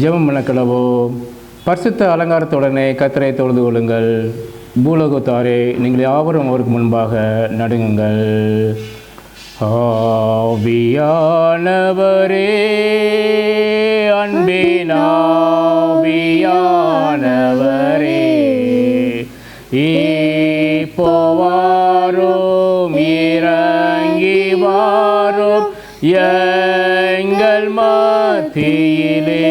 ஜெபம் பண்ணக்கடவோம். பரிசுத்த அலங்காரத்துடனே கர்த்தரை தொழுது கொள்ளுங்கள். பூலோகத்தாரே, நீங்கள் யாவரும் அவருக்கு முன்பாக நடுங்குங்கள். ஆவியானவரே, அன்பின் ஆவியானவரே, இப்போ வாரும், இறங்கி வாரும் எங்கள் மத்தியிலே.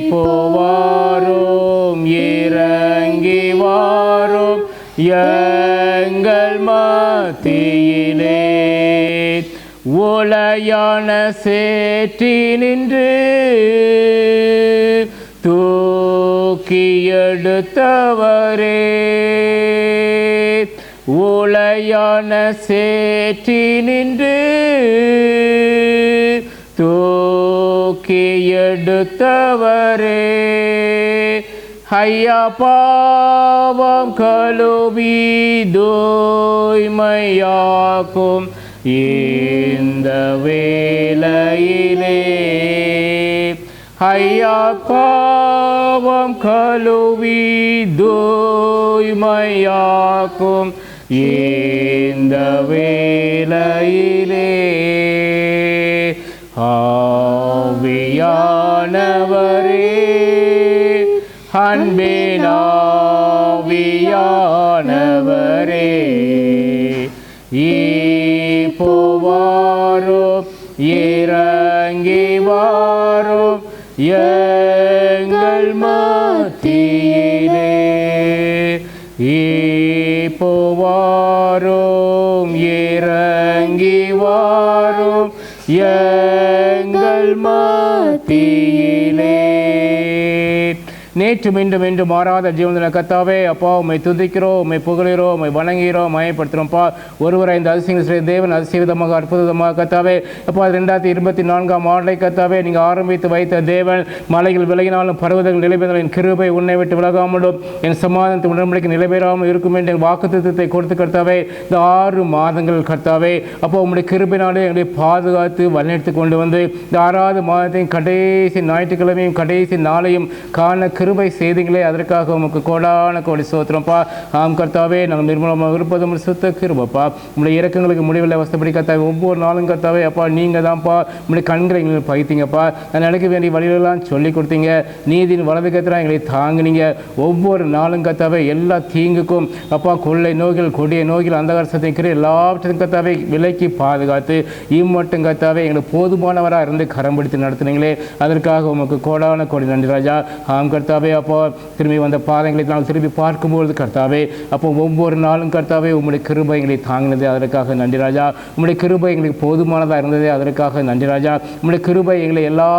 இப்போ வாரும், இறங்கி வாரும் எங்கள் மத்தியிலே. உளையான சேற்றி நின்று தூக்கி எடுத்தவரே, உளையான சேற்றி நின்று தூக்கி எடுத்தவரே, ஐயா பாவம் கழுவி தூய்மையாக்கும் இந்த வேளையிலே. ஐயா பாவம் கழுவி தூய்மையாக்கும் இந்த வேளையிலே. ஆவியானவரே, அன்பின் ஆவியானவரே, இப்போ வாரும், இறங்கி வாரும் எங்கள் மத்தியிலே. இப்போ வாரும், இறங்கி வாரும் எங்கள் மத்தியிலே. நேற்று மீண்டும் என்று மாறாத ஜீவன கர்த்தாவே, அப்பா உம்மை துதிக்கிறோம், உம்மை புகழுகிறோம், உம்மை வணங்குகிறோம், மயப்படுத்துகிறோம்ப்பா. ஒருவரை இந்த அதிசயங்கள் தேவன் அதிசயவிதமாக அற்புதமாக கர்த்தாவே, அப்பா 2024ஆம் ஆண்டை கர்த்தாவே நீங்கள் ஆரம்பித்து வைத்த தேவன். மலைகள் விலகினாலும் பர்வதங்கள் நிலைபெறாலும் என் கிருபை உன்னை விட்டு விலகாமலும் என் சமாதானத்தை உடன்படிக்கை நிலைபெறாமல் இருக்கும் என்று என் வாக்குத்தத்தத்தை கொடுத்து கர்த்தாவே, இந்த 6 மாதங்கள் கர்த்தாவே அப்போ உம்முடைய கிருபையினாலே எங்களை பாதுகாத்து வழிநடத்தி கொண்டு வந்து இந்த 6வது மாதத்தையும் கடைசி ஞாயிற்றுக்கிழமையும் கடைசி நாளையும் காண கிருபை செய்தீங்களே, அதற்காக உமக்கு கோடான கோடி ஸ்தோத்திரம்ப்பா. ஆம் கர்த்தாவே, நாங்கள் நிர்மலமாக இருப்பதும் சுத்த கிருபைப்பா. உங்களுடைய இறக்கங்களுக்கு முடிவில் வசப்படி கர்த்தாவே, ஒவ்வொரு நாளும் கர்த்தாவே அப்பா நீங்கள் தான்ப்பா உங்களுடைய கண்களை எங்களுக்கு பகித்தீங்கப்பா. நான் நடக்க வேண்டிய வழிகளெல்லாம் சொல்லி கொடுத்தீங்க. நீதியின் வலது கத்திரம் எங்களை தாங்கினீங்க. ஒவ்வொரு நாளும் கர்த்தாவே எல்லா தீங்குக்கும் அப்பா கொள்ளை நோய்கள், கொடிய நோய்கள், அந்தகார சத்தியம் எல்லாவற்றையும் கர்த்தாவே விலைக்கு பாதுகாத்து இம்மட்டும் கர்த்தாவே எங்களுக்கு போதுமானவராக இருந்து கரம் பிடித்து நடத்துனீங்களே, அதற்காக உமக்கு கோடான கோடி நன்றி ராஜா. ஆம் கர்த்தாவே, அப்போ திரும்பி வந்த பாதங்களை நாங்கள் திரும்பி பார்க்கும்பொழுது கர்த்தாவே அப்போ ஒவ்வொரு நாளும் கர்த்தாவே உம்முடைய கிருபை எங்களை தாங்கினது, அதற்காக நன்றி ராஜா. உம்முடைய கிருபை எங்களுக்கு போதுமானதாக இருந்தது, அதற்காக நன்றி ராஜா. உம்முடைய கிருபை எங்களை எல்லா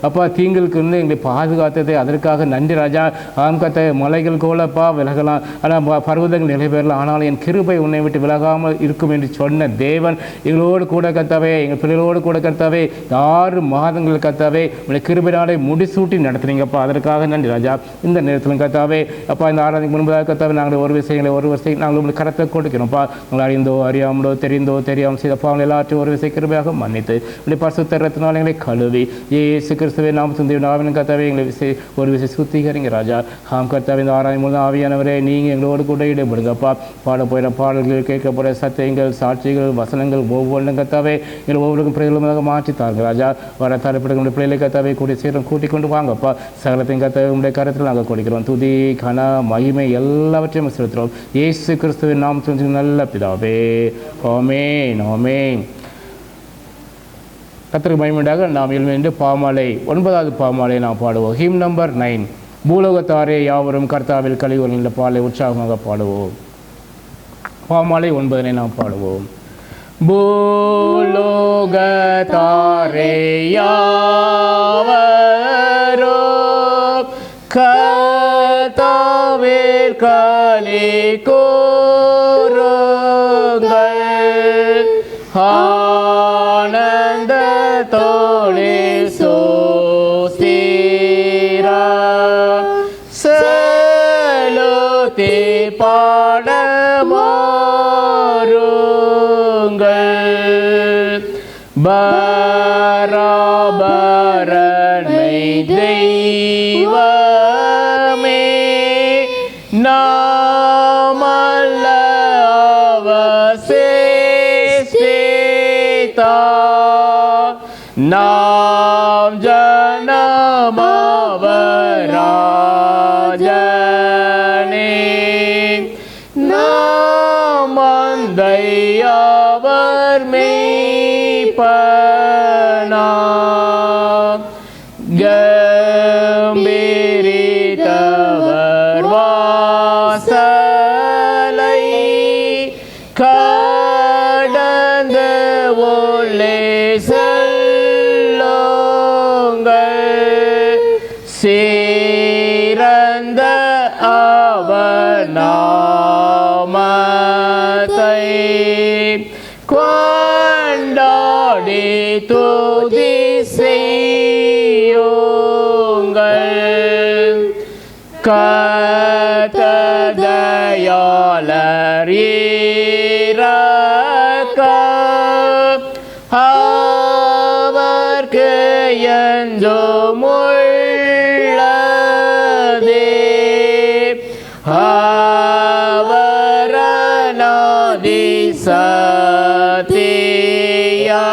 அப்பா தீங்களுக்கு இருந்து எங்களை பாதுகாத்தது, அதற்காக நன்றி ராஜா. ஆம் கர்த்தாவே, மலைகள் கோலப்பா விலகலாம், ஆனால் பர்வதங்கள் நிலை பெறலாம், ஆனால் என் கிருபை உன்னை விட்டு விலகாமல் இருக்கும் என்று சொன்ன தேவன் எங்களோடு கூட கர்த்தாவே, எங்கள் பிள்ளைகளோடு கூட கர்த்தாவே 6 மாதங்கள் கர்த்தாவே உம்முடைய கிருபையினாலே முடிசூட்டி நடத்துனீங்கப்பா, அதற்காக நன்றி ராஜா. இந்த நேரத்திலும் கர்த்தாவே அப்பா இந்த ஆராதனைக்கு முன்பதாக கர்த்தாவே நாங்கள் ஒரு விஷயங்களை நாங்கள் உங்களுக்கு கரத்தை கொடுக்கிறோம்ப்பா. நாங்கள் அறிந்தோ அறியாமலோ தெரிந்தோ தெரியாமல் செய்த பாவங்கள் எல்லாத்தையும் ஒரு விஷய கிருபையாக மன்னித்து உடைய பரிசுத்த இரத்தத்தினால் எங்களை கழுவி இயேசு கிறிஸ்துவே நாமத்தின் ஆவியின் கர்த்தாவே எங்களை ஒரு விஷயம் சுத்திகரிங்க ராஜா. ஆம் கர்த்தாவே, இந்த ஆராதனை மூலம் ஆவியானவரே நீங்கள் எங்களோடு கூட ஈடுபடுங்கப்பா. பாட போகிற பாடல்கள், கேட்க போகிற சத்தியங்கள், சாட்சிகள், வசனங்கள் ஒவ்வொன்றும் கர்த்தாவே எங்களை ஒவ்வொருக்கும் பிரயோகமாக மாற்றி தாருங்க ராஜா. வர தரப்படுகிற பிள்ளைகளை கர்த்தாவே கூடிய சீக்கிரம் கூட்டிக் கொண்டு வாங்கப்பா. சகலத்தையும் கர்த்தாவே உங்களுடைய கருத்தில் நாங்கள் கொடுக்கிறோம். துதி கன மகிமை எல்லாவற்றையும் செலுத்துகிறோம் இயேசு கிறிஸ்துவின் நாமத்தில் நல்ல பிதாவே, ஆமென் ஆமென். கர்த்தருக்கு மகிமையுண்டாக. நாம் எழுந்து பாமாலை 9வது பாமாலை நாம் பாடுவோம். Him number 9. பூலோகத்தாரே யாவரும் கர்த்தாவில் கலிவர்கள் என்ற பாலை உற்சாகமாக பாடுவோம். பாமாலை 9 நாம் பாடுவோம். பூலோகத்தாரே யாவரும் கர்த்தாவில் களி கூருங்கள், ஆனந்தத்தோடே சோஸ்திரம் செலுத்தி பாடமாறுங்கள். பராபர நாம் ஜனமவராஜனே நாம் மந்தையவர் மேய்ப்பனா கம்பீரித்தவர் வாசலை கடந்து உள்ளே செல்லுங்கள் சிறந்த அவர் நாமத்தை கொண்டாடி துதி செய்யுங்கள் கர்த்தர் இரக்கம் அவர்க்கு என்றும் உள்ளதே அவர் அநாதி சத்தியா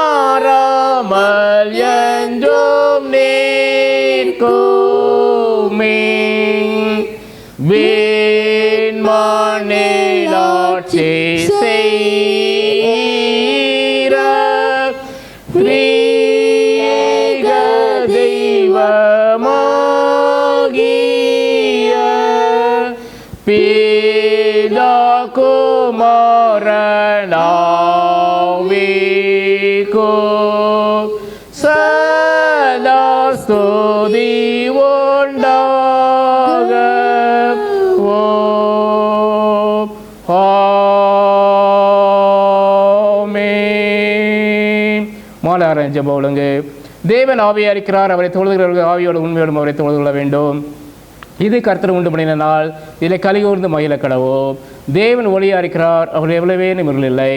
மாறாமல் என்றும் நிற்குமே விண்மண்ணிலாட்சி செய்கிற திரியேக தெய்வமாகிய பிதா குமாரனாவிக்கு சதா ஸ்துதி உண்டாக மாலாரன் ஜெப ஒழுங்கு. தேவன் ஆவியா இருக்கிறார், அவரை தொழுகிறவர்கள் ஆவியோடு உண்மையோடும் அவரை தொழுது கொள்ள வேண்டும். இது கர்த்தர் உண்டு பண்ணின நாள், இதில் கலிகூர்ந்து மகிழ கடவோம். தேவன் ஒளியா இருக்கிறார், அவர் எவ்வளவே நிமிர்கள் இல்லை.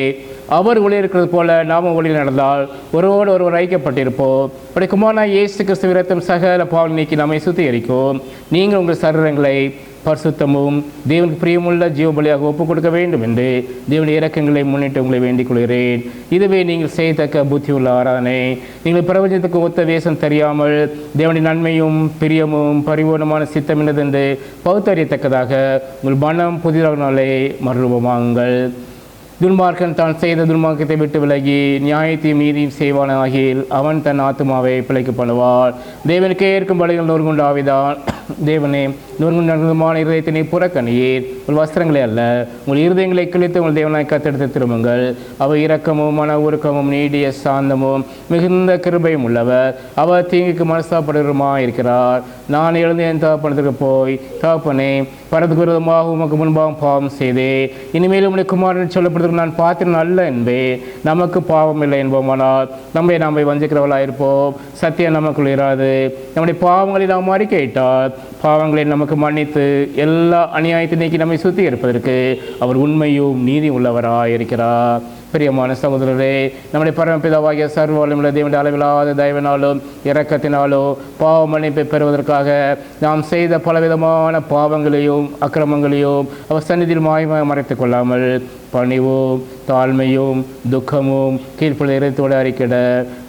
அவர் ஒளி இருக்கிறது போல நாமும் ஒளியில் நடந்தால் ஒருவோடு ஒருவர் ஐக்கியப்பட்டிருப்போம். அப்படி குமாரனாகிய இயேசு கிறிஸ்து இரத்தம் சகல பாவம் நீக்கி நம்மை சுத்திகரிக்கும். நீங்கள் உங்கள் சரீரங்களை பரிசுத்தமும் தேவனுக்கு பிரியமுள்ள ஜீவ பலியாக ஒப்புக் கொடுக்க வேண்டும் என்று தேவனுடைய இரக்கங்களை முன்னிட்டு உங்களை வேண்டிக் கொள்கிறேன். இதுவே நீங்கள் செய்யத்தக்க புத்தியுள்ள ஆராதனை. நீங்கள் பிரபஞ்சத்துக்கு ஒத்த வேஷம் தெரியாமல் தேவனுடைய நன்மையும் பிரியமும் பரிபூர்ணமான சித்தம் என்னதென்று பகுத்தறியத்தக்கதாக உங்கள் மனம் புதிதாக நாளே மறுரூபமாகுங்கள். துன்மார்க்கன் தான் செய்த துன்மார்க்கத்தை விட்டு விலகி நியாயத்தையும் நீதியும் செய்வான் ஆகியில் அவன் தன் ஆத்மாவை பிழைக்க பண்ணுவார். தேவனுக்கே ஏற்கும் பலிகள் நொறுங்குண்டு ஆவிதான். தேவனே, நொறுங்குண்டமான இருதயத்தினை புறக்கணியீர். உங்கள் வஸ்திரங்களே அல்ல, உங்கள் இருதயங்களை கிழித்து உங்கள் தேவனாய் கத்தெடுத்து திரும்புங்கள். அவர் இரக்கமும் மன உருக்கமும் நீடிய சாந்தமும் மிகுந்த கிருபையும் உள்ளவர். அவர் தீங்குக்கு மனசாப்படுகிறமாக இருக்கிறார். நான் எழுந்து என் தகப்பனத்திற்கு போய், தகப்பனே, பரதுக்கு விரோதமாக உமக்கு முன்பாக பாவம் செய்தே, இனிமேல் உம்முடைய குமாரன் சொல்லப்படுவதற்கு நான் பாத்திரன் அல்ல என்பே. நமக்கு பாவம் இல்லை என்போமானால் நம்மை வஞ்சிக்கிறவளாயிருப்போம். சத்தியம் நமக்குள் இராது. நம்முடைய பாவங்களை நாம் அறிக்கையிட்டால் பாவங்களை நமக்கு மன்னித்து எல்லா அநியாயத்தை நீக்கி நம்மை சுத்தி இருப்பதற்கு அவர் உண்மையும் நீதி உள்ளவராய் இருக்கிறார். பிரியமான சகோதரரே, நம்முடைய பரமபிதாவாகிய சர்வ வல்லமையுள்ள தேவனுடைய அளவில்லாத தயவினாலும் இரக்கத்தினாலோ பாவ மன்னிப்பை பெறுவதற்காக நாம் செய்த பலவிதமான பாவங்களையும் அக்கிரமங்களையும் அவர் சந்நிதியில் மாயமாக மறைத்துக் கொள்ளாமல் பணிவும் தாழ்மையும் துக்கமும் கீழ்ப்புள்ள இறைத்தோடு அறிக்கிட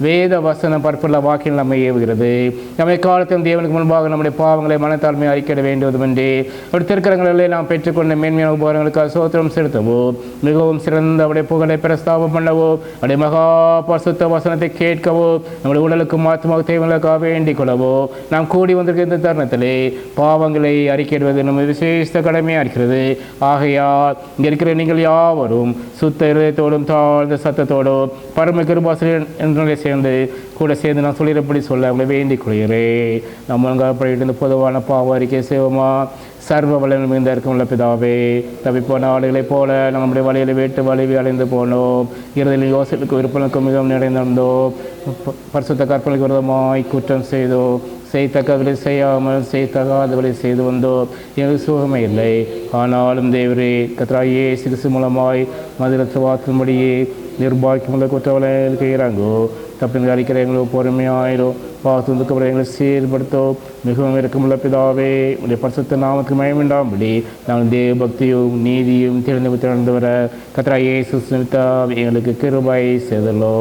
வேத வசனம் பற்புள்ள வாக்கில் நம்மை ஏவுகிறது. நம்மை காலத்தில் தேவனுக்கு முன்பாக நம்முடைய பாவங்களை மனத்தாழ்மையை அறிக்கிட வேண்டுவதுமென்றே அப்படி திருக்கரங்களிலே நாம் பெற்றுக்கொண்ட மேன்மையான உபகாரங்களுக்காக சோத்திரம் செலுத்தவும் மிகவும் சிறந்த அவருடைய புகழை பிரஸ்தாபம் பண்ணவும் அவருடைய மகா பரிசுத்த வசனத்தை கேட்கவும் நம்முடைய உடலுக்கும் ஆத்மாவுக்கு தேவங்களுக்காக வேண்டிக் கொள்ளவும் நாம் கூடி வந்திருக்கிற இந்த தருணத்திலே பாவங்களை அறிக்கையிடுவது நம்ம விசேஷ கடமையாக இருக்கிறது. ஆகையால் இங்கே இருக்கிற நீங்கள் யாவரும் சுத்த இருதயத்தோடும் தாழ்ந்த சத்தத்தோடும் பரம கிருபாசிரியர் என்ற சேர்ந்து நான் சொல்லிடப்படி சொல்ல அவங்களை வேண்டிக் கொள்கிறேன். நம்ம இந்த பொதுவான பாவ அறிக்கை செய்வோமா? சர்வ வலிமை மிகுந்த இருக்கும் பிதாவே, தவிப்போன ஆளுகளைப் போல நம்முடைய வழியில் வீட்டு வலிவி அடைந்து போனோம். இறுதியில் யோசிப்புக்கு விருப்பனுக்கும் மிகவும் நிறைந்திருந்தோம். பரிசுத்த கற்பனைக்கு விரோதமாய் குற்றம் செய்தோம். செய்தக்கவரை செய்யாமல் செய்தகாதவரை செய்து வந்தோம். எங்களுக்கு சுகமே இல்லை. ஆனாலும் தேவரே, கர்த்தராகிய இயேசு மூலமாய் மதுரத்து வாக்கும்படியே நிர்பாக்கியமுள்ள குற்றவாளிகளுக்கு இறங்கோ. தப்பின் அளிக்கிற எங்களுக்கு பொறுமையாயிரும், பாவத்துக்கு எங்களை சீர்படுத்தோ. மிகவும் இருக்குமுள்ள பிதாவே, உடைய பரிசுத்த நாமத்துக்கு மயமுண்டாம்படி நாங்கள் தேவ பக்தியும் நீதியும் திறந்து வர கர்த்தராகிய இயேசு நிமித்தம் எங்களுக்கு கிருபை செய்தலோ.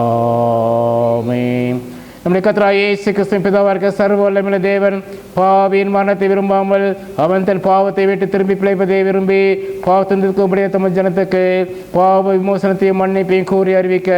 ஆமென். நம்முடைய கர்த்தராகிய இயேசு கிறிஸ்துவின் பிதாவாக இருக்க சர்வ வல்லமையுள்ள தேவன் பாவியின் மரணத்தை விரும்பாமல் அவன் தன் பாவத்தை விட்டு திரும்பி பிழைப்பதை விரும்பி பாவத்திற்கும்படிய தமது ஜனத்துக்கு பாவ விமோசனத்தையும் மன்னிப்பையும் கூறி அறிவிக்க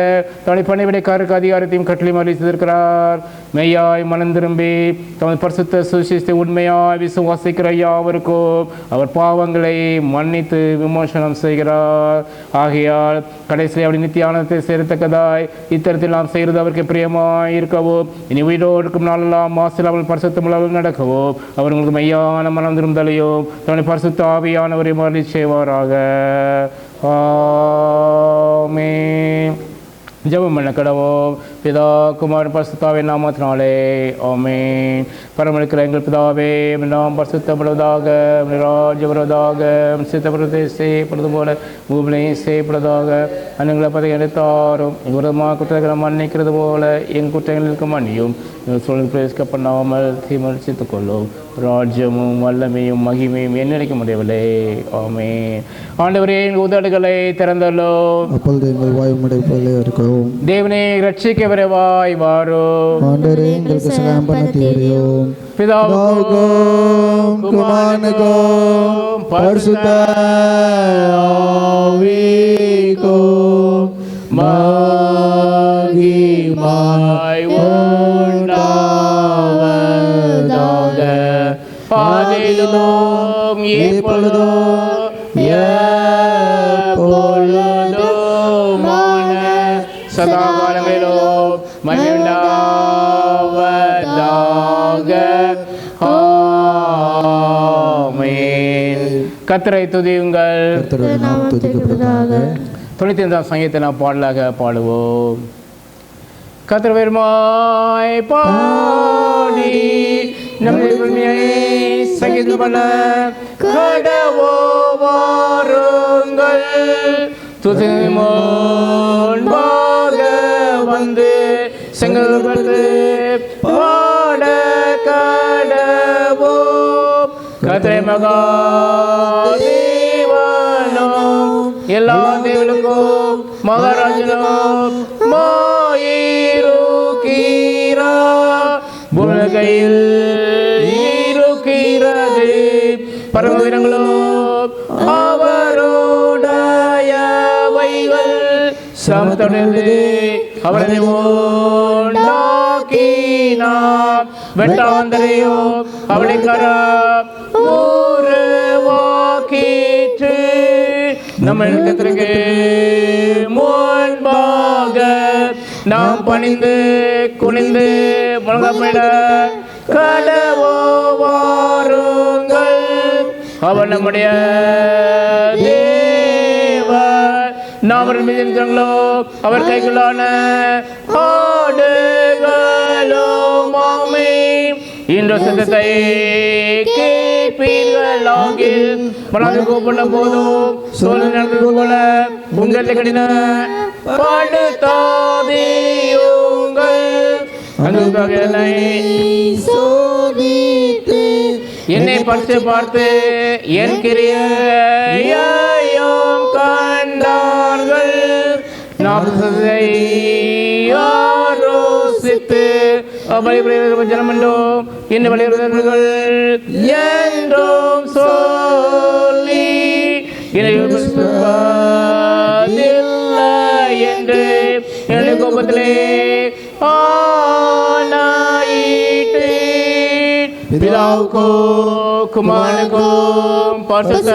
தன்னை பணிவிடைக்காரருக்கு அதிகாரத்தையும் கட்டளையும் அறிவித்திருக்கிறார். மெய்யாய் மனம் திரும்பி தமது பரிசுத்த சுவிசேஷத்தை உண்மையாய் விசுவாசிக்கிற யாவருக்கும் அவர் பாவங்களை மன்னித்து விமோசனம் செய்கிறார். ஆகையால் கடைசியில் அப்படி நித்திய ஆனந்தத்தை சேர்த்தக்கதாய் இத்தரத்தில் நாம் செய்கிறது அவருக்கு பிரியமாய் இருக்கவோ, இனி உயிரோடு இருக்கும் நாளெல்லாம் மாசில்லாமல் பரிசுத்தமுள்ளவர்கள் நடக்கவோ, அவர் உங்களுக்கு மெய்யான மனம் திரும்பலையோ தன்னை பரிசுத்த ஆவியானவரை மரணி செய்வாராக. ஆமென். ஜெபம் பண்ண கடவோம். பிதா குமாரன் பரிசுத்தாவின் நாமத்தினாலே ஆமென். பரமளிக்கிற எங்கள் பிதாவே, நாம் பரிசுத்தப்படுவதாக, ராஜ்யம் வருவதாக, சித்தப்படுவதை செய்யப்படுவது போல பூமியிலையும் செய்யப்படுவதாக. அன்னைங்களை பற்றி எடுத்தாரும் விரோதமாக குற்றங்களை மன்னிக்கிறது போல எங்கள் குற்றங்களுக்கு மன்னியும். எங்கள் சூழல் பிரவேசிக்கப்படாமல் தீர்மானித்துக் கொள்ளும். ராஜ்யமும் வல்லமையும் மகிமையும் என்னைக்க முடியவில்லை. ஆமென். ஆண்டவரே, எங்கள் உதடுகளை திறந்தல்லோ, அப்பொழுது எங்கள் வாயுமடைப்பதிலே இருக்கிறோம். தேவனே, ரட்சிக்க விரைவாய் வாரும். ஆண்டவரே, எங்களுக்கு சகாயம் பண்ண தீவிரியோம். பிதாவுக்கும் குமாரனுக்கும் பரிசுத்த ஆவிக்கும் மகிமை உண்டாவதாக. ஆதியிலும் இப்பொழுதும் எப்பொழுதுமான சதா காலங்களிலும் மகிமை உண்டாவதாக. ஆமென். கர்த்தரை துதியுங்கள். கர்த்தருடைய நாமம் துதிக்கப்படுவதாக. 95ஆம் சங்கீதத்தை நாம் பாடலாக பாடுவோம். கர்த்தர் பெருமாய் பாடி நம்முடைய சங்கீதம் பண்ண கடவோ வாருங்கள். துதி முன்பாக வந்து செங்கல் பாட கடவோ. கர்த்தரை மகா தேவனும் எல்லா தேவனுக்கும் மகாராஜனும் மாயிருக்கிறார். பூமிகையில் இருக்கிறது பரமவீரங்களும் அவருடையவைகள். சமத்தொடர்ந்து அவரை உண்டாக்கினார். வெட்டாந்தரையும் அவளை கரம் உருவாக்கிற்று. நம்ம இடத்திற்கு முன்பாக நாம் பணிந்து குனிந்து முழங்கப்பட கடவோ வாருங்கள். அவர் நம்முடைய தேவன். நாம் மீதிங்களோ அவர் கைகளான ஆடுகளுமாமே. இன்று சத்தத்தை கேட்பீர்கள். ஆகில் மனது கூப்பிட போதும் சோழன் நடந்தது போல உங்களை கடின படுத்தாதீயுங்கள். என்னை பார்த்து என் கிரியையும் கண்டார்கள். நாம் யோசித்து ஜனமண்டோம் என்ன வலியுறுத்தல்கள் என்றும் சொல்லி என்று என்னுடைய கோபத்திலே ஆனாயிற்று. பிதாவுக்கும் குமாரனுக்கும் பரிசுத்த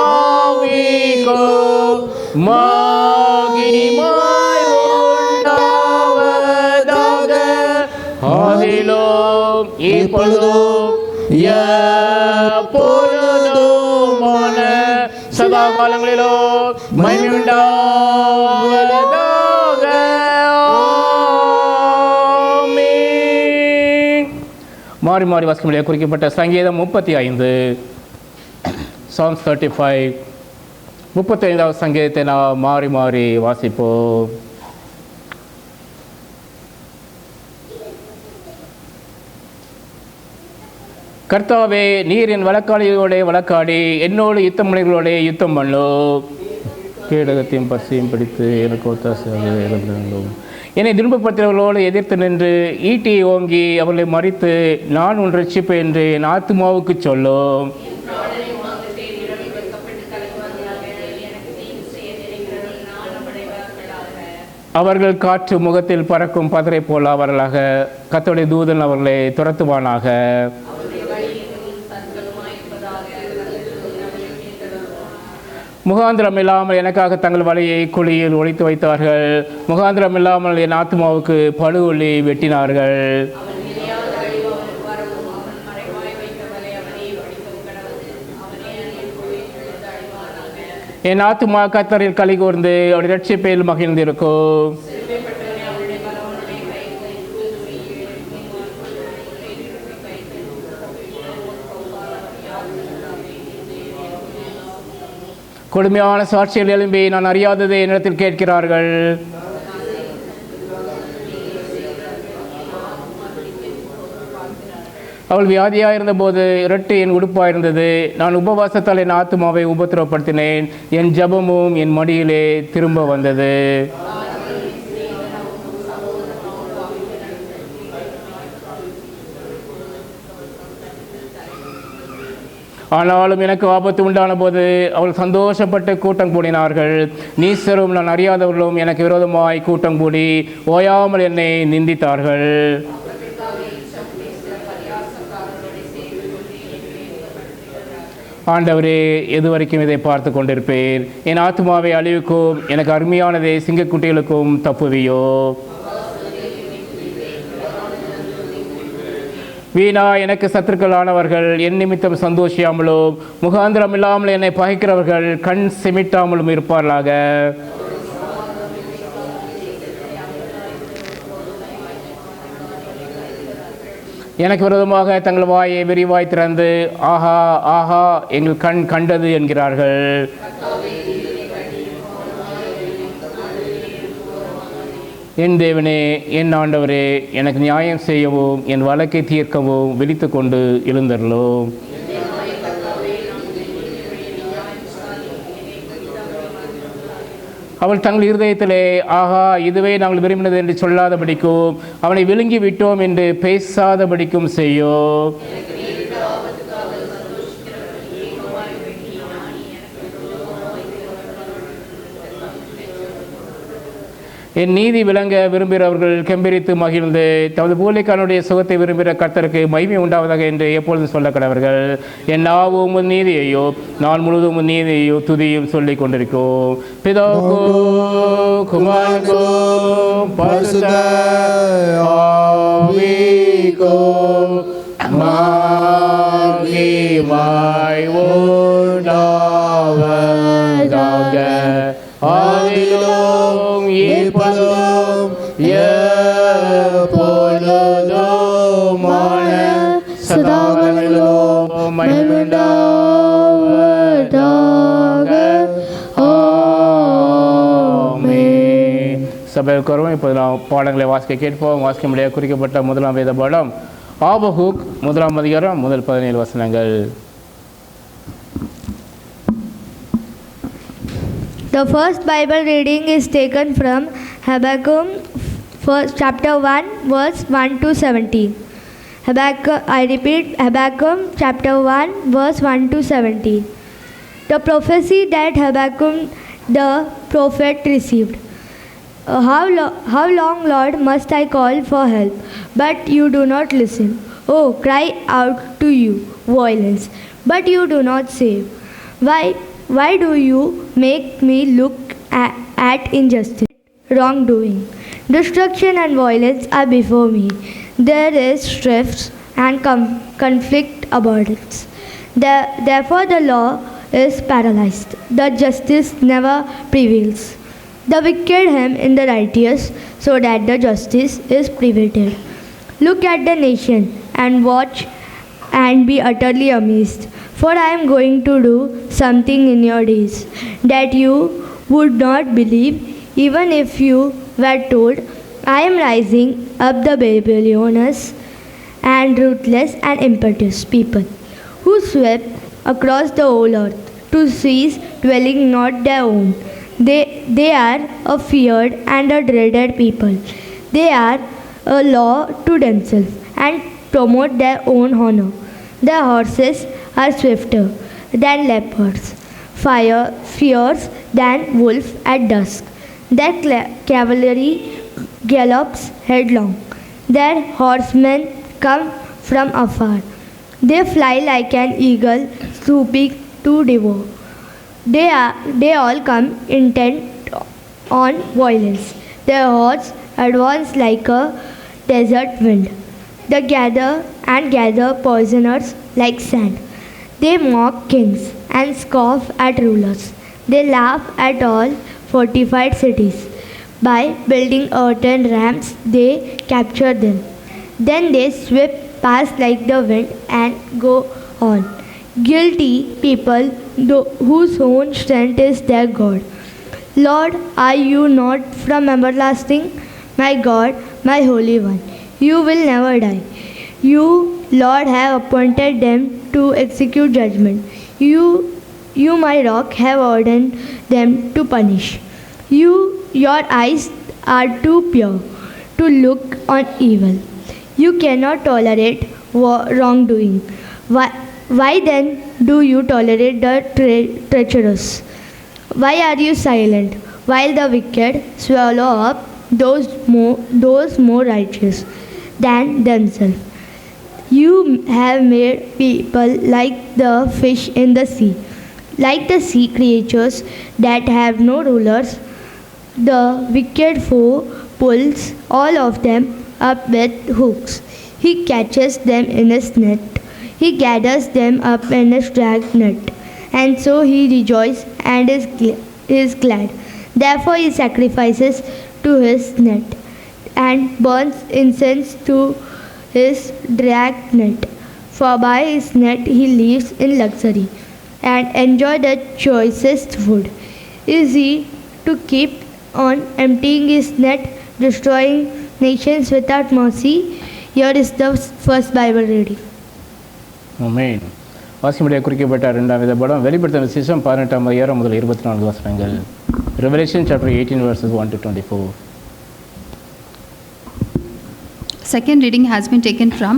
ஆவிக்கும் மகிமை உண்டாவதாக. ஆதியிலும் இப்பொழுதும் எப்பொழுதுமான சதா காலங்களிலும் மகிமை உண்டாவதாக. மாறி மாறி வாசிக்க முடியாது குறிக்கப்பட்ட சங்கீதம் 35 Psalms 35 35வது சங்கீதத்தை நாம் மாறி மாறி வாசிப்போம். கர்த்தாவே, நீர் என் வழக்காளிகளோட வழக்காடி என்னோடு யுத்தமுனைகளோட யுத்தம் பண்ணோ. கேடகத்தையும் பரிசையும் பிடித்து எனக்கு ஒத்தாசையாக இருந்தோம். என்னை துன்பப்படுத்தியவர்களோடு எதிர்த்து நின்று ஈட்டியை ஓங்கி அவர்களை மறித்து நான் உன் ரட்சிப்பேன் என்று என் ஆத்துமாவுக்கு சொல்லும். அவர்கள் காற்று முகத்தில் பறக்கும் பதரை போல் அவர்களாக, கர்த்தருடைய தூதன் அவர்களை துரத்துவானாக. முகாந்திரம் இல்லாமல் எனக்காக தங்கள் வலையை குழியில் ஒழித்து வைத்தார்கள். முகாந்திரம் இல்லாமல் என் ஆத்மாவுக்கு படுகொல்லி வெட்டினார்கள். என் ஆத்துமா கர்த்தரில் களி கூர்ந்து அவருடைய இரட்சிப்பில் மகிழ்ந்திருக்கும். கொடுமையான சாட்சிகள் எழும்பி நான் அறியாததை என்னிடத்தில் கேட்கிறார்கள். அவள் வியாதியாக இருந்தபோது இரட்டு என் உடுப்பாக இருந்தது. நான் உபவாசத்தால் என் ஆத்துமாவை உபத்திரவப்படுத்தினேன். என் ஜபமும் என் மடியிலே திரும்ப வந்தது. ஆனாலும் எனக்கு ஆபத்து உண்டான போது அவள் சந்தோஷப்பட்டு கூட்டம் கூடினார்கள். நீசரும் நான் அறியாதவர்களும் எனக்கு விரோதமாய் கூட்டம் கூடி ஓயாமல் என்னை நிந்தித்தார்கள். ஆண்டவரே, எது வரைக்கும் இதை பார்த்து கொண்டிருப்பேன்? என் ஆத்மாவை அழிவுக்கும் எனக்கு அருமையானதை சிங்கக்குட்டிகளுக்கும் தப்புவியோ. வீணா எனக்கு சத்துருக்களானவர்கள் என் நிமித்தம் சந்தோஷியாமலும் முகாந்திரம் இல்லாமல் என்னை பகைக்கிறவர்கள் கண் சிமிட்டாமலும் இருப்பார்களாக. எனக்கு விரோதமாக தங்கள் வாயை விரிவாய் திறந்து ஆஹா ஆஹா எங்கள் கண் கண்டது என்கிறார்கள். என் தேவனே, என் ஆண்டவரே, எனக்கு நியாயம் செய்யவும் என் வழக்கை தீர்க்கவும் விழித்து கொண்டு எழுந்தருளும். அவள் தங்கள் இருதயத்திலே ஆஹா இதுவே நாங்கள் விரும்பினது என்று சொல்லாதபடிக்கும் அவனை விழுங்கி விட்டோம் என்று பேசாதபடிக்கும் செய்யோ. என் நீதி விளங்க விரும்புகிறவர்கள் கெம்பரித்து மகிழ்ந்து தமது பூலிக்கானுடைய சுகத்தை விரும்புகிற கர்த்தருக்கு மகிமை உண்டாவதாக என்று எப்பொழுதும் சொல்ல கடவர்கள். என் நாவும் உன் நீதியையோ நான் முழுவதும் உன் நீதியையோ துதியும் சொல்லிக் கொண்டிருக்கோம். பிதாவுக்கோ குமாரனுக்கோ பரிசுத்த ஆவிக்கோ மகிமை உண்டாவதாக. ஆதியிலும் இப்பொழுதும் எப்பொழுதுமான சதாகாலங்களிலும் மகிமை உண்டாவதாக. ஆமென். சபையில் கூறுவோம். இப்போது நாம் பாடங்களை வாசிக்க கேட்போம். வாசிக்க முடியாது குறிக்கப்பட்ட முதலாம் வேத பாடம் ஆபகுக் 1ஆம் அதிகாரம் முதல் 17 வசனங்கள். The first Bible reading is taken from Habakkuk chapter 1 verse 1 to 17. Habakkuk chapter 1 verse 1 to 17. The prophecy that Habakkuk the prophet received. How long, Lord, must I call for help, but you do not listen? Oh, cry out to you, violence, but you do not save. Why do you make me look at injustice, wrongdoing? Destruction and violence are before me. There is strife and conflict abundance. Therefore the law is paralyzed. The justice never prevails. The wicked hem in the righteous, so that the justice is prevented. Look at the nation and watch and be utterly amazed. For I am going to do something in your days that you would not believe, even if you were told. I am rising up the Babylonians and ruthless and impetuous people, who swept across the whole earth to seize dwelling not their own. They are a feared and a dreaded people. They are a law to themselves and promote their own honor. Their horses are swifter than leopards, fierce than wolves at dusk. Their cavalry gallops headlong. Their horsemen come from afar. They fly like an eagle swooping to devour. They all come intent on violence. Their hordes advance like a desert wind. They gather poisoners like sand. They mock kings and scoff at rulers. They laugh at all fortified cities. By building earthen ramps, they capture them. Then they sweep past like the wind and go on. Guilty people whose own strength is their God. Lord, are you not from everlasting? My God, my Holy One, you will never die. You, Lord, have appointed them to execute judgment. You, my rock, have ordained them to punish. Your eyes are too pure to look on evil. You cannot tolerate wrongdoing. Why then do you tolerate the treacherous? Why are you silent while the wicked swallow up those more righteous than themselves? You have made people like the fish in the sea, like the sea creatures that have no rulers. The wicked foe pulls all of them up with hooks. He catches them in his net. He gathers them up in his dragnet, and so he rejoices and is glad. Therefore he sacrifices to his net and burns incense to his dragnet. For by his net he lives in luxury and enjoys the choicest food. Is he to keep on emptying his net, destroying nations without mercy? Here is the first Bible reading. ஆமென். வாசிமுடைய குறிக்கப்பட்ட இரண்டாம் வித படம் வெளிப்படுத்தின விசேஷம் 18ஆம் அதிகாரம் முதல் 24 வசனங்கள். Revelation chapter 18 verses 1 to 24. Second reading has been taken from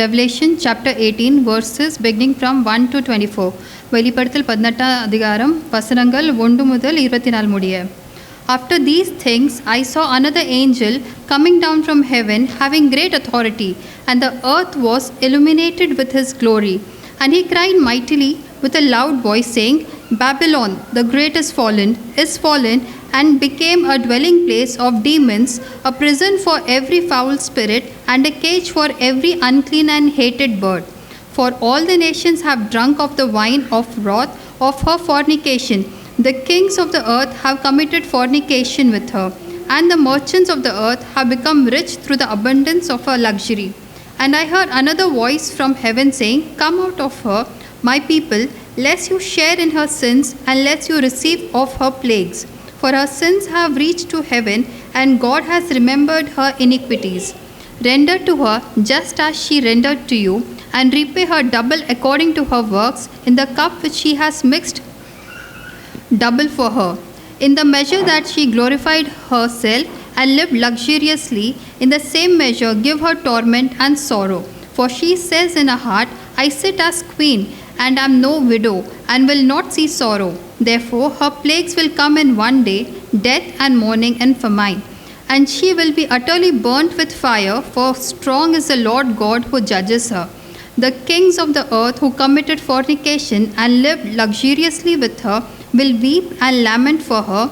Revelation chapter 18 verses beginning from 1 to 24. வெளிப்படுத்தல் 18ஆம் அதிகாரம் வசனங்கள் 1 முதல் 24 முடிய. After these things, I saw another angel coming down from heaven, having great authority, and the earth was illuminated with his glory. And he cried mightily with a loud voice, saying, Babylon, the great is fallen, and became a dwelling place of demons, a prison for every foul spirit, and a cage for every unclean and hated bird. For all the nations have drunk of the wine of wrath of her fornication. The kings of the earth have committed fornication with her, and the merchants of the earth have become rich through the abundance of her luxury. And I heard another voice from heaven saying, Come out of her, my people, lest you share in her sins, and lest you receive of her plagues. For her sins have reached to heaven, and God has remembered her iniquities. Render to her just as she rendered to you, and repay her double according to her works in the cup which she has mixed double for her. In the measure that she glorified herself and lived luxuriously, in the same measure give her torment and sorrow. For she says in her heart, I sit as queen, and am no widow, and will not see sorrow. Therefore her plagues will come in one day, death and mourning and famine. And she will be utterly burnt with fire, for strong is the Lord God who judges her. The kings of the earth who committed fornication and lived luxuriously with her will weep and lament for her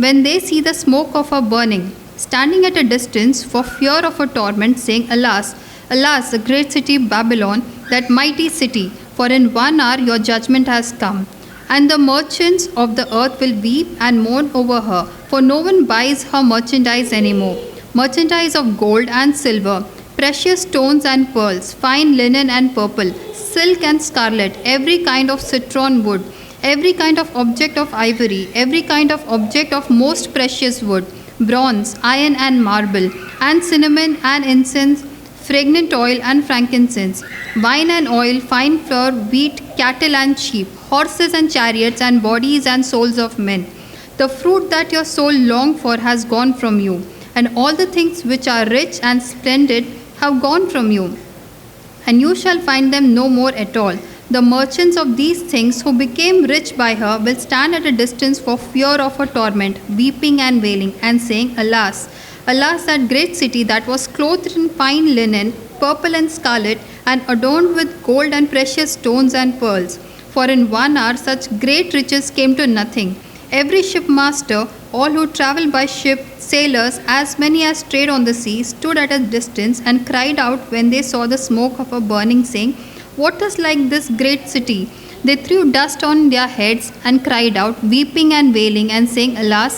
when they see the smoke of her burning, standing at a distance for fear of her torment, saying, Alas, alas, the great city Babylon, that mighty city, for in 1 hour your judgment has come. And the merchants of the earth will weep and mourn over her, for no one buys her merchandise anymore. Merchandise of gold and silver, precious stones and pearls, fine linen and purple, silk and scarlet, every kind of citron wood, every kind of object of ivory, every kind of object of most precious wood, bronze, iron and marble, and cinnamon and incense, fragrant oil and frankincense, wine and oil, fine flour, wheat, cattle and sheep, horses and chariots, and bodies and souls of men. The fruit that your soul longed for has gone from you, and all the things which are rich and splendid have gone from you, and you shall find them no more at all. The merchants of these things who became rich by her will stand at a distance for fear of her torment, weeping and wailing, and saying, Alas, alas, that great city that was clothed in fine linen, purple and scarlet, and adorned with gold and precious stones and pearls. For in 1 hour such great riches came to nothing. Every shipmaster, all who traveled by ship, sailors, as many as trade on the sea, stood at a distance and cried out when they saw the smoke of a burning, saying, What is like this great city? They threw dust on their heads and cried out, weeping and wailing, and saying, Alas,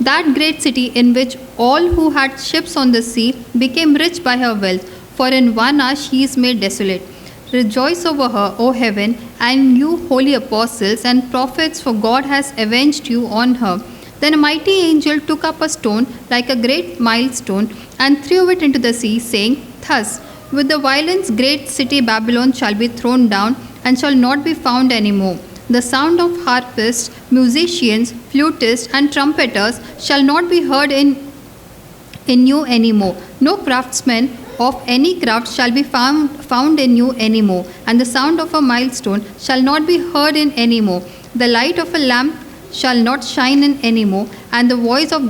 that great city in which all who had ships on the sea became rich by her wealth, for in 1 hour she is made desolate. Rejoice over her, O heaven, and you holy apostles and prophets, for God has avenged you on her. Then a mighty angel took up a stone like a great milestone and threw it into the sea, saying, Thus, with the violence great city Babylon shall be thrown down and shall not be found any more. The sound of harpists, musicians, flutists, and trumpeters shall not be heard in you any more. No craftsman of any craft shall be found in you any more, and the sound of a milestone shall not be heard in any more. The light of a lamp shall not shine in any more, and the voice of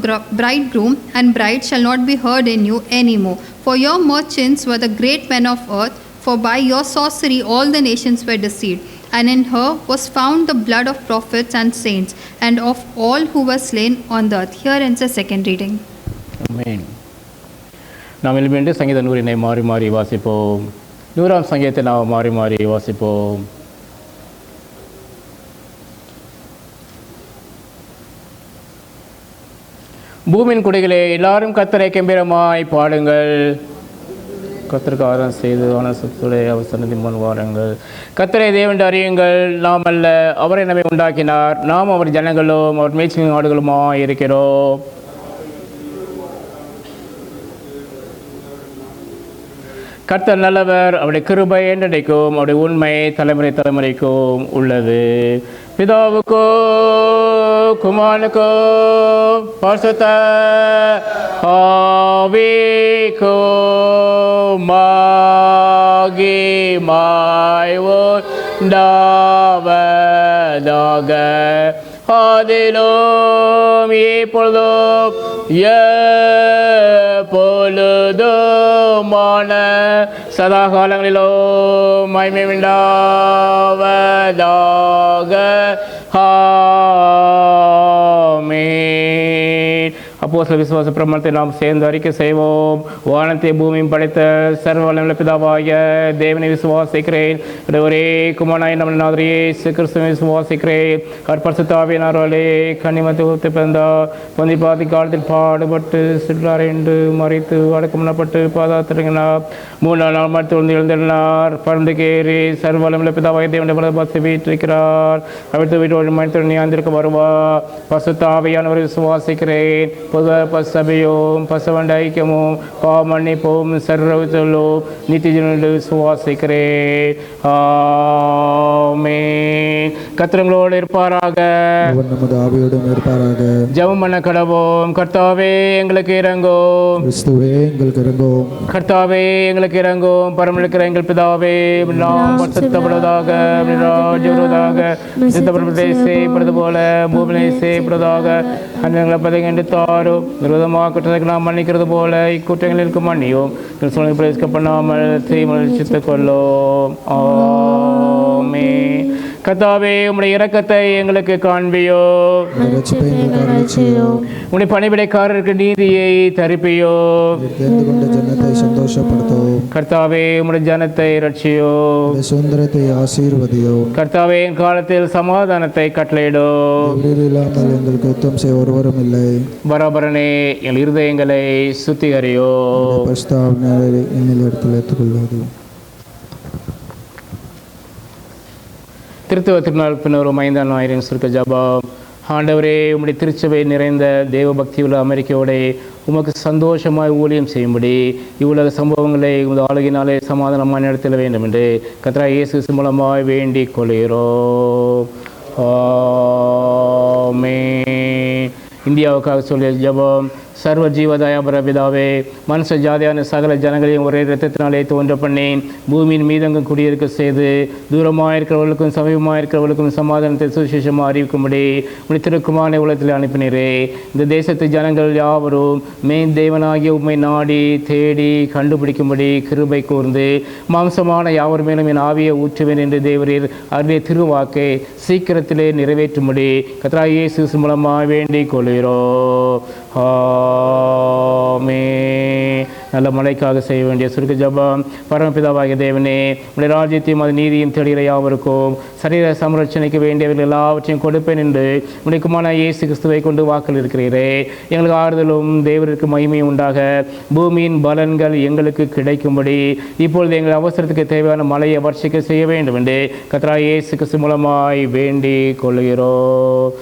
bridegroom and bride shall not be heard in you any more. For your merchants were the great men of earth, for by your sorcery all the nations were deceived. And in her was found the blood of prophets and saints, and of all who were slain on the earth. Here ends the second reading. Amen. நாம் எழுப்பிண்டு சங்கீத 100 மாறி மாறி வாசிப்போம். 100ஆம் சங்கீதத்தை நாம் மாறி மாறி வாசிப்போம். பூமியின் குடிகளே, எல்லாரும் கர்த்தரை கெம்பீரமாய் பாடுங்கள். கர்த்தருக்கு ஆராதனை செய்து ஆனந்தத்துடைய அவர் சன்னதி முன் வாருங்கள். கர்த்தரை தேவன் அறியுங்கள், நாம் அல்ல, அவரை நம்மை உண்டாக்கினார், நாம் அவர் ஜனங்களும் அவர் மேய்ச்சலின் ஆடுகளுமாய் இருக்கிறோம். கர்த்தர் நல்லவர், அவருடைய கிருபை என்றைக்கும், அவருடைய உண்மை தலைமுறை தலைமுறைக்கும் உள்ளது. பிதாவுக்கோ குமாரனுக்கோ பரிசுத்த ஆவிக்கோ மகிமை உண்டாவதாக. அதிலும் இப்பொழுதும் எப்பொழுதுமான சதா காலங்களிலும் மகிமை உண்டாவதாக. ஆமென். அப்போஸ்தலர் விசுவாச பிரமாணத்தை நாம் சேர்ந்து அறிக்கை செய்வோம். வானத்தை பூமியும் படைத்த சர்வ வல்லமையுள்ள பிதாவாகிய தேவனை விசுவாசிக்கிறேன். ஒரே குமாரனாய் நம்ம நாதர் இயேசு கிறிஸ்துவை விசுவாசிக்கிறேன். அவர் பரிசுத்த ஆவியானவராலே கன்னிமரியாதை பிறந்தார். பொந்திய பிலாத்தின் காலத்தில் பாடுபட்டு சிலுவையில் மரித்து அடக்கம் பண்ணப்பட்டு பாதாளத்திலிறங்கினார். 3 நாள் மரித்து எழுந்திருந்தார். பரந்துக்கேறி சர்வ வல்லமையுள்ள பிதாவாகிய தேவனுடைய வலது வீற்றிருக்கிறார். அவர் வீட்டோடு மனிதன் நியாயத்திற்கு வருவார். பரிசுத்த ஆவியானவரை விசுவாசிக்கிறேன். பொது சபையும் பசவண்ட ஐக்கியமும் பாவமன்னிப்பும் சர்வத்திலும் நித்திய ஜீவனில் விசுவாசிக்கிறேன். ஆமென். கர்த்தரோடு இருப்பாராக, நமது ஆவியோடும் இருப்பாராக. ஜெபம் பண்ண கடவோம். கர்த்தாவே எங்களுக்கு இறங்கும். கிறிஸ்துவே எங்களுக்கு இறங்கும். கர்த்தாவே எங்களுக்கு இறங்கும். பரமளிக்கிற எங்கள் பிதாவே, நாம் பரிசுத்தப்படுவதாக, ராஜ்யப்படுவதாக, சித்தப்படுவதை செய்யப்படுவது போல பூமியை செய்யப்படுவதாக. அந்தங்களை பதங்கண்டு தாரும். விரோதமாக குற்றத்தை நாம் மன்னிக்கிறது போல இக்குற்றங்களுக்கு மன்னியும். சூழ்நிலை பிரவேசிக்க பண்ணாமல் தீமையை சித்துக் கொள்ளும். ஆமென். கர்த்தாவே உம்முடைய இரக்கத்தை எங்களுக்கு காண்பியோ. உம்முடைய பணிவிடைக்காரருக்கு நீதியை தரிப்பியோ. ஜனத்தை சந்தோஷப்படுத்தும். கர்த்தாவே உம்முடைய ஜனத்தை ரட்சியோ. சுதந்திரத்தை ஆசீர்வதியோ. கர்த்தாவே என் காலத்தில் சமாதானத்தை கட்டளையிடோ. இல்லாமல் எங்களுக்கு யுத்தம் செய்ய ஒருவரும் இல்லை. பராபரனே எங்கள் இருதயங்களை சுத்திகரியோ. என்னில் இடத்தில் ஏற்றுக்கொள்வது. திருத்துவ திருநாள் பின்னரும் 5ஆம் ஞாயிறின் சுருக்க ஜெபம். ஆண்டவரே உம்முடைய திருச்சபை நிறைந்த தேவ பக்தியுள்ள அமெரிக்காவோட உமக்கு சந்தோஷமாய் ஊழியம் செய்யும்படி இவ்வுலக சம்பவங்களை உமது ஆளுகையினாலே சமாதானமாக நடத்த வேண்டும் என்று கர்த்தராகிய இயேசு கிறிஸ்து மூலமாய் வேண்டிக் கொள்கிறோம். ஆமென். இந்தியாவுக்காக சொல்லிய ஜெபம். சர்வ ஜீவதயாபர பிதாவே, மனுஷ ஜாதியான சகல ஜனங்களையும் ஒரே இரத்தத்தினாலே தோன்ற பண்ணி பூமியின் மீதங்கும் குடியிருக்க செய்து தூரமாக இருக்கிறவர்களுக்கும் சமீபமாக இருக்கிறவர்களுக்கும் சமாதானத்தை சுவிசேஷமாக அறிவிக்கும்படி உம்முடைய திருக்குமாரனை உலகத்தில் அனுப்பினீரே. இந்த தேசத்து ஜனங்கள் யாவரும் மெயின் தேவனாகிய உம்மை நாடி தேடி கண்டுபிடிக்கும்படி கிருபை கூர்ந்து மாம்சமான யாவர் மேலும் என் ஆவியை ஊற்றுவேன் என்று தேவரீர் அருளிய திருவாக்கை சீக்கிரத்திலே நிறைவேற்றும்படி கர்த்தராகிய இயேசு கிறிஸ்து மூலமாக வேண்டிக் கொள்கிறோம். நல்ல மழைக்காக செய்ய வேண்டிய சுருக்க ஜபம். பரமபிதாவாகிய தேவனே, உடைய ராஜ்யத்தையும் அது நீதியும் தேடுகிற யாவருக்கும் சரீர சமரட்சணைக்கு வேண்டியவர்கள் எல்லாவற்றையும் கொடுப்பேன் என்று உடைக்குமான இயேசு கிறிஸ்துவை கொண்டு வாக்கள் இருக்கிறீரே. எங்களுக்கு ஆறுதலும் தேவருக்கு மகிமையும் உண்டாக பூமியின் பலன்கள் எங்களுக்கு கிடைக்கும்படி இப்பொழுது எங்கள் அவசரத்துக்கு தேவையான மழையை வர்ஷிக்க செய்ய வேண்டும் என்று கர்த்தராகிய இயேசு கிறிஸ்து மூலமாய் வேண்டிக் கொள்கிறோம்.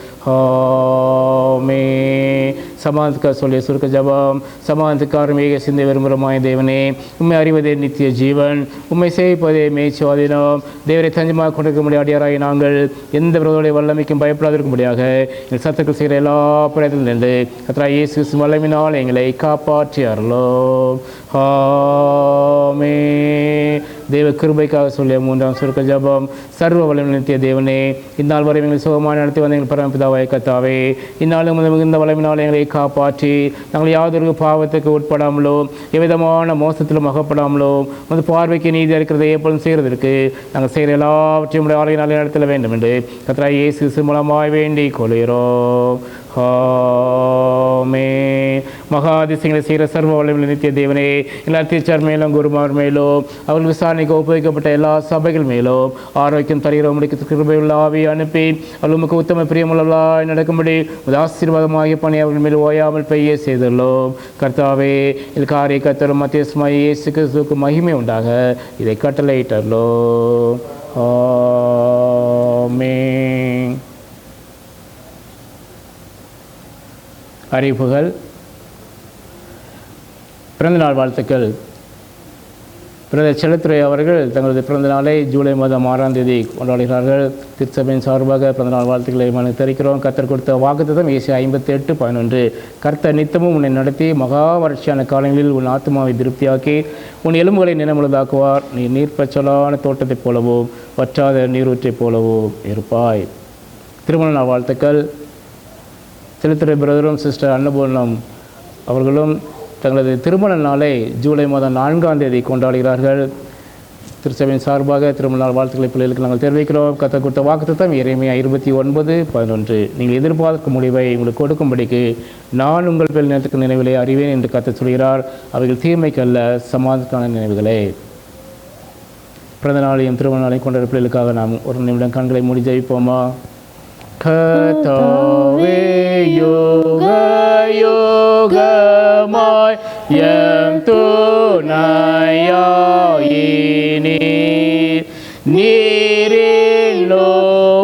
சமாதானத்துக்காக சொல்லிய சுருக்க ஜபம். சமாதானத்துக்காக மேக சிந்தை விரும்புகிறமாய் தேவனே, உண்மை அறிவதே நித்திய ஜீவன், உண்மை சேவிப்பதே மேய்ச்சுவாதினம். தேவரை தஞ்சமாக கொண்டிருக்க முடியாடியாராய் நாங்கள் எந்த விரோதோடைய வல்லமைக்கும் பயப்படாதிருக்கும்படியாக எங்கள் சத்துக்கள் செய்கிற எல்லா பிரயத்திலும் நின்று கர்த்தராகிய இயேசு கிறிஸ்து வல்லமையினால் எங்களை காப்பாற்றி அருளோம். ஆமென். தேவ கிருபைக்காக சொல்லிய மூன்றாம் சுருக்க ஜபம். சர்வ வல்லமை நித்திய தேவனே, இந்நாள் வரை எங்களை சுகமாக நடத்தி வந்த எங்கள் பரமபிதாவாகிய கர்த்தாவே, இந்நாளும் மிகுந்த வல்லமையினால் எங்களை காப்பாற்றி நாங்கள் யாதொரு பாவத்துக்கு உட்படாமலோ எவ்விதமான மோசத்திலும் அகப்படாமலோ வந்து பார்வைக்கு நீதி இருக்கிறதை எப்பொழுதும் செய்கிறதற்கு நாங்கள் செய்கிற எல்லாவற்றையும் ஆளுகையினாலே நடத்த வேண்டும் என்று கர்த்தராகிய இயேசு கிறிஸ்து மூலமாய் வேண்டிக் கொள்கிறோம். மகாதிசயங்களை செய்கிற சர்வ வல்லமையுள்ள நித்திய தேவனே, எல்லா டீச்சர் மேலும் குருமார் மேலும் அவர்கள் விசாரணைக்கு ஒப்புவிக்கப்பட்ட எல்லா சபைகள் மேலும் ஆரோக்கியம் தருகிற உம்முடைய கிருபையுள்ள ஆவியை அனுப்பி அவர்களுக்கு உத்தம பிரியமுள்ளவர்களாய் நடக்கும்படி ஒரு ஆசீர்வாதமாகிய பணி அவர்கள் மேல் ஓயாமல் பெய்ய செய்துள்ளோம். கர்த்தாவே, இது காரிய கர்த்தரும் மத்தியஸ்மாய் இயேசு கிறிஸ்துவுக்கு மகிமை உண்டாக இதை கட்டளையிட்டோம். ஆமென். அறிவிப்புகள். பிறந்தநாள் வாழ்த்துக்கள். பிரதர் செல்லத்துறை அவர்கள் தங்களது பிறந்த நாளை ஜூலை மாதம் 6ஆம் தேதி கொண்டாடுகிறார்கள். திருச்சபையின் சார்பாக பிறந்தநாள் வாழ்த்துக்களை தெரிவிக்கிறோம். கர்த்தர் கொடுத்த வாக்குத்தத்தம் ஏசாயா 58:11. கர்த்தர் நித்தமும் உன்னை நடத்தி மகா வறட்சியான காலங்களில் உன் ஆத்மாவை திருப்தியாக்கி உன் எலும்புகளை நினமுள்ளதாக்குவார். நீ நீர்ப்பச்சலான தோட்டத்தைப் போலவும் வற்றாத நீரூற்றைப் போலவும் இருப்பாய். திருமண நாள் வாழ்த்துக்கள். செலுத்துறை பிரதரும் சிஸ்டர் அன்னபூர்ணம் அவர்களும் தங்களது திருமண நாளை ஜூலை மாதம் 4ஆம் தேதி கொண்டாடுகிறார்கள். திருச்சபையின் சார்பாக திருமண நாள் வாழ்த்துக்களை பிள்ளைகளுக்கு நாங்கள் தெரிவிக்கிறோம். கர்த்தர் கொடுத்த வாக்குத்தத்தம் எரேமியா 29:11. நீங்கள் எதிர்பார்க்கும் முடிவை உங்களுக்கு கொடுக்கும்படிக்கு நான் உங்கள் பேர் நேரத்துக்கு நினைவுகளை அறிவேன் என்று கர்த்தர் சொல்கிறார். அவைகள் தீமைக்கல்ல, சமாதானமான நினைவுகளே. பிறந்த நாளையும் திருமண நாளையும் கொண்டாட பிள்ளைகளுக்காக நாம் ஒரு நிமிடம் கண்களை மூடி ஜெபிப்போமா? கர்த்தாவே, யோக யோகமாய் எம் துணையாயினீர். நீரில்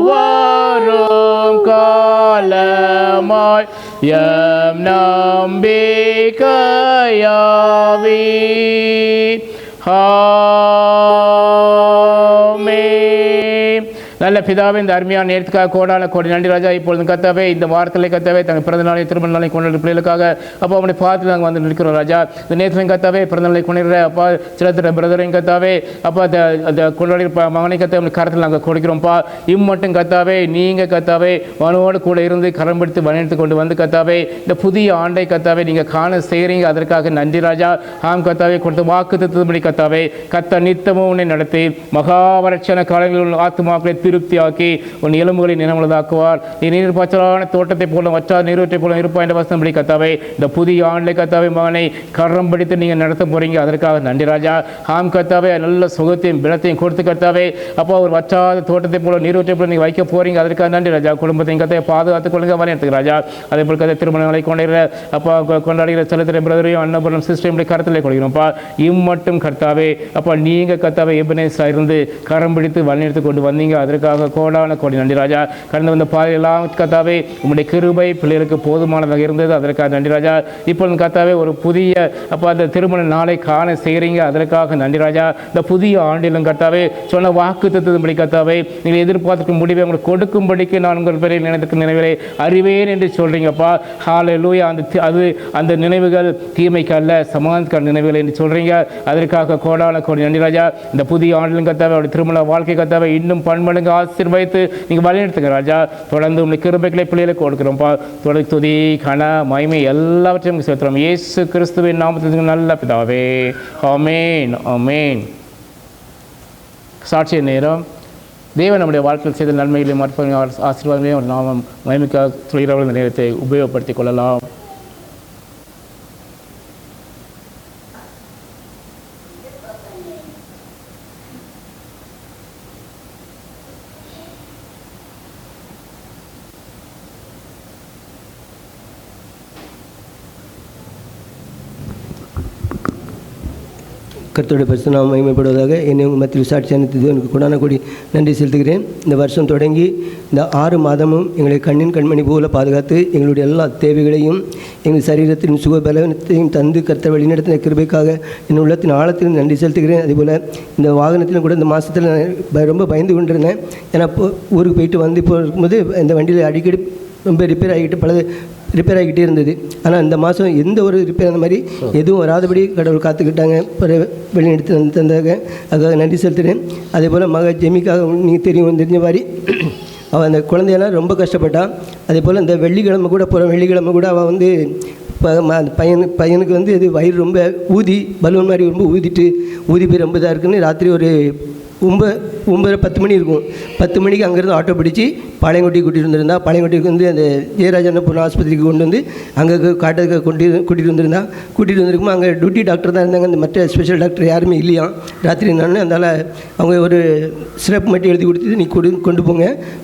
வரும் காலமாய் எம் நம்பிக்கையாவீர். ஆமென். நல்ல பிதாவே, இந்த அருமையான நேரத்துக்காக கோடான கோடி நன்றி ராஜா. இப்பொழுது கர்த்தாவே, இந்த வாரத்தில் கர்த்தாவே தங்கள் பிறந்த நாளை திருமண நாளை கொண்டாடுற பிள்ளைகளுக்காக அப்பா அவனை பார்த்து நாங்கள் வந்து நிற்கிறோம் ராஜா. இந்த நேரத்தில் கர்த்தாவே பிறந்த நாளை கொண்டாடுற அப்பா சிலத்திர பிரதரையும் கர்த்தாவே அப்பா அந்த கொண்டாடி மகனை கர்த்தாவே கரத்தில் நாங்கள் கொடுக்கிறோம்ப்பா. இம்மட்டும் கர்த்தாவே நீங்கள் கர்த்தாவே மனோடு கூட இருந்து கரம் பிடித்து வழிநடத்தி கொண்டு வந்து கர்த்தாவே இந்த புதிய ஆண்டை கர்த்தாவே நீங்கள் காண செய்கிறீங்க. அதற்காக நன்றி ராஜா. ஆம் கர்த்தாவே, கொடுத்த வாக்குத்தத்தபடி கர்த்தாவே கர்த்தர் நித்தமும் உன்னை நடத்தி மகாவரட்சண காலங்களில் ஆத்துமாக்களை திருப்தியாக்கி உன் எலும்புகளை நினமுள்ளதாக்குவார். நீ நீர் பச்சலான தோட்டத்தை போல வற்றாத நீரூற்றை போல இருப்பாய் என்ற வசனப்படி கர்த்தாவே இந்த புதிய ஆண்டை கர்த்தாவே மகனை கரம் பிடித்து நீங்கள் நடத்த போறீங்க. அதற்காக நன்றி ராஜா. ஆம் கர்த்தாவே, நல்ல சுகத்தையும் பலத்தையும் கொடுத்து கர்த்தாவே அப்பா ஒரு வற்றாத தோட்டத்தை போல நீரூற்றை போல நீங்கள் வைக்க போறீங்க. அதற்காக நன்றி ராஜா. குடும்பத்தையும் கர்த்தாவை பாதுகாத்துக் கொள்ளுங்க, வழி எடுத்துக்க ராஜா. அதே போல் கதை திருமண நாளை கொண்டாடுற அப்பா கொண்டாடுகிற செலுத்துற பிரதரையும் அன்னபுரம் சிஸ்டருடைய கருத்தில் கொள்கிறோம்ப்பா. இம்மட்டும் கர்த்தாவே அப்பா நீங்கள் கர்த்தாவே எபனேசா இருந்து கரம் பிடித்து வழி எடுத்து கொண்டு வந்தீங்க. அதற்காக அதற்காக கோடான கோடி நன்றி ராஜா. கடந்து வந்த பாதையெல்லாம் கத்தாவே உங்களுடைய கிருபை பிள்ளைகளுக்கு போதுமானதாக இருந்தது, அதற்காக நன்றி ராஜா. இப்பொழுது கத்தாவே ஒரு புதிய அப்போ அந்த திருமண நாளை காண செய்கிறீங்க, அதற்காக நன்றி ராஜா. இந்த புதிய ஆண்டிலும் கத்தாவே சொன்ன வாக்கு தத்துவம்படி கத்தாவே நீங்கள் எதிர்பார்த்துக்கும் முடிவை உங்களுக்கு கொடுக்கும்படிக்கு நான் உங்கள் பேரில் நினைத்துக்கு நினைவிலே அறிவேன் என்று சொல்கிறீங்கப்பா. ஹல்லேலூயா. அந்த நினைவுகள் தீமைக்கு அல்ல, சமாதானத்துக்கான நினைவுகள் என்று சொல்கிறீங்க, அதற்காக கோடான கோடி நன்றி ராஜா. இந்த புதிய ஆண்டிலும் கத்தாவே அவருடைய திருமண வாழ்க்கை கத்தாவே இன்னும் பன்மடங்கு ஆசீர்வதித்து நீங்கள் வழிநடத்துங்க ராஜா. தொடர்ந்து உங்களுடைய கிருபைகளை பிள்ளைகளுக்கு கொடுக்குறோம்ப்பா. தொடர் துதி கன மகிமை எல்லாவற்றையும் சேர்த்துறோம் இயேசு கிறிஸ்துவின் நாமத்தில் நல்ல பிதாவே. ஆமென் ஆமென். சாட்சிய நேரம். தேவன் நம்முடைய வாழ்க்கையில் செய்த நன்மைகளையும் அற்புதங்களையும் ஆசீர்வாதங்களையும் ஒரு நாமம் மகிமைக்காக சொல்கிறவர்கள் இந்த நேரத்தை உபயோகப்படுத்திக் கொள்ளலாம். கர்த்தருடைய பரிசுத்த நாமம் மகிமைப்படுவதாக. என்னை உங்கள் மத்தியில் சாட்சி அனுப்பியது எனக்கு கொடான கொடி நன்றி செலுத்துகிறேன். இந்த வருஷம் தொடங்கி இந்த 6 மாதமும் எங்களை கண்ணின் கண்மணி போல பாதுகாத்து எங்களுடைய எல்லா தேவைகளையும் எங்கள் சரீரத்தின் சுக பலவீனத்தையும் தந்து கர்த்தர் வழிநடத்தின கிருபைக்காக என் உள்ளத்தின் ஆழத்தில் நன்றி செலுத்துகிறேன். அதேபோல் இந்த வாகனத்திலும் கூட இந்த மாதத்தில் நான் ரொம்ப பயந்து கொண்டிருந்தேன். ஏன்னா ஊருக்கு போயிட்டு வந்து இப்போ இருக்கும்போது இந்த வண்டியில் அடிக்கடி ரொம்ப ரிப்பேர் ஆகிக்கிட்டே இருந்தது. ஆனால் இந்த மாதம் எந்த ஒரு ரிப்பேர் அந்த மாதிரி எதுவும் வராதபடி கடவுள் காத்துக்கிட்டாங்க, வெளியே எடுத்து தந்தாங்க. அதுக்காக நன்றி செலுத்துகிறேன். அதே போல் மக ஜெமிக்காக நீங்கள் தெரிஞ்ச மாதிரி அவள் அந்த குழந்தையெல்லாம் ரொம்ப கஷ்டப்பட்டாள். அதே போல் இந்த வெள்ளிக்கிழமை கூட அவள் வந்து பையனுக்கு வந்து இது வயிறு ரொம்ப பலூன் மாதிரி ரொம்ப ஊதி போய் ரொம்ப இதாக இருக்குன்னு ராத்திரி ஒரு 9:10 மணி இருக்கும். 10 மணிக்கு அங்கேருந்து ஆட்டோ பிடிச்சி பாளையங்கோட்டி கூட்டிகிட்டு வந்திருந்தா. பாளையங்கோட்டிக்கு வந்து அந்த ஜெயராஜன்னபுரம் ஆஸ்பத்திரிக்கு கொண்டு வந்து அங்கே காட்டுறதுக்கு கூட்டிகிட்டு வந்திருக்குமா. அங்கே டியூட்டி டாக்டர் தான் இருந்தாங்க, அந்த மற்ற ஸ்பெஷல் டாக்டர் யாருமே இல்லையா ராத்திரி. நான் அதனால் அவங்க ஒரு சிரப் மட்டும் எழுதி கொடுத்துட்டு நீ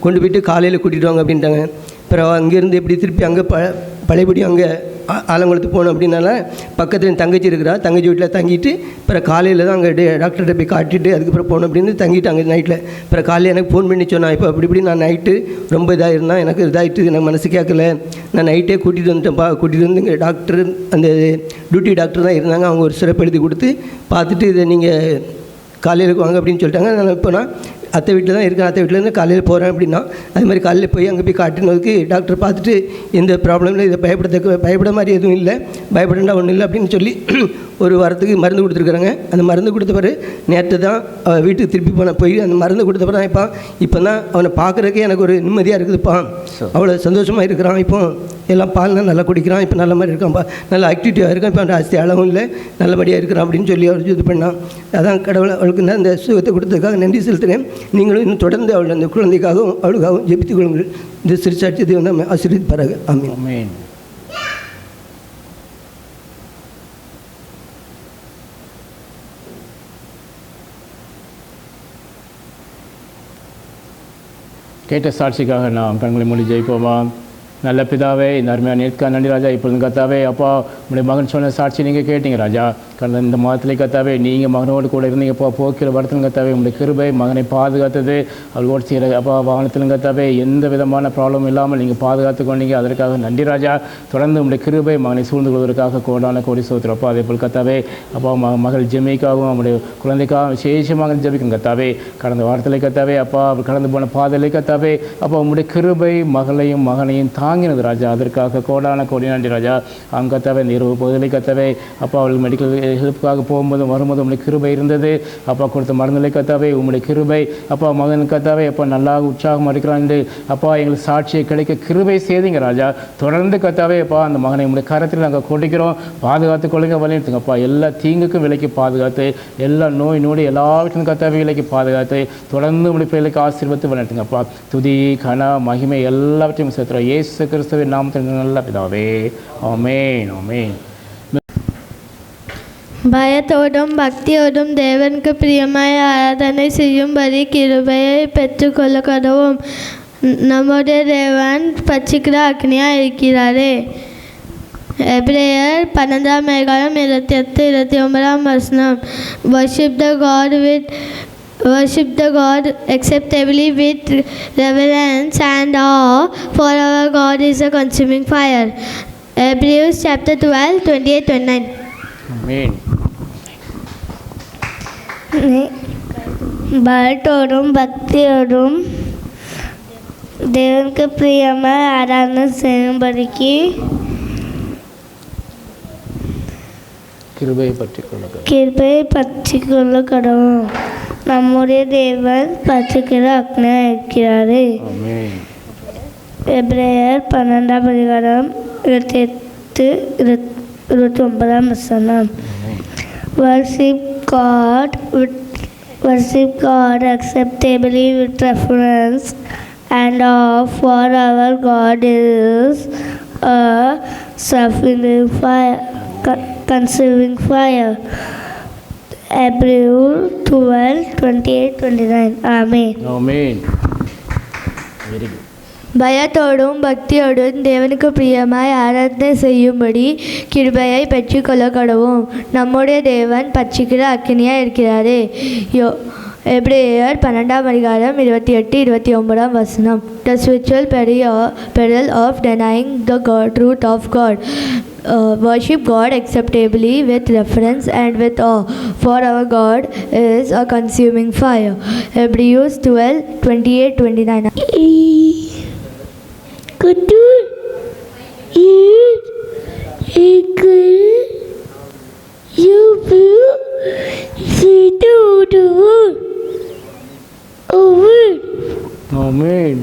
கொண்டு போயிட்டு காலையில் கூட்டிகிட்டு வாங்க அப்படின்ட்டாங்க. அப்புறம் அங்கேருந்து எப்படி திருப்பி அங்கே பழையபடி அங்கே ஆலங்குளத்துக்கு போகணும் அப்படின்னால பக்கத்தில் என் தங்கச்சி இருக்கிறா, தங்கச்சி வீட்டில் தங்கிட்டு அப்புறம் காலையில் தான் அங்கே டாக்டர்கிட்ட போய் காட்டிட்டு அதுக்கப்புறம் போகணும் அப்படின்னு தங்கிட்டு அங்கே நைட்டில். அப்புறம் காலையில் எனக்கு ஃபோன் பண்ணி சொன்னான், இப்போ இப்படி நான் நைட்டு ரொம்ப இதாக இருந்தேன், எனக்கு இதாகிட்டு எனக்கு மனசு கேட்கல, நான் நைட்டே கூட்டிகிட்டு வந்து இங்கே டாக்டர் அந்த டியூட்டி டாக்டர் தான் இருந்தாங்க. அவங்க ஒரு சிறப்பு எழுதி கொடுத்து பார்த்துட்டு இதை நீங்கள் காலையில் வாங்க அப்படின்னு சொல்லிட்டாங்க. நான் இப்போ நான் அத்தை வீட்டில் தான் இருக்கேன், அத்தை வீட்டிலேருந்து காலையில் போகிறேன் அப்படின்னா அது மாதிரி காலையில் போய் அங்கே போய் காட்டினதுக்கு டாக்டர் பார்த்துட்டு எந்த ப்ராப்ளமும் இதை பயப்பட மாதிரி எதுவும் இல்லை, பயப்படா ஒன்றும் இல்லை அப்படின்னு சொல்லி ஒரு வாரத்துக்கு மருந்து கொடுத்துருக்குறாங்க. அந்த மருந்து கொடுத்த பிறகு நேற்று தான் வீட்டுக்கு திருப்பி போய் அந்த மருந்து கொடுத்த பிறகு தான் இப்போ தான் அவனை பார்க்குறதுக்கே எனக்கு ஒரு நிம்மதியாக இருக்குதுப்பா, அவ்வளோ சந்தோஷமாக இருக்கிறான். இப்போ எல்லாம் பால்லாம் நல்லா குடிக்கிறான், இப்போ நல்ல மாதிரி இருக்கான்ப்பா, நல்லா ஆக்டிவிட்டியாக இருக்கான், இப்போ அவன் அஸ்தி அளவும் இல்லை, நல்லபடியாக இருக்கிறான் அப்படின்னு சொல்லி அவர் இது பண்ணான். அதான் கடவுளை அவளுக்கு நான் அந்த சுகத்தை கொடுத்ததுக்காக நன்றி செலுத்துகிறேன். நீங்களும் இன்னும் தொடர்ந்து அவள் அந்த குழந்தைக்காகவும் அவளுக்காகவும் ஜெபித்துக் கொள்ளுங்கள். இந்த சிறுசாட்சி தேவன் நம்ம ஆசீர்வதிப்பாராக. ஆமென். கேட்ட சாட்சிக்காக நாம் கண்களை மூடி ஜெயிப்போமா. நல்ல பிதாவே, இந்த அருமையான நேர்க்காக நன்றி ராஜா. இப்பொழுது கத்தாவே அப்பா உங்களுடைய மகன் சொன்ன சாட்சி நீங்கள் கேட்டீங்க ராஜா. கடந்த இந்த மாதத்திலே கத்தாவே நீங்கள் மகனோடு கூட இருந்தீங்கப்பா, போக்கில் வரத்திலும் கத்தாவே உங்களுடைய கிருபை மகனை பாதுகாத்தது. அவள் ஓடி செய்கிற அப்பா வாகனத்திலும் கத்தாவே எந்த விதமான ப்ராப்ளம் இல்லாமல் நீங்கள் பாதுகாத்து கொண்டீங்க, அதற்காக நன்றி ராஜா. தொடர்ந்து உங்களுடைய கிருபை மகனை சூழ்ந்து கொள்வதற்காக கோடான கோடி சோத்திரப்பா. அதே போல் கத்தாவே அப்பா மகள் ஜெமிக்காகவும் அவருடைய குழந்தைக்காகவும் விசேஷமாக ஜெபிக்கும் கத்தாவே. கடந்த வாரத்திலே கத்தாவே அப்பா அவர் கடந்து போன பாதையிலே கத்தாவே அப்பா உங்களுடைய கிருபை மகளையும் மகனையும் தாங்கினது ராஜா, அதற்காக கோடான கோடி நன்றி ராஜா. அவங்க கத்தாவே இந்த இரவு பகுதியிலே கத்தாவே அப்பா அவளுக்கு மெடிக்கல் ஹெல்ப்புக்காக போகும்போதும் வரும்போது உங்களுடைய கிருபை இருந்தது. அப்பா கொடுத்த மருந்துலை கத்தாவே உங்களுடைய கிருபை அப்பா மகன் கத்தாவே அப்பா நல்லா உற்சாகம் இருக்கிறான் என்று அப்பா எங்களுக்கு சாட்சியை கிடைக்க கிருபை செய்தீங்க ராஜா. தொடர்ந்து கத்தாவே அப்பா அந்த மகனை உங்களுடைய கரத்தில் நாங்கள் கொடுக்கிறோம், பாதுகாத்து கொள்ளுங்க, வலியுறுத்துங்க அப்பா. எல்லா தீங்குக்கும் விலைக்கு பாதுகாத்து, எல்லா நோய் நோடி எல்லாவற்றிலும் கத்தாவே விலைக்கு பாதுகாத்து, தொடர்ந்து உங்களுடைய பிள்ளைகளுக்கு ஆசீர்வத்து வலியுறுத்துங்க அப்பா. துதி கன மகிமை எல்லாவற்றையும் சேர்த்துறோம் இயேசு கிறிஸ்துவின் நாமத்தில் நல்ல பிதாவே. ஆமென் ஆமென். பயத்தோடும் பக்தியோடும் தேவனுக்கு பிரியமாய் ஆராதனை செய்யும்படி கிருபையை பெற்றுக்கொள்ள கடவும். நம்முடைய தேவன் பச்சிக்கிற அக்னியாக இருக்கிறாரே. எபிரேயர் 12 28-29 வசனம். Worship the God with Worship the God acceptably with reverence and awe, for our God is a consuming fire. Hebrews chapter 12, 28-29. ஆமென். பயத்தோடும் பக்தியோடும் தேவனுக்கு பிரியமாக ஆராதனை செய்யும்படிக்கு கிருபையை பற்றி கொள்ளுங்கள். கிருபையை பற்றிக்கொள்ள கடவுள் நம்முடைய தேவன் பற்றிக்கிற அக்னியாக இருக்கிறாரு. ஆமென். எபிரேயர் 12:28-29 Worship God acceptably with reverence and awe, for our God is a consuming fire. Hebrews 12:28-29. Amen. ஆமென். Very good. பயத்தோடும் பக்தியோடும் தேவனுக்கு பிரியமாய் ஆராதனை செய்யும்படி கிருபையை பெற்றுக்கொள்ள கடவும் நம்முடைய தேவன் பட்சிக்கிற அக்கினியாக இருக்கிறாரே. எபிரேயர் 12:28-29. The spiritual peril of denying the truth of God. Worship God acceptably with reverence and with awe, for our God is a consuming fire. Hebrews 12:28-29. Kudu eat eagle you will see to over. ஆமென்.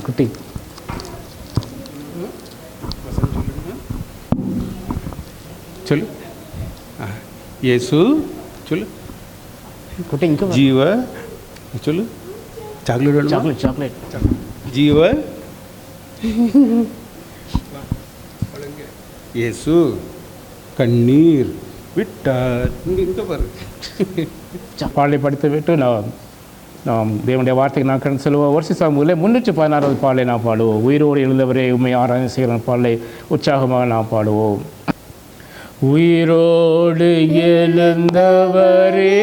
குட்டி சொல்லு. இயேசு சொல்லு. குட்டி இங்கே ஜீவ சொல்லு. Chocolate வேணுமா? Chocolate chocolate. ஜீவ இயேசு கண்ணீர் விட்டார். இங்கே பாரு. பாடலை படித்து விட்டு நாம் தேவனுடைய வார்த்தைக்கு நான் கண்டு சொல்லுவோம். வருஷ சாமுவேல 316வது பாடலை நாம் பாடுவோம். உயிரோடு எழுந்தவரே உண்மை ஆராய்ச்சி செய்கிற பாடலை உற்சாகமாக நாம் பாடுவோம். உயிரோடு எழுந்தவரே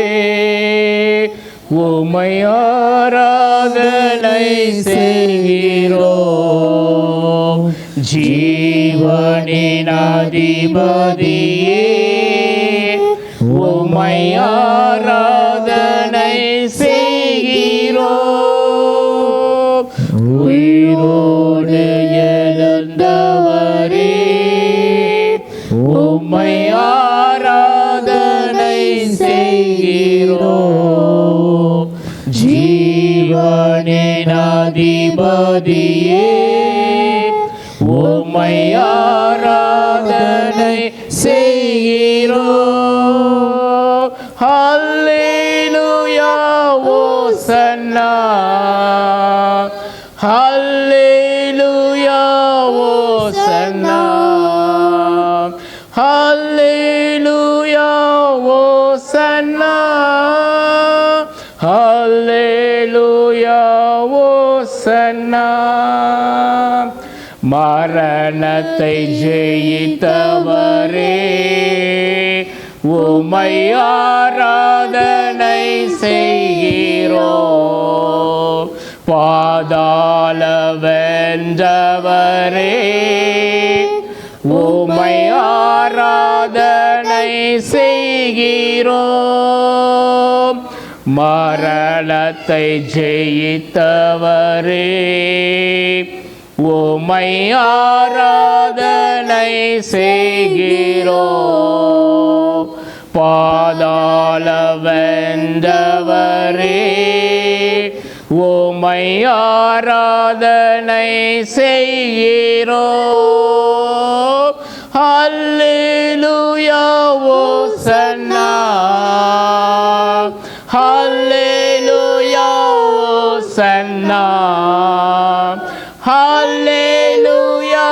உம்மை ஆராதனை செய்கிறோம். ஜீவனின் அதிபதியே உம்மை ஆராதனை செய்கிறோம். உயிரோடு எழுந்தவரே உம்மை ஆராதனை செய்கிறோம். ஜீவனின் அதிபதியே உம்மை ஆராதனை செய்கிறோம். ஹல்லேலூயா ஓசன்னா ஹல்லேலூயா ஓசன்னா ஹல்லேலூயா ஓசன்னா ஹல்லேலூயா ஓசன்னா. மரணத்தை ஜெயித்தவரே உம்மை ஆராதனை செய்கிறோம். பாதாள வென்றவரே உம்மை ஆராதனை செய்கிறோம். மரணத்தை ஜெயித்தவரே உம்மை ஆராதனை செய்கிறோம். பாதாள வென்றவரே உம்மை ஆராதனை செய்கிறோம். ஹல்லேலூயா ஓசன்னா ஹல்லேலூயா ஓசன்னா ஹல்லேலூயா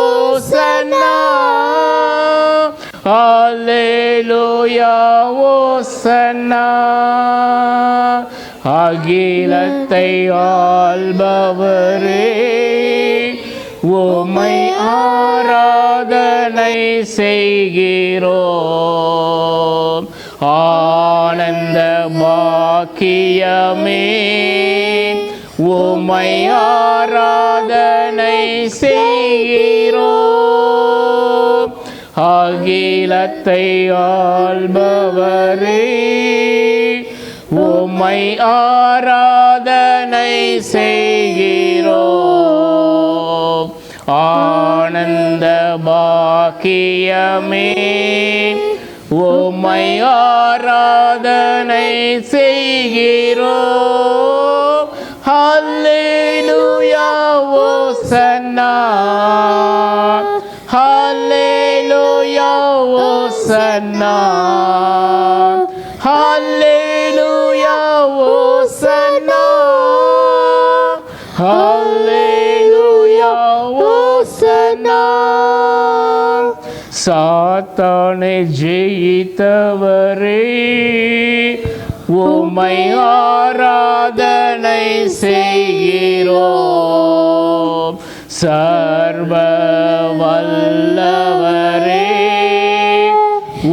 ஓசன்னா ஹல்லேலூயா ஓசன்னா. அகிலத்தை ஆள்பவரே உம்மை ஆராதனை செய்கிறோம். ஆனந்த பாக்கியமே உம்மை ஆராதனை செய்கிறோம். அகிலத்தை ஆள்பவரே உம்மை ஆராதனை செய்கிறோம். ஆனந்த பாக்கியமே உம்மை ஆராதனை செய்கிறோம். ஹல்லேலூயா ஓசன்னா, ஹல்லேலூயா ஓசன்னா, ஹல்லேலூயா ஓசன்னா, ஹல்லேலூயா ஓசன்னா. சாத்தானை ஜெயித்தவரே உம்மை ஆராதனை செய்கிறோம். சர்வ வல்லவரே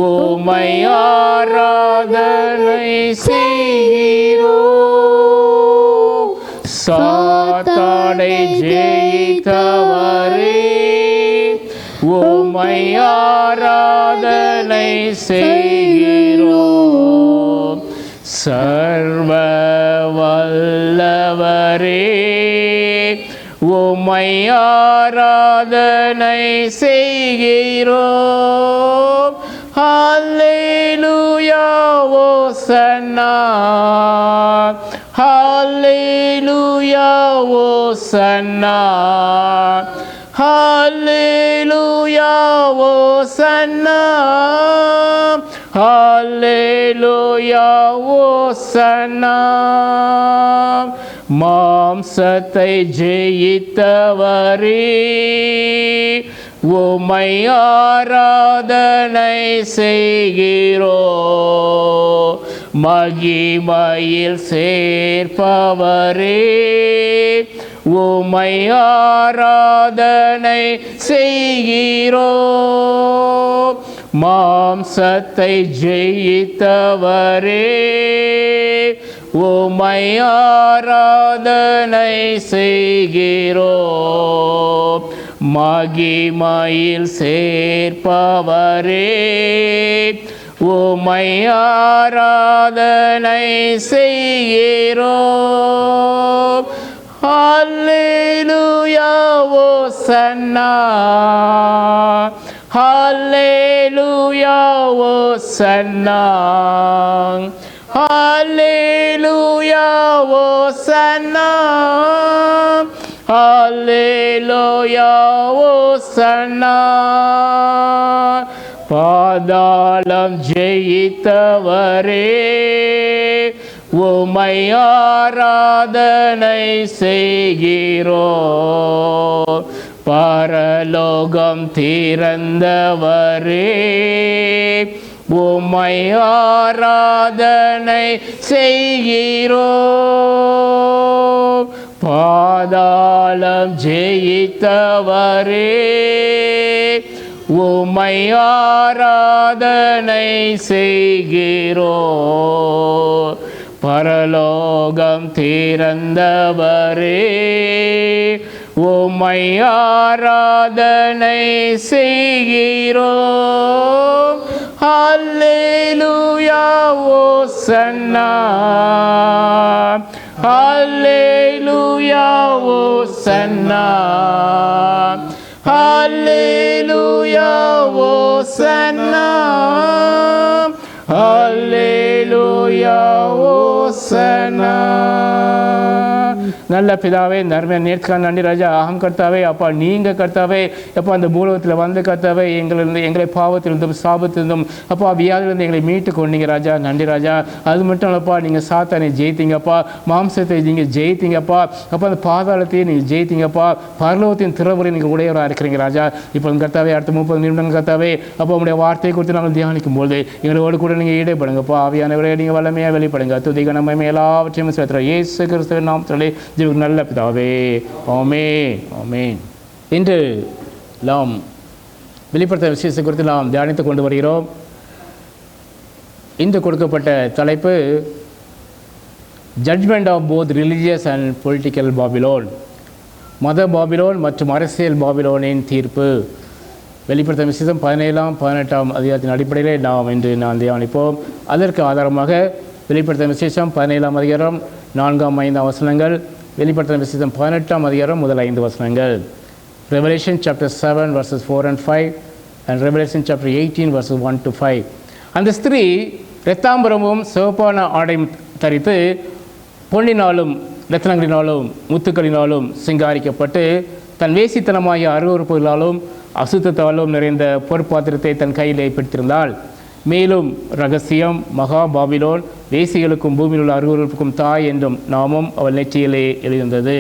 உம்மை ஆராதனை செய்கிறோம். சாத்தானை ஜெயித்தவரே உம்மை ஆராதனை செய்கிறோம். சர்வ வல்லவரே உம்மை ஆராதனை செய்கிறோம். ஹல்லேலூயா ஓசன்னா, ஹல்லேலூயா ஓசன்னா, ஹல்லேலூயா ஓசன்னா, ஹல்லேலூயா ஓசன்னா. மாம்சத்தை ஜெயித்தவரே உம்மை ஆராதனை செய்கிறோம். மகிமையில் சேர்ப்பவரே உம்மை ஆராதனை செய்கிறோம். மாம்சத்தை ஜெயித்தவரே உம்மை ஆராதனை செய்கிறோம். மகிமையில் சேர்ப்பவரே உம்மை ஆராதனை செய்கிறோம். ஹல்லேலூயா ஓசன்னா, ஹல்லேலூயா ஓசன்னா, ஹல்லேலூயா ஓசன்னா, ஹல்லேலூயா ஓசன்னா. பாதாளம் ஜெயித்தவரே உம்மை ஆராதனை செய்கிறோம். பரலோகம் திறந்தவரே உம்மை ஆராதனை செய்கிறோம். பாதாளம் ஜெயித்தவரே உம்மை ஆராதனை செய்கிறோம். பரலோகம் திறந்தவரே உம்மை ஆராதனை செய்கிறோம். ஹல்லேலூயா ஓசன்னா, ஹல்லேலூயா ஓசன்னா, ஹல்லேலூயா ஓசன்னா, ஹல்லேலூயா ஓசன்னா. நல்ல பிதாவே, நர்மையான நேர்காண நன்றி ராஜா. அகம் கர்த்தாவே, அப்பா நீங்கள் கர்த்தாவே, அப்பா அந்த பூலகத்தில் வந்து கர்த்தாவே எங்களை பாவத்திலிருந்தும் சாபத்திலிருந்தும் அப்பா வியாதிலிருந்து எங்களை மீட்டு கொண்டீங்க ராஜா. நன்றி ராஜா. அது மட்டும் இல்லப்பா, நீங்கள் சாத்தானை ஜெயித்தீங்கப்பா, மாம்சத்தை நீங்கள் ஜெயித்தீங்கப்பா, அப்போ அந்த பாதாளத்தையும் நீங்கள் ஜெயித்தீங்கப்பா, பரலோகத்தின் திறவுரை நீங்கள் உடையவராக இருக்கிறீங்க ராஜா. இப்போ கர்த்தாவே அடுத்த 30 நிமிடங்கள் கர்த்தாவே அப்போ உங்களுடைய வார்த்தையை குறித்து நாங்கள் தியானிக்கும் போது எங்களோடு கூட நீங்கள் ஈடுபடுங்கப்பா. ஆவியானவரே நீங்கள் வல்லமையாக வெளிப்படுங்க. துதிக நம்ம எல்லாவற்றையும் சேர்த்துற இயேசு கிறிஸ்துவின் நாமத்திலே ஜீவனுள்ள நல்ல பிதாவே. ஆமென், ஆமென். இன்று நாம் வெளிப்படுத்த விசேஷத்தை குறித்து நாம் தியானித்து கொண்டு வருகிறோம். இன்று கொடுக்கப்பட்ட தலைப்பு judgement of both religious and political Babylon, மத பாபிலோன் மற்றும் அரசியல் பாபிலோனின் தீர்ப்பு. வெளிப்படுத்த விசேஷம் 17ஆம் 18ஆம் அதிகாரத்தின் அடிப்படையில் நாம் தியானிப்போம். அதற்கு ஆதாரமாக வெளிப்படுத்த விசேஷம் 17ஆம் அதிகாரம் 4ஆம் 5ஆம் வசனங்கள், வெளிப்படுத்த விசேஷம் 18ஆம் அதிகாரம் முதல் 5 வசனங்கள். Revelation chapter 7 verses 4 and 5 and Revelation chapter 18 verses 1 to 5. அந்த ஸ்திரீ இரத்தாம்பரமும் சிவப்பான ஆடையும் தரித்து பொன்னினாலும் இரத்தனங்களினாலும் முத்துக்களினாலும் சிங்காரிக்கப்பட்டு தன் வேசித்தனமாகிய அருவருப்புகளாலும் அசுத்தத்தாலும் நிறைந்த பொற்பாத்திரத்தை தன் கையிலே பிடித்திருந்தாள். மேலும் ரகசியம் மகா பாபிலோன் வேசிகளுக்கும் பூமியில் உள்ள அருவருப்புக்கும் தாய் என்றும் நாமும் அவள் நெற்றியிலே எழுந்தது.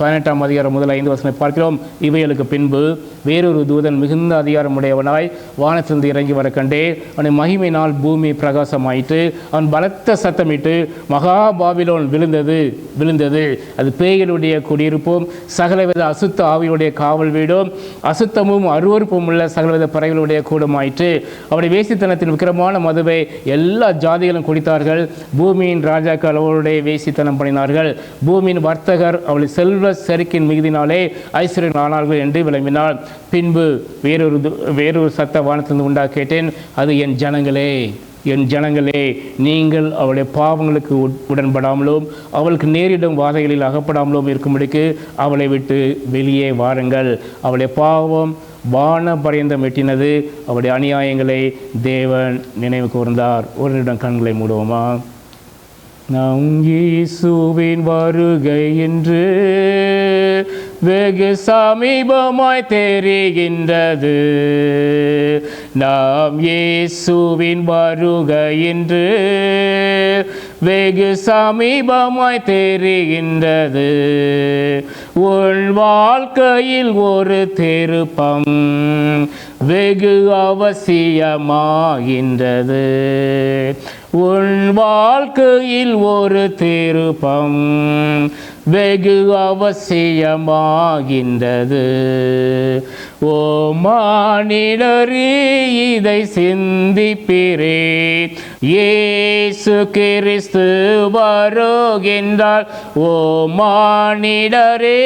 18ஆம் அதிகாரம் முதல் 5 வசனம் பார்க்கிறோம். இவைகளுக்கு பின்பு வேறொரு தூதன் மிகுந்த அதிகாரமுடையவனாய் வானத்திலிருந்து இறங்கி வர கண்டே. அவன் மகிமையினால் பூமி பிரகாசமாயிற்று. அவன் பலத்த சத்தமிட்டு மகா பாபிலோன் விழுந்தது, அது பேய்களுடைய குடியிருப்பும் சகலவித அசுத்த ஆவியுடைய காவல் வீடும் அசுத்தமும் அருவருப்பும் உள்ள சகலவித பறவைகளுடைய கூடமாயிற்று. அவருடைய வேசித்தனத்தின் விக்கிரமான மதுவை எல்லா ஜாதிகளும் குடித்தார்கள். பூமியின் ராஜாக்கள் அவளுடைய வேசித்தனம் பண்ணினார்கள். பூமியின் வர்த்தகர் அவளை செல்வ செருக்கின் மிகுதினாலே ஐஸ்வர்யம் ஆனார்கள் என்று விளம்பினாள். பின்பு வேறொரு சத்த வானத்திலிருந்து உண்டா கேட்டேன். அது என் ஜனங்களே, நீங்கள் அவளுடைய பாவங்களுக்கு உடன்படாமலும் அவளுக்கு நேரிடும் வாதைகளில் அகப்படாமலும் இருக்கும்படிக்கு அவளை விட்டு வெளியே வாருங்கள். அவளுடைய பாவம் வான பரியந்தம் எட்டினது. அவளுடைய அநியாயங்களை தேவன் நினைவு கூர்ந்தார். ஒரு நிமிடம் கண்களை மூடுவோமா? நாம் இயேசுவின் வருகை என்று வெகு சமீபமாய் தெரிகின்றது. நாம் இயேசுவின் வருகை என்று வெகு சமீபமாய் தெரிகின்றது. உன் வாழ்க்கையில் ஒரு திருப்பம் வெகு அவசியமாகின்றது. உன் வாழ்க்கையில் ஒரு திருப்பம் வெகு அவசியமாகின்றது. ஓ மானிடரே, இதை சிந்திப்பீரே, இயேசு கிறிஸ்து வருகின்றார். ஓ மானிடரே,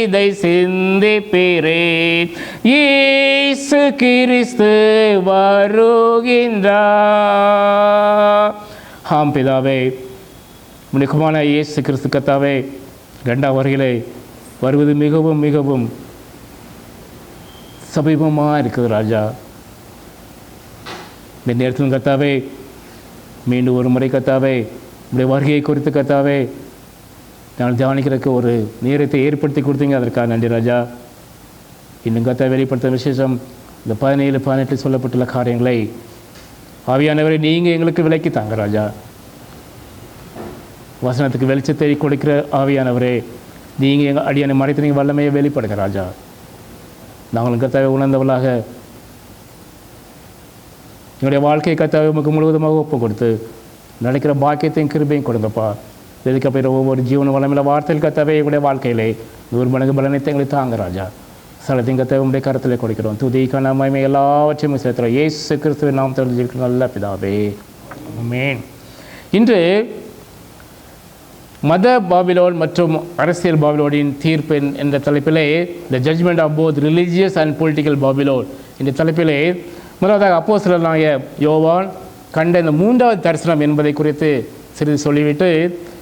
இதை சிந்திப்பீரே, இயேசு கிறிஸ்து வருகின்றார். ஆம் பிதாவே, முனிக்குமான இயேசு கிறிஸ்து கர்த்தாவே, 2ஆம் வருகையிலே வருவது மிகவும் மிகவும் சமீபமாக இருக்குது ராஜா. இந்த நேரத்தில் கர்த்தாவே, மீண்டும் ஒரு முறை கர்த்தாவே, உடைய வருகையை குறித்து கர்த்தாவே நான் தியானிக்கிறதுக்கு ஒரு நேரத்தை ஏற்படுத்தி கொடுத்தீங்க. அதற்காக நன்றி ராஜா. இன்னும் கர்த்தாவே, வெளிப்படுத்த விசேஷம் இந்த 17, 18 சொல்லப்பட்டுள்ள காரியங்களை ஆவியானவரை நீங்கள் எங்களுக்கு விலக்கி தாங்க ராஜா. வசனத்துக்கு வெளிச்சத்தை கொடுக்கிற ஆவியானவரே, நீங்கள் எங்கள் அடியான மறைத்து நீங்கள் வல்லமையை வெளிப்படுங்க ராஜா. நாங்களும் கர்த்தாவை உணர்ந்தவர்களாக எங்களுடைய வாழ்க்கையை கர்த்தாவை உமக்கு முழுவதுமாக ஒப்பு கொடுத்து நடக்கிற பாக்கியத்தையும் கிருபையும் கொடுங்கப்பா. இதுக்கப்புறம் ஒவ்வொரு ஜீவன வளமில்ல வார்த்தையில் கர்த்தாவே எங்களுடைய வாழ்க்கையிலே 100 மடங்கு பலனத்தை எங்களை தாங்க ராஜா. சலத்தையும் கர்த்தாவை உங்களுடைய கருத்திலே கொடுக்கிறோம். துதிக்கான மகிமை எல்லாவற்றையும் சேர்த்துறோம். இயேசு கிறிஸ்துவின் நாம் தெரிஞ்சிருக்கிற நல்ல பிதாவே, ஆமென். இன்று மத பாபிலோன் மற்றும் அரசியல் பாபிலோனின் தீர்ப்பு என்ற தலைப்பிலே the judgment of both religious and political Babylon என்ற தலைப்பிலே முதலாவதாக அப்போஸ்தலனாகிய யோவான் கண்ட இந்த 3வது தரிசனம் என்பதை குறித்து சிறிது சொல்லிவிட்டு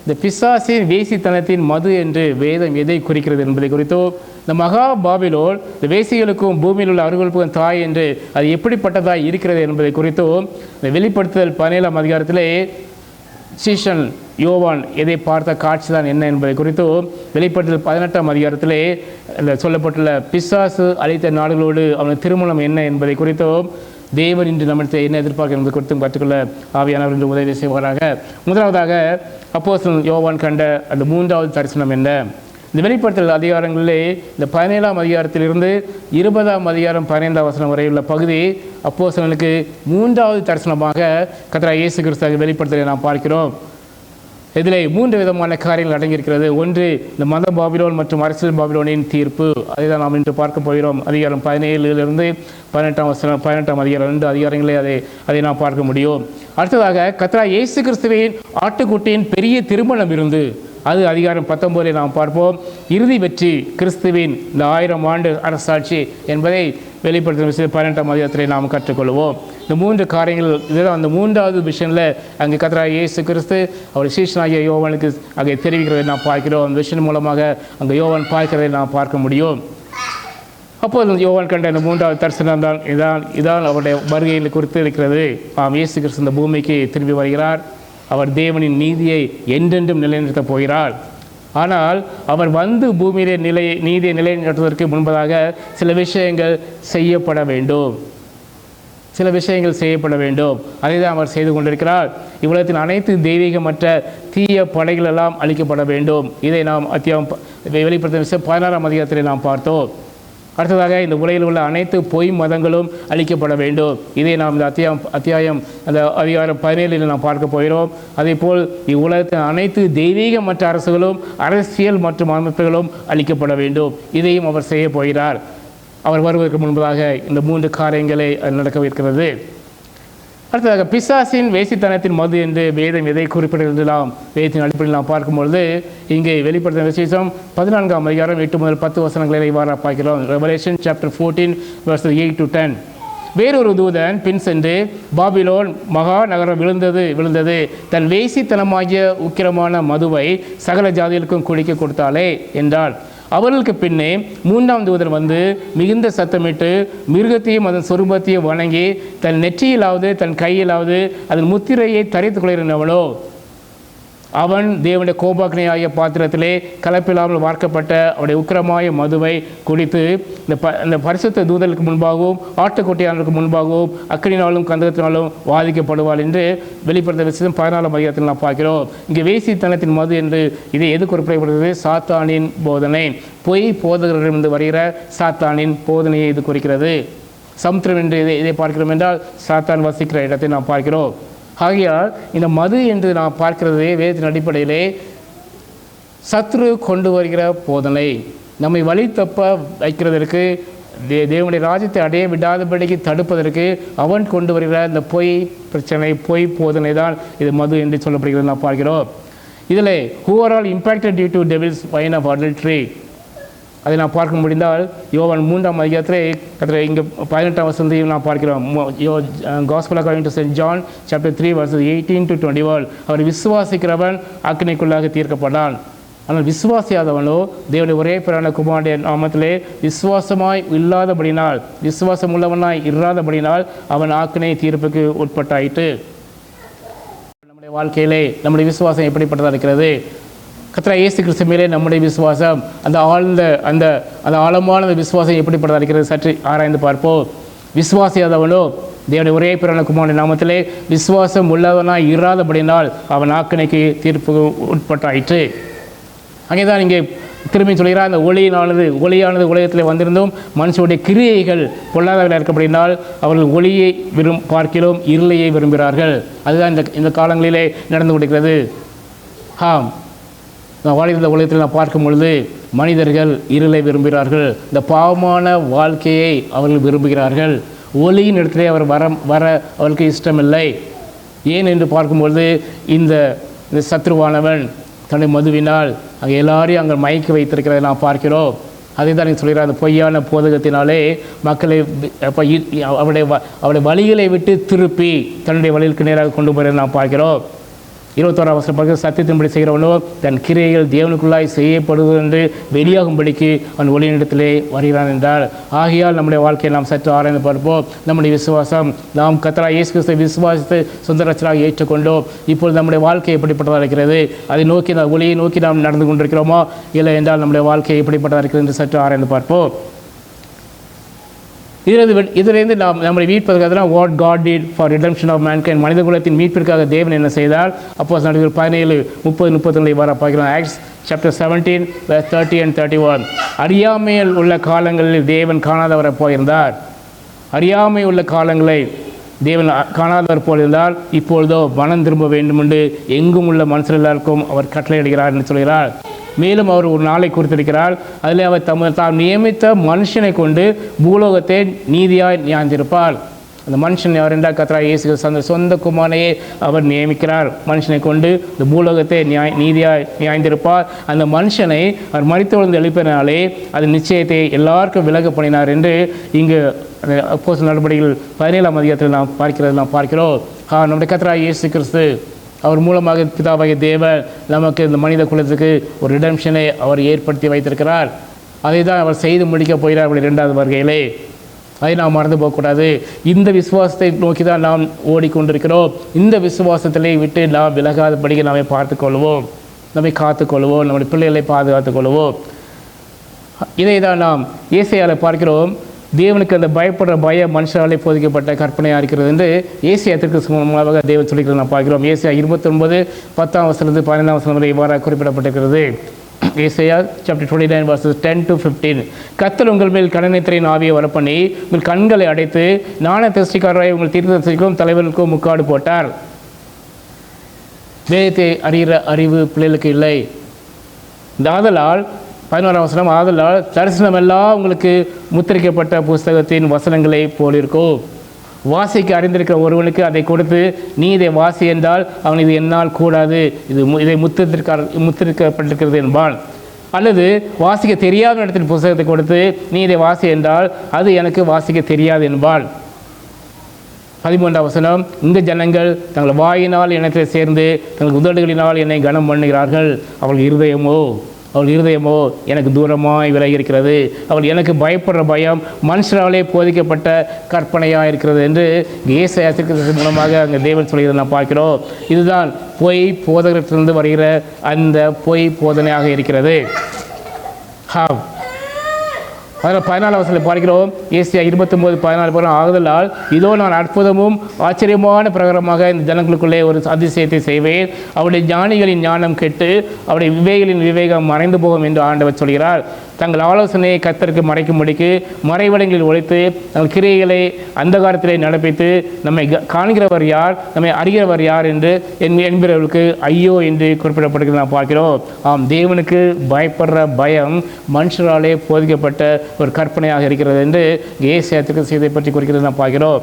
இந்த பிசாசின் வேசித்தனத்தின் மது என்று வேதம் எதை குறிக்கிறது என்பதை குறித்தோ, இந்த மகா பாபிலோன் இந்த வேசிகளுக்கும் பூமியில் உள்ள அருவருப்புக்கும் தாய் என்று அது எப்படிப்பட்டதாக இருக்கிறது என்பதை குறித்தோ, இந்த வெளிப்படுத்துதல் 17ஆம் அதிகாரத்திலே சீஷன் யோவான் எதை பார்த்த காட்சி தான் என்ன என்பதை குறித்து வெளிப்படுத்தல் 18ஆம் அதிகாரத்திலே சொல்லப்பட்டுள்ள பிசாசு அளித்த நாடுகளோடு அவனுக்கு திருமணம் என்ன என்பதை குறித்தோ தேவன் இன்று நம்மிடத்தை என்ன எதிர்பார்க்க என்பது குறித்தும் கற்றுக்கொள்ள ஆவியானவர் என்று உதவி செய்வாராக. முதலாவதாக அப்போஸ்தலன் யோவான் கண்ட அந்த 3வது தரிசனம் என்ன? இந்த வெளிப்படுத்தல் அதிகாரங்களிலே இந்த 17ஆம் அதிகாரத்திலிருந்து 20ஆம் அதிகாரம் 15ஆம் வசனம் வரை உள்ள பகுதி அப்போஸ்தலனுக்கு 3வது தரிசனமாக கர்த்தராகிய இயேசு கிறிஸ்துவை வெளிப்படுத்தலை நாம் பார்க்கிறோம். இதில் 3 விதமான காரியங்கள் அடங்கியிருக்கிறது. ஒன்று, இந்த மத பாபிலோன் மற்றும் அரசியல் பாபிலோனின் தீர்ப்பு. அதை தான் நாம் இன்று பார்க்க போகிறோம். அதிகாரம் 17 18 அதிகாரம் 2 அதிகாரங்களே அதை நாம் பார்க்க முடியும். அடுத்ததாக கர்த்தராகிய இயேசு கிறிஸ்துவின் ஆட்டுக்குட்டியின் பெரிய திருமணம் இருந்து, அது அதிகாரம் 19 நாம் பார்ப்போம். இறுதி வெற்றி கிறிஸ்துவின் இந்த 1000 ஆண்டு அரசாட்சி என்பதை வெளிப்படுத்தும் விஷயம் 18 அதிகாரத்தில் நாம் கற்றுக்கொள்வோம். இந்த 3 காரியங்கள், இதுதான் அந்த 3வது விஷயத்தில் அங்கே கர்த்தராகிய இயேசு கிறிஸ்து அவர் சீஷனாகிய யோவானுக்கு அங்கே தெரிவிக்கிறதை நாம் பார்க்கிறோம். அந்த விஷயம் மூலமாக அங்கே யோவான் பார்க்கிறதை நாம் பார்க்க முடியும். அப்போது யோவான் கண்ட இந்த 3வது தரிசனம் தான் இதான் அவருடைய வருகையில் குறித்து இருக்கிறது. இயேசு கிறிஸ்து இந்த பூமிக்கு திரும்பி வருகிறார். அவர் தேவனின் நீதியை என்றென்றும் நிலைநிறுத்தப் போகிறார். ஆனால் அவர் வந்து பூமியிலே நீதியை நிலைநிறுத்துவதற்கு முன்பதாக சில விஷயங்கள் செய்யப்பட வேண்டும். அதை தான் அவர் செய்து கொண்டிருக்கிறார். இவ்வுலகத்தின் அனைத்து தெய்வீகமற்ற தீய படைகள் எல்லாம் அழிக்கப்பட வேண்டும். இதை நாம் வெளிப்படுத்தும் விஷயம் 16 அதிகாரத்தில் நாம் பார்த்தோம். அடுத்ததாக இந்த உலகில் உள்ள அனைத்து பொய் மதங்களும் அழிக்கப்பட வேண்டும். இதை நாம் இந்த அத்தியாயம் அந்த அதிகாரம் 17 நாம் பார்க்க போகிறோம். அதேபோல் இவ்வுலகத்தின் அனைத்து தெய்வீகமற்ற அரசுகளும் அரசியல் மற்றும் அமைப்புகளும் அழிக்கப்பட வேண்டும். இதையும் அவர் செய்ய போகிறார். அவர் வருவதற்கு முன்பதாக இந்த 3 காரியங்களை நடக்கவிருக்கிறது. அடுத்ததாக பிசாசின் வேசித்தனத்தின் மது என்று வேதம் எதை குறிப்பிடுகிறது நாம் வேதத்தின் அடிப்படையில் நாம் பார்க்கும்பொழுது இங்கே வெளிப்படுத்தும் விசேஷம் 14 அதிகாரம் 8 முதல் 10 வசனங்களை இவ்வாறு பார்க்கிறோம். Revelation chapter 14 verses 8 to 10. வேறொரு தூதன் பின் சென்று, பாபிலோன் மகா நகரம் விழுந்தது, தன் வேசித்தனமாகிய உக்கிரமான மதுவை சகல ஜாதிகளுக்கும் குடிக்க கொடுத்தாலே என்றால், அவர்களுக்கு பின்னே 3ஆம் தூதன் வந்து மிகுந்த சத்தமிட்டு மிருகத்தையும் அதன் சொரூபத்தையும் வணங்கி தன் நெற்றியிலாவது தன் கையிலாவது அதன் முத்திரையை தரித்துக் கொள்கிறவனோ அவன் தேவனுடைய கோபாக்னியாகிய பாத்திரத்திலே கலப்பில்லாமல் வார்க்கப்பட்ட அவருடைய உக்கிரமாய மதுவை குடித்து இந்த பரிசுத்த தூதர்களுக்கு முன்பாகவும் ஆட்டுக்குட்டியானருக்கு முன்பாகவும் அக்கினினாலும் கந்தகத்தினாலும் வாதிக்கப்படுவாள் என்று வெளிப்படுத்த விஷயம் 14 அதிகாரத்தில் நாம் பார்க்கிறோம். இங்கே வேசித்தனத்தின் மது என்று இதை எது குறிப்பிடப்படுகிறது? சாத்தானின் போதனை, பொய் போதகர்களிலிருந்து வருகிற சாத்தானின் போதனையை இது குறிக்கிறது. சமுத்திரம் என்று இதை பார்க்கிறோம் என்றால் சாத்தான் வசிக்கிற இடத்தை நாம் பார்க்கிறோம். ஆகையால் இந்த மது என்று நாம் பார்க்கிறது வேதத்தின் அடிப்படையிலே சத்ரு கொண்டு வருகிற போதனை, நம்மை வழி தப்ப வைக்கிறதற்கு, தேவனுடைய ராஜ்யத்தை அடைய விடாதபடிக்கு தடுப்பதற்கு அவன் கொண்டு வருகிற இந்த பொய் பிரச்சனை, பொய் போதனை தான் இது மது என்று சொல்லப்படுகிறது நாம் பார்க்கிறோம். இதில் who are all impacted due to devil's wine of adultery, அதை நாம் பார்க்க முடிந்தால் யோவான் 3ஆம் அதிகாரத்தில் இங்கே 18ஆம் வசனத்தையும் நாம் பார்க்கிறோம். Gospel according to St. John chapter 3 verses 18 to 21. அவர் விசுவாசிக்கிறவன் அக்கினிக்குள்ளாக தீர்க்கப்படான், ஆனால் விசுவாசியாதவனோ தேவனுடைய ஒரே பிரான குமாரனுடைய நாமத்திலே விசுவாசமாய் இல்லாதபடினால், விசுவாசம் உள்ளவனாய் இராதபடினால் அவன் ஆக்கினை தீர்ப்புக்கு உட்பட்டாயிற்று. நம்முடைய வாழ்க்கையிலே நம்முடைய விசுவாசம் எப்படிப்பட்டதாக இருக்கிறது? கர்த்தராகிய இயேசு கிறிஸ்து மேலே நம்முடைய விசுவாசம், அந்த ஆழமான விசுவாசம் எப்படிப்பட்டதாக இருக்கிறது சற்று ஆராய்ந்து பார்ப்போம். விசுவாசியாதவனோ தேவனுடைய ஒரே பிரான குமாரனுடைய நாமத்திலே விசுவாசம் உள்ளவனாய் இராதபடினால் அவன் ஆக்கினைக்கு தீர்ப்புக்கு உட்பட்டாயிற்று. அங்கேதான் இங்கே திரும்பி சொல்கிறார், அந்த ஒளியானது உலகத்தில் வந்திருந்தும் மனுஷனுடைய கிரியைகள் பொல்லாதவர்களாக இருக்கப்படினால் அவர்கள் ஒளியை பார்க்கிறோம், இருளையை விரும்புகிறார்கள். அதுதான் இந்த காலங்களிலே நடந்து கொண்டிருக்கிறது. வாழ்ந்த உலகத்தில் நான் பார்க்கும் பொழுது மனிதர்கள் இருளை விரும்புகிறார்கள், இந்த பாவமான வாழ்க்கையை அவர்கள் விரும்புகிறார்கள். ஒளியின் இடத்திலே அவர் வர அவர்களுக்கு இஷ்டமில்லை. ஏன் என்று பார்க்கும்பொழுது இந்த சத்ருவானவன் தன்னுடைய மதுவினால் அங்கே எல்லாரையும் அங்கே மயக்கி வைத்திருக்கிறதை நாம் பார்க்கிறோம். அதை தான் நீங்கள் சொல்கிறார், அந்த பொய்யான போதகத்தினாலே மக்களை அவருடைய வழிகளை விட்டு திருப்பி தன்னுடைய வழிகளுக்கு நேராக கொண்டு போகிறதை நாம் பார்க்கிறோம். 21ஆம் வசனம், சத்தியத்தின்படி செய்கிறவனோ தன் கிரியைகள் தேவனுக்குள்ளாய் செய்யப்படுவது என்று வெளியாகும்படிக்கு அவன் ஒளியிடத்திலே வருகிறான் என்றார். ஆகையால் நம்முடைய வாழ்க்கையை நாம் சற்று ஆராய்ந்து பார்ப்போம். நம்முடைய விசுவாசம், நாம் கர்த்தராகிய இயேசு கிறிஸ்துவை விசுவாசித்து சொந்த ரட்சகராக ஏற்றுக்கொண்டோம். இப்பொழுது நம்முடைய வாழ்க்கை எப்படிப்பட்டதாக இருக்கிறது? அதை நோக்கி ஒளியை நோக்கி நாம் நடந்து கொண்டிருக்கிறோமா, இல்லை என்றால் நம்முடைய வாழ்க்கை எப்படிப்பட்டதாக இருக்கிறது என்று சற்று ஆராய்ந்து பார்ப்போம். இதிலிருந்து நாம் நம்மை மீட்பதற்காக what God did for redemption of mankind, மனித குலத்தின் மீட்பிற்காக தேவன் என்ன செய்தார்? அப்போஸ் நடவடிக்கை 17 30 31 வர பார்க்கிறோம். Acts chapter 17 30 and 31. அறியாமையில் உள்ள காலங்களில் தேவன் காணாதவரை போயிருந்தார். அறியாமை உள்ள காலங்களை தேவன் காணாதவர் போல் இருந்தால் இப்பொழுதோ மனம் திரும்ப வேண்டும் என்று எங்கும் உள்ள மனுஷர் எல்லாருக்கும் அவர் கட்டளையிடுகிறார் என்று சொல்கிறார். மேலும் அவர் ஒரு நாளை குறித்திருக்கிறார். அதில் அவர் தாம் நியமித்த மனுஷனை கொண்டு பூலோகத்தை நீதியாய் நியாய்ந்திருப்பார். அந்த மனுஷன் யார் என்றால் கர்த்தராகிய இயேசு கிறிஸ்து அந்த சொந்த குமாரனையே அவர் நியமிக்கிறார். மனுஷனை கொண்டு இந்த பூலோகத்தை நீதியாய் நியாய்ந்திருப்பார். அந்த மனுஷனை அவர் மரித்தொழுந்து எழுப்பினாலே அது நிச்சயத்தை எல்லாருக்கும் விலக பண்ணினார் என்று இங்கு அப்போஸ்தலர் நடபடிகள் 17ஆம் அதிகாரத்தில் நாம் பார்க்கிறோம். நம்முடைய கர்த்தராகிய இயேசு கிறிஸ்து அவர் மூலமாக பிதாவாகிய தேவன் நமக்கு இந்த மனித குலத்துக்கு ஒரு ரிடம்ஷனை அவர் ஏற்படுத்தி வைத்திருக்கிறார். அதை தான் அவர் செய்து முடிக்கப் போகிறார் அவருடைய 2வது வருகையிலே. அதை நாம் மறந்து போகக்கூடாது. இந்த விசுவாசத்தை நோக்கி தான் நாம் ஓடிக்கொண்டிருக்கிறோம். இந்த விசுவாசத்திலே விட்டு நாம் விலகாதபடிக்கு நம்மை பார்த்துக்கொள்வோம், நம்மை காத்துக்கொள்வோம், நம்முடைய பிள்ளைகளை பாதுகாத்துக் கொள்வோம். இதை தான் நாம் ஏசாயாவில் பார்க்கிறோம். தேவனுக்கு அந்த பயப்படுற பயம் மனுஷராலே போதிக்கப்பட்ட கற்பனையாக இருக்கிறது என்று ஏசாயா தீர்க்கதரிசி மூலமாக தேவன் சொல்லிக்கிறது நாம் பார்க்கிறோம். ஏசாயா 29 10ஆம் வசனத்திலிருந்து 15ஆம் வசனம் வரை இவ்வாறாக குறிப்பிடப்பட்டிருக்கிறது. ஏசாயா சாப்டர் 29 verses 10 to 15. கர்த்தர் உங்கள் மேல் கடனைத்திரையின் ஆவியை வரப்பண்ணி உங்கள் கண்களை அடைத்து நாண திருஷ்டிக்காரராய் உங்கள் தீர்க்கதரிசிக்கும் தலைவர்களுக்கும் முக்காடு போட்டார். வேதத்தை அறிகிற அறிவு பிள்ளைகளுக்கு இல்லை. இந்த ஆதலால் 11ஆம் வசனம், ஆதலால் தரிசனமெல்லாம் உங்களுக்கு முத்திரிக்கப்பட்ட புஸ்தகத்தின் வசனங்களை போலிருக்கும். வாசிக்க அறிந்திருக்கிற ஒருவனுக்கு அதை கொடுத்து நீ இதை வாசி என்றால் அவன் இது என்னால் கூடாது, இதை முத்திரிக்கப்பட்டிருக்கிறது என்பான். அல்லது வாசிக்க தெரியாத இடத்தில் புஸ்தகத்தை கொடுத்து நீ இதை வாசி என்றால் அது எனக்கு வாசிக்க தெரியாது என்பான். 13ஆம் வசனம், இந்த ஜனங்கள் தங்கள் வாயினால் இனத்தை சேர்ந்து தங்கள் உதடுகளினால் என்னை கனம் பண்ணுகிறார்கள். அவள் இருதயமோ எனக்கு தூரமாய் விலகி இருக்கிறது. அவள் எனக்கு பயப்படுற பயம் மனுஷராலே போதிக்கப்பட்ட கற்பனையாக இருக்கிறது என்று ஏசாயா தீர்க்கதரிசி மூலமாக அங்கே தேவன் சொல்கிறதை நாம் பார்க்கிறோம். இதுதான் பொய் போதகத்திலிருந்து வருகிற அந்த பொய் போதனையாக இருக்கிறது. அதில் 14ஆம் வசனத்தில் பார்க்கிறோம். ஏசாயா 29:14 ஆகுதலால் இதோ நான் அற்புதமும் ஆச்சரியமான பிரகாரமாக இந்த ஜனங்களுக்குள்ளே ஒரு அதிசயத்தை செய்வேன். அவருடைய ஞானிகளின் ஞானம் கெட்டு அவருடைய விவேகளின் விவேகம் மறைந்து போகும் என்று ஆண்டவர் சொல்கிறார். தங்கள் ஆலோசனையை கர்த்தருக்கு மறைக்கும்படிக்கு மறைவடங்களில் ஒழித்து தங்கள் கிரியைகளை அந்தகாரத்திலே நடப்பித்து நம்மை காண்கிறவர் யார், நம்மை அறிகிறவர் யார் என்று என்பவர்களுக்கு ஐயோ என்று குறிப்பிடப்படுகிறது நாம் பார்க்கிறோம். தேவனுக்கு பயப்படுற பயம் மனுஷராலே போதிக்கப்பட்ட ஒரு கற்பனையாக இருக்கிறது என்று ஏசாயா தீர்க்கதரிசியை பற்றி குறிக்கிறது நாம் பார்க்கிறோம்.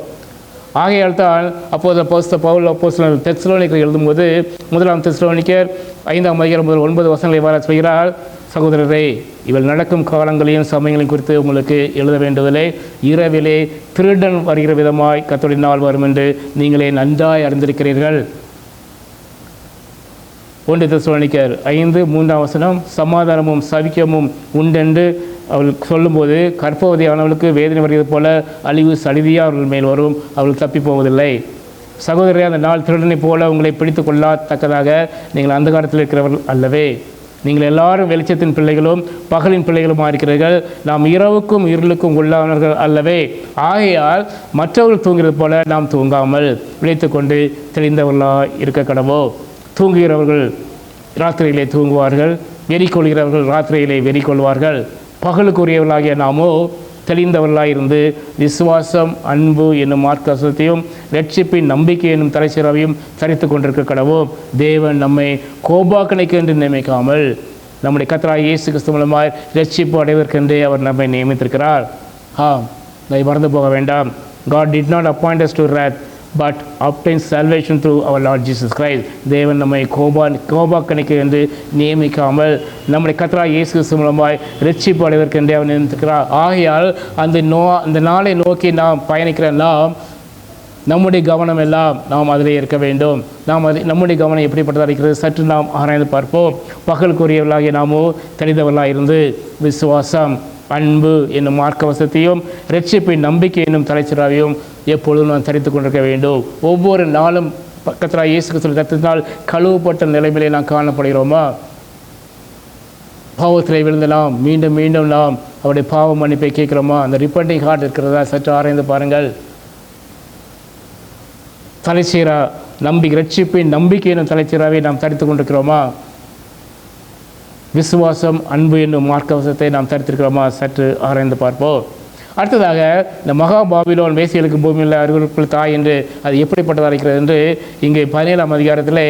ஆகையால் தான் அப்போது பவுல் அப்போஸ்தலர் தெசலோனிக்கர் எழுதும்போது 1 தெசலோனிக்கர் 5ஆம் அதிகாரம் முதல் 9 வசனங்களை இவ்வாறு சொல்கிறார். சகோதரரே, இவள் நடக்கும் காலங்களையும் சமயங்களையும் குறித்து உங்களுக்கு எழுத வேண்டுவதில்லை. இரவிலே திருடன் வருகிற விதமாய் கர்த்தருடைய நாள் வரும் என்று நீங்களே நன்றாய் அறிந்திருக்கிறீர்கள். 1 தெசலோனிக்கர் 5:3ஆம் வசனம், சமாதானமும் சவிக்கமும் உண்டென்று அவள் சொல்லும்போது கற்பவதியானவளுக்கு வேதனை வருகிறது போல அழிவு சடிதியாக அவர்கள் மேல் வரும், அவர்கள் தப்பி போவதில்லை. சகோதரரே, அந்த நாள் திருடனை போல உங்களை பிடித்து கொள்ளத்தக்கதாக நீங்கள் அந்த காலத்தில் இருக்கிறவர்கள் அல்லவே. நீங்கள் எல்லாரும் வெளிச்சத்தின் பிள்ளைகளும் பகலின் பிள்ளைகளுமாக இருக்கிறீர்கள். நாம் இரவுக்கும் இருளுக்கும் உள்ளானவர்கள் அல்லவே. ஆகையால் மற்றவர்கள் தூங்குகிறது போல நாம் தூங்காமல் விழித்து கொண்டு தெளிந்தவர்களாக இருக்க கடவோம். தூங்குகிறவர்கள் ராத்திரியிலே தூங்குவார்கள், வெறி கொள்கிறவர்கள் ராத்திரியிலே வெறி கொள்வார்கள். பகலுக்குரியவர்களாகிய நாமோ தெளிந்தவர்களாக இருந்து விசுவாசம், அன்பு என்னும் மார்க்கத்தையும் ரட்சிப்பின் நம்பிக்கை என்னும் தலைச்சிறவையும் தரித்து கொண்டிருக்க கடவோம். தேவன் நம்மை கோபாக்கணைக்கு என்று நியமிக்காமல் நம்முடைய கர்த்தராகிய இயேசு கிறிஸ்து மூலமாய் ரட்சிப்பு அடைவதற்கென்றே அவர் நம்மை நியமித்திருக்கிறார். அதை மறந்து போக வேண்டாம். God did not appoint us to wrath, but obtain salvation through our Lord Jesus Christ. தேவன் நம்மை கோபாக்கணைக்கு என்று நியமிக்காமல் நம்முடைய கர்த்தராகிய இயேசு கிறிஸ்து மூலமாய் ரட்சிப்பு அடைவதற்கென்றே அவர் நியமித்திருக்கிறார். ஆகையால் அந்த நாளை நோக்கி நாம் பயணிக்கிற நம்முடைய கவனம் எல்லாம் நாம் அதிலே இருக்க வேண்டும். நம்முடைய கவனம் எப்படிப்பட்டதாக இருக்கிறது சற்று நாம் ஆராய்ந்து பார்ப்போம். பகலுக்குரியவர்களாகிய நாமோ தெளிந்தவர்களாக இருந்து விசுவாசம், அன்பு என்னும் மார்க்கவசத்தையும் ரட்சிப்பின் நம்பிக்கை என்னும் தலைச்சிறாவையும் எப்பொழுதும் நாம் தரித்து கொண்டிருக்க வேண்டும். ஒவ்வொரு நாளும் கர்த்தராகிய இயேசு கிறிஸ்து ரத்தத்தினால் கழுவப்பட்ட நிலைமையிலே நாம் காணப்படுகிறோமா? பாவத்திலே விழுந்து நாம் மீண்டும் மீண்டும் நாம் அவருடைய பாவ மன்னிப்பை கேட்கிறோமா? அந்த ரிப்பண்டிங் ஹார்ட் இருக்கிறதா சற்று ஆராய்ந்து பாருங்கள். தலைச்சீரா ரட்சிப்பின் நம்பிக்கை என்னும் தலைச்சீராவை நாம் தரித்து கொண்டிருக்கிறோமா? விசுவாசம், அன்பு என்னும் மார்க்கவசத்தை நாம் தரித்திருக்கிறோமா? சற்று ஆராய்ந்து பார்ப்போம். அடுத்ததாக இந்த மகா பாபிலோன் வேசிகளுக்கு பூமியில் அருவருப்புள்ள தாய் என்று அது எப்படிப்பட்டதாக இருக்கிறது என்று இங்கே 17ஆம் அதிகாரத்தில்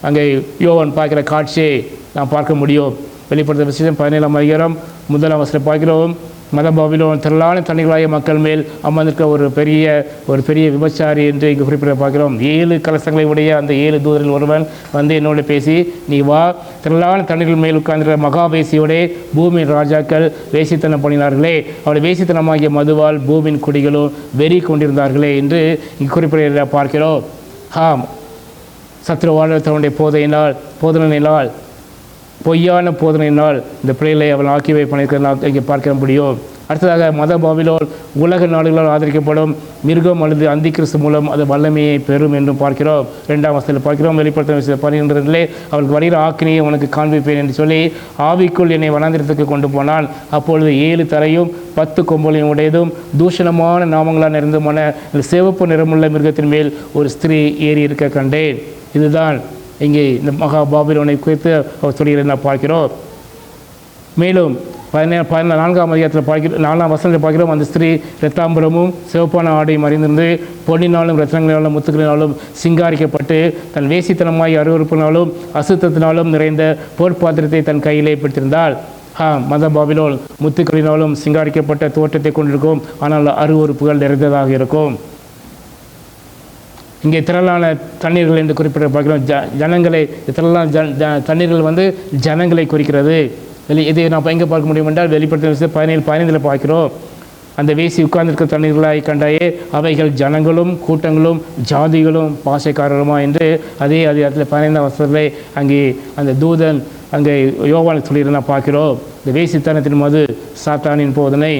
அங்கே யோவான் பார்க்கிற காட்சியை நாம் பார்க்க முடியும். வெளிப்படுத்த விசேஷம் 17ஆம் அதிகாரம் 1ஆம் வசனத்தில் பார்க்கிறோம். மத பாபிலோன் திரளான தண்ணீர்களாய மக்கள் மேல் அமர்ந்திருக்க ஒரு பெரிய விபச்சாரி என்று இங்கு குறிப்பிட பார்க்கிறோம். 7 கலசங்களை உடைய அந்த 7 தூதரில் ஒருவன் வந்து என்னோடு பேசி, நீ வா, திரளான தண்ணீர்கள் மேல் உட்கார்ந்திருக்கிற மகாவேசியோடே பூமியின் ராஜாக்கள் வேசித்தனம் பண்ணினார்களே, அவருடைய வேசித்தனமாகிய மதுவால் பூமியின் குடிகளும் வெறி கொண்டிருந்தார்களே என்று இங்கு குறிப்பிட பார்க்கிறோம். சத்ருவான தன்னுடைய போதனையினால் பொய்யான போதனையினால் இந்த பிள்ளைகளை அவள் ஆக்கி வைப்பதற்கு இங்கே பார்க்க முடியும். அடுத்ததாக மத பாபிலோன் உலக நாடுகளால் ஆதரிக்கப்படும் மிருகம் அல்லது அந்தி கிறிஸ்து மூலம் அது வல்லமையை பெறும் என்றும் பார்க்கிறோம். 2ஆம் வசனத்தில் பார்க்கிறோம். வெளிப்படுத்த 12 அவளுக்கு வருகிற ஆக்கினியை உனக்கு காண்பிப்பேன் என்று சொல்லி ஆவிக்குள் என்னை வனாந்திரத்துக்கு கொண்டு போனான். அப்பொழுது 7 தலையும் 10 கொம்புகளையும் உடையதும் தூஷணமான நாமங்களால் நிறைந்தமான சிவப்பு நிறமுள்ள மிருகத்தின் மேல் ஒரு ஸ்திரீ ஏறி இருக்க கண்டேன். இதுதான் இங்கே இந்த மகா பாபிலோனை குறித்து அவர் சொல்கிறதை நான் பார்க்கிறோம். மேலும் 4ஆம் அதிகாரத்தில் 4ஆம் வசனத்தில் பார்க்கிறோம். அந்த ஸ்திரீ இரத்தாம்பரமும் சிவப்பான ஆடையும் அறிந்திருந்து பொன்னினாலும் ரத்னங்களினாலும் முத்துக்களினாலும் சிங்காரிக்கப்பட்டு தன் வேசித்தனமாய் அருவருப்பினாலும் அசுத்தத்தினாலும் நிறைந்த பொற்பாத்திரத்தை தன் கையிலே பிடித்திருந்தாள். மத பாபிலோன் முத்துக்களினாலும் சிங்காரிக்கப்பட்ட தோற்றத்தை கொண்டிருக்கும், ஆனால் அருவருப்புகள் நிறைந்ததாக இருக்கும். இங்கே திரளான தண்ணீர்கள் என்று குறிப்பிட பார்க்கிறோம். ஜனங்களை திரளான தண்ணீர்கள் வந்து ஜனங்களை குறிக்கிறது. இதை நாம் எங்கே பார்க்க முடியும் என்றால் வெளிப்படுத்த 17 பார்க்கிறோம். அந்த வேசி உட்கார்ந்திருக்க தண்ணீர்களாய் கண்டாயே, அவைகள் ஜனங்களும் கூட்டங்களும் ஜாதிகளும் பாசைக்காரருமா என்று அதே அதிகாரத்தில் 15ஆம் வசனத்திலே அங்கே அந்த தூதன் அங்கே யோவானுக்கு சொல்லியிருந்த நான் பார்க்கிறோம். இந்த வேசித்தனத்தின் மது சாத்தானின் போதனை,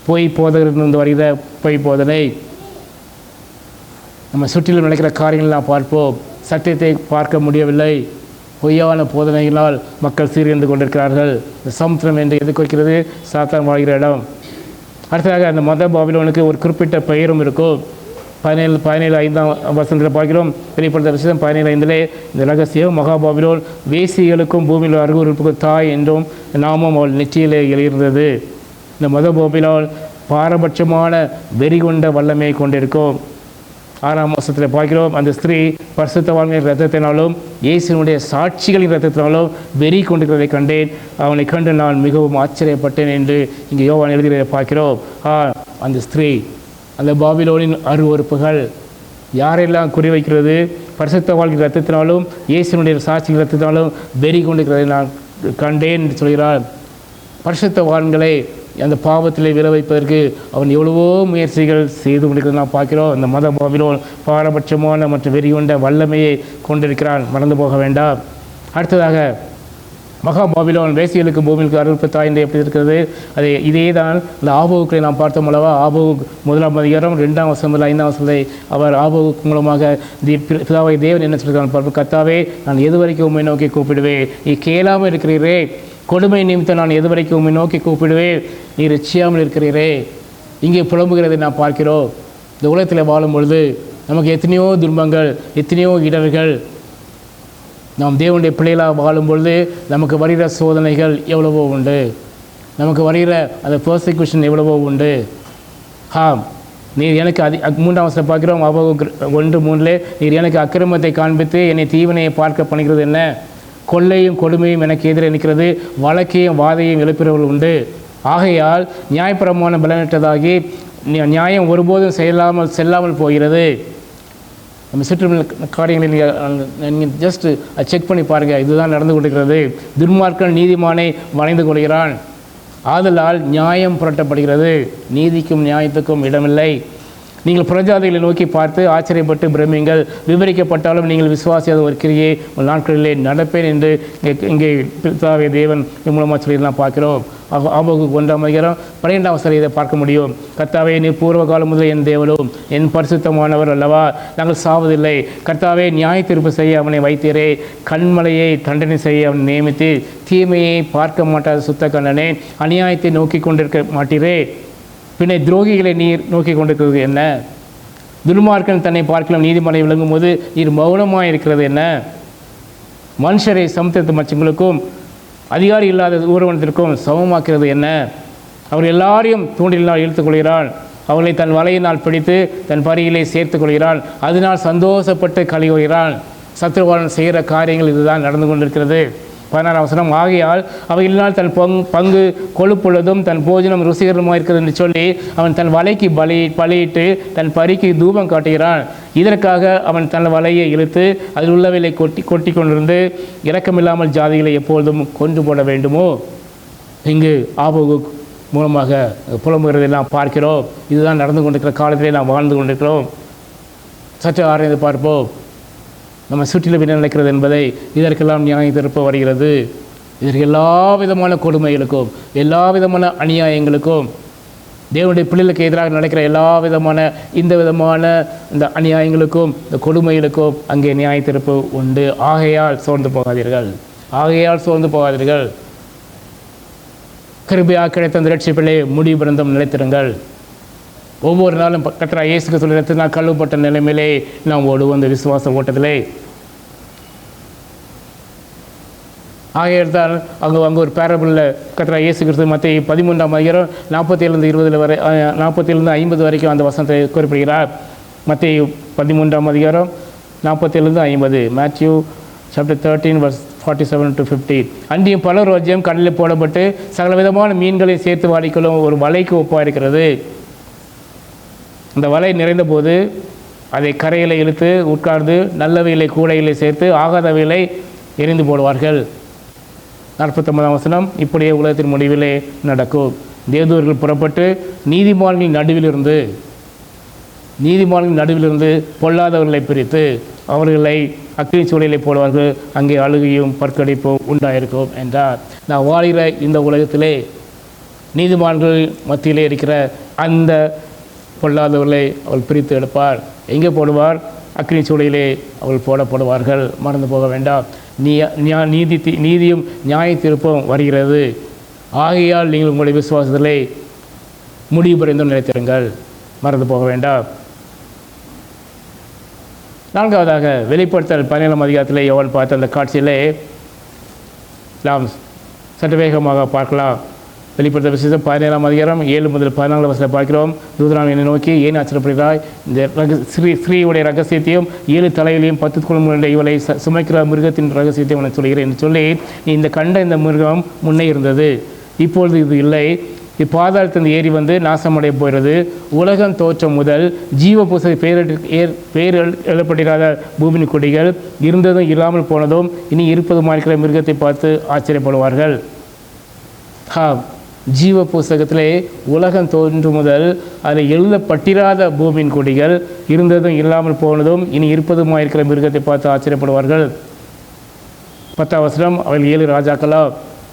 பொய் போதகரிலிருந்து வருகிற பொய் போதனை. நம்ம சுற்றிலும் நடக்கிற காரியங்கள் பார்ப்போம். சத்தியத்தை பார்க்க முடியவில்லை. பொய்யான போதனைகளால் மக்கள் சீர்கண்டு கொண்டிருக்கிறார்கள். இந்த சமுத்திரம் என்று எது குறிக்கிறது? சாத்தான் வாழ்கிற இடம். அடுத்ததாக அந்த மத பாபிலோனுக்கு ஒரு குறிப்பிட்ட பெயரும் இருக்கும். 17:5 வசனத்தில் பார்க்கிறோம். வெளிப்படுத்த விசேஷம் 17:5 இந்த ரகசியம் மகா பாபிலோன் வேசிகளுக்கும் பூமியில் அருவருப்புக்கும் தாய் என்றும் நாமும் அவள் நெற்றியிலே எழுகிறது. இந்த மத பாபிலோன் பாரபட்சமான வெறி கொண்ட வல்லமையை கொண்டிருக்கும். 6ஆம் வசனத்தில் பார்க்கிறோம். அந்த ஸ்திரீ பரிசுத்தவான்களின் இரத்தத்தினாலும் இயேசுவினுடைய சாட்சிகளின் இரத்தத்தினாலும் வெறி கொண்டிருக்கிறதை கண்டேன். அவனை கண்டு நான் மிகவும் ஆச்சரியப்பட்டேன் என்று இங்கே யோவான் எழுதுகிறதை பார்க்கிறோம். அந்த ஸ்திரீ, அந்த பாபிலோனின் அருவருப்புகள் யாரெல்லாம் குறிவைக்கிறது? பரிசுத்தவான்களின் இரத்தத்தினாலும் இயேசுவினுடைய சாட்சிகளின் இரத்தத்தினாலும் வெறி கொண்டிருக்கிறதை நான் கண்டேன் என்று சொல்கிறார். பரிசுத்தவான்களை அந்த பாவத்திலே விழ வைப்பதற்கு அவன் எவ்வளவோ முயற்சிகள் செய்து கொண்டிருக்கிறது நாம் பார்க்கிறோம். அந்த மத பாபிலோன் பாரபட்சமான மற்றும் வெறி கொண்ட வல்லமையை கொண்டிருக்கிறான், மறந்து போக வேண்டாம். அடுத்ததாக மகா பாபிலோன் வேசிகளுக்கு பூமிக்கு அருவருப்பு தாய் என்று எப்படி இருக்கிறது? இதே தான் இந்த ஆபோவுக்களை நாம் பார்த்தோம் அல்லவா? ஆபோவுக் 1ஆம் அதிகாரம் 2ஆம் வசனம் 5ஆம் வசனத்தை அவர் ஆபோவுக் மூலமாக பிதாவை தேவன் என்ன சொல்கிறார்? கர்த்தாவே, நான் எது வரைக்கும் உம்மை நோக்கி கூப்பிடுவேன்? நீ கேளாமல் இருக்கிறீரே. கொடுமை நிமித்தம் நான் எது வரைக்கும் உம்மை நோக்கி கூப்பிடுவேன்? நீ ரட்சியாமல் இருக்கிறீரே. இங்கே புலம்புகிறதை நாம் பார்க்கிறோம். இந்த உலகத்தில் வாழும் பொழுது நமக்கு எத்தனையோ துன்பங்கள், எத்தனையோ இடர்கள். நாம் தேவனுடைய பிள்ளைகளாக வாழும் பொழுது நமக்கு வருகிற சோதனைகள் எவ்வளவோ உண்டு. நமக்கு வருகிற அந்த பர்சிக்யூஷன் எவ்வளவோ உண்டு. நீர் எனக்கு 3ஆம் வசனத்தை பார்க்கிறோம். 1:3 நீர் எனக்கு அக்கிரமத்தை காண்பித்து என்னை தீவனையை பார்க்க பண்ணுகிறது என்ன? கொள்ளையும் கொடுமையும் எனக்கு எதிரே நிற்கிறது, வழக்கையும் வாதையும் எழுப்புகிறவர்கள் உண்டு. ஆகையால் நியாயப்பிரமாணம் பலனற்றதாகி நியாயம் ஒருபோதும் செல்லாமல் போகிறது. நம்ம சுற்றுப்புற காரியங்களை நீங்கள் ஜஸ்ட் செக் பண்ணி பாருங்கள். இதுதான் நடந்து கொண்டிருக்கிறது. துன்மார்க்கன் நீதிமானை வளைந்து கொள்கிறான். ஆதலால் நியாயம் புரட்டப்படுகிறது, நீதிக்கும் நியாயத்துக்கும் இடமில்லை. நீங்கள் புறஜாதிகளை நோக்கி பார்த்து ஆச்சரியப்பட்டு பிரமிங்கள். விவரிக்கப்பட்டாலும் நீங்கள் விசுவாசியாத ஒரு கிரியை ஒரு நாட்களிலே நடப்பேன் என்று இங்கே பிதாவே தேவன் மூலமாக சொல்லிடலாம் பார்க்கிறோம். ஆபோகுக்கு 1ஆம் அதிகாரம் 12ஆம் வசனத்தை இதை பார்க்க முடியும். கர்த்தாவே, நீ பூர்வ காலம் முதல் என் தேவனும் என் பரிசுத்தமானவர் அல்லவா? நாங்கள் சாவதில்லை. கர்த்தாவே, நியாய தீர்ப்பு செய்ய அவனை வைத்தீரே. கண்மலையை தண்டனை செய்ய அவனை நியமித்து தீமையை பார்க்க மாட்டாத சுத்த கண்ணனே, அநியாயத்தை நோக்கி கொண்டிருக்க மாட்டீரே. பின்னை துரோகிகளை நீர் நோக்கி கொண்டிருக்கிறது என்ன? துன்மார்க்கன் தன்னை பார்க்கலாம் நீதிமன்றை விளங்கும் போது நீர் மௌனமாக இருக்கிறது என்ன? மனுஷரை சமுத்திரத்து மச்சங்களுக்கும் அதிகாரி இல்லாத ஊர்வனத்திற்கும் சமமாக்கிறது என்ன? அவர் எல்லாரையும் தூண்டிலினால் இழுத்துக் கொள்கிறான். அவளை தன் வலையினால் பிடித்து தன் பரியிலே சேர்த்து கொள்கிறான். அதனால் சந்தோஷப்பட்டு களி கொள்கிறான். சத்ருவாளன் செய்கிற காரியங்கள் இதுதான் நடந்து கொண்டிருக்கிறது. 16ஆம் வசனம், ஆகையால் அவைகளினால் தன் பங்கு கொழுப்புள்ளதும் தன் போஜனம் ருசிகரமாக இருக்கிறது என்று சொல்லி அவன் தன் வலைக்கு பலியிட்டு தன் பரிக்கு தூபம் காட்டுகிறான். இதற்காக அவன் தன் வலையை இழுத்து அதில் உள்ளவைகளை கொட்டி கொண்டிருந்து இரக்கமில்லாமல் ஜாதிகளை எப்பொழுதும் கொண்டு போட வேண்டுமோ. இங்கு ஆபோகு மூலமாக புலம்புகிறதை நாம் பார்க்கிறோம். இதுதான் நடந்து கொண்டிருக்கிற காலத்திலே நாம் வாழ்ந்து கொண்டிருக்கிறோம். சற்று ஆராய்ந்து பார்ப்போம். நம்ம சுற்றிலும் என்ன நடக்கிறது என்பதை இதற்கெல்லாம் நியாய தீர்ப்பு வருகிறது. இதற்கு எல்லா விதமான கொடுமைகளுக்கும் எல்லா விதமான அநியாயங்களுக்கும் தேவனுடைய பிள்ளைகளுக்கு எதிராக நடக்கிற எல்லா விதமான இந்த அநியாயங்களுக்கும் இந்த கொடுமைகளுக்கும் அங்கே நியாய தீர்ப்பு உண்டு. ஆகையால் சோர்ந்து போகாதீர்கள். கிருபையாக கிடைத்த அந்த ரட்சிப்பிலே முடிவு பிறந்தம் நிலைத்திருங்கள். ஒவ்வொரு நாளும் கர்த்தராகிய இயேசுக்கு சொல்லி நான் கழுவப்பட்ட நிலைமையிலே நாம் ஓடுவோம் அந்த விசுவாச ஓட்டத்திலே. ஆகையால் தான் அங்கே ஒரு பேரபிளில் கர்த்தராகிய இயேசு கிறிஸ்து மத்திய 13ஆம் அதிகாரம் 47-20 வரை 47-50 வரைக்கும் அந்த வசனத்தை குறிப்பிடுகிறார். மத்திய 13ஆம் அதிகாரம் 47-50, மேத்யூ சாப்டர் 13 verse 47-50. அன்றியும் பல ரோஜ்யம் கடலில் போடப்பட்டு சகல விதமான மீன்களை சேர்த்து வாடிக்கொள்ளும் ஒரு வலைக்கு ஒப்பாக இருக்கிறது. அந்த வலை நிறைந்த போது அதை கரையில் இழுத்து உட்கார்ந்து நல்லவைகளை கூடையிலே சேர்த்து ஆகாதவைகளை எரிந்து போடுவார்கள். 49ஆம் வசனம், இப்படியே உலகத்தின் முடிவிலே நடக்கும். தேவதூர்கள் புறப்பட்டு நீதிமான்களின் நடுவிலிருந்து பொல்லாதவர்களை பிரித்து அவர்களை அக்கினி சூழலை போடுவார்கள். அங்கே அழுகையும் பற்கடிப்பும் உண்டாயிருக்கும் என்றார். நான் வாழ்கிற இந்த உலகத்திலே நீதிமான்கள் மத்தியிலே இருக்கிற அந்த பொல்லாதவர்களை அவள் பிரித்து எடுப்பார். எங்கே போடுவார்? அக்னி சூளையிலே அவள் போடப்படுவார்கள். மறந்து போக வேண்டாம். நீதியும் நியாய தீர்ப்பும் வருகிறது. ஆகையால் நீங்கள் உங்களுடைய விசுவாசத்திலே முடிவு பெறுந்தும் நிலைத்திருங்கள். மறந்து போக வேண்டாம். 4வதாக வெளிப்படுத்தல் 17ஆம் அதிகாரத்திலே யோவான் பார்த்த அந்த காட்சியிலே நாம் சற்று வேகமாக பார்க்கலாம். வெளிப்படுத்த விசேஷம் 17ஆம் அதிகாரம் 7 முதல் 14 வசனம் பார்க்கிறோம். தூதனான் என்னை நோக்கி, ஏன் ஆச்சரியப்படுகிறாய்? இந்த ஸ்ரீயுடைய ரகசியத்தையும் 7 தலைகளையும் 10 குழந்தைகளுடைய இவளை சுமைக்கிற மிருகத்தின் ரகசியத்தையும் உனக்கு சொல்கிறேன் என்று சொல்லி, நீ இந்த மிருகம் முன்னே இருந்தது, இப்பொழுது இது இல்லை. இப்பாதாளத்திலிருந்து ஏறி வந்து நாசமடைய போகிறது. உலகம் தோற்றம் முதல் ஜீவ புஸ்தக பெயர் எழுதப்பட்டிராத பூமியின் கொடிகள் இருந்ததும் இல்லாமல் போனதும் இனி இருப்பதுமா இருக்கிற மிருகத்தை பார்த்து ஆச்சரியப்படுவார்கள். ஜீவ புஸ்தகத்திலே உலகம் தோன்றும் முதல் அதில் எழுதப்பட்டிராத பூமியின் கொடிகள் இருந்ததும் இல்லாமல் போனதும் இனி இருப்பதுமா இருக்கிற மிருகத்தை பார்த்து ஆச்சரியப்படுவார்கள். 10ஆம் வசனம், அவள் 7 ராஜாக்களா,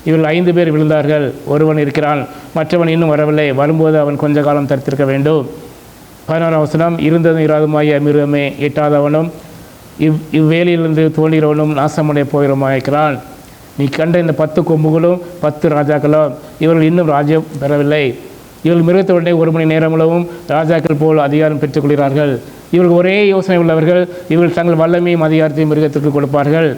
இவர்கள் 5 பேர் விழுந்தார்கள், ஒருவன் இருக்கிறான், மற்றவன் இன்னும் வரவில்லை, வரும்போது அவன் கொஞ்ச காலம் தரித்திருக்க வேண்டும். 16ஆம் வசனம், இருந்ததும் இராதுமாய மிருகமே, எட்டாதவனும் இவ்வேலையிலிருந்து தோன்றுகிறவனும் நாசமுடைய போகிறமாயிருக்கிறான். நீ கண்ட இந்த 10 கொம்புகளும் 10 ராஜாக்களும், இவர்கள் இன்னும் ராஜ்யம் பெறவில்லை. இவர்கள் மிருகத்துடனே 1 மணி நேரமும் ராஜாக்கள் போல் அதிகாரம் பெற்றுக்கொள்கிறார்கள். இவர்கள் ஒரே யோசனை உள்ளவர்கள். இவர்கள் தங்கள் வல்லமையும் அதிகாரத்தையும் மிருகத்திற்கு கொடுப்பார்கள்.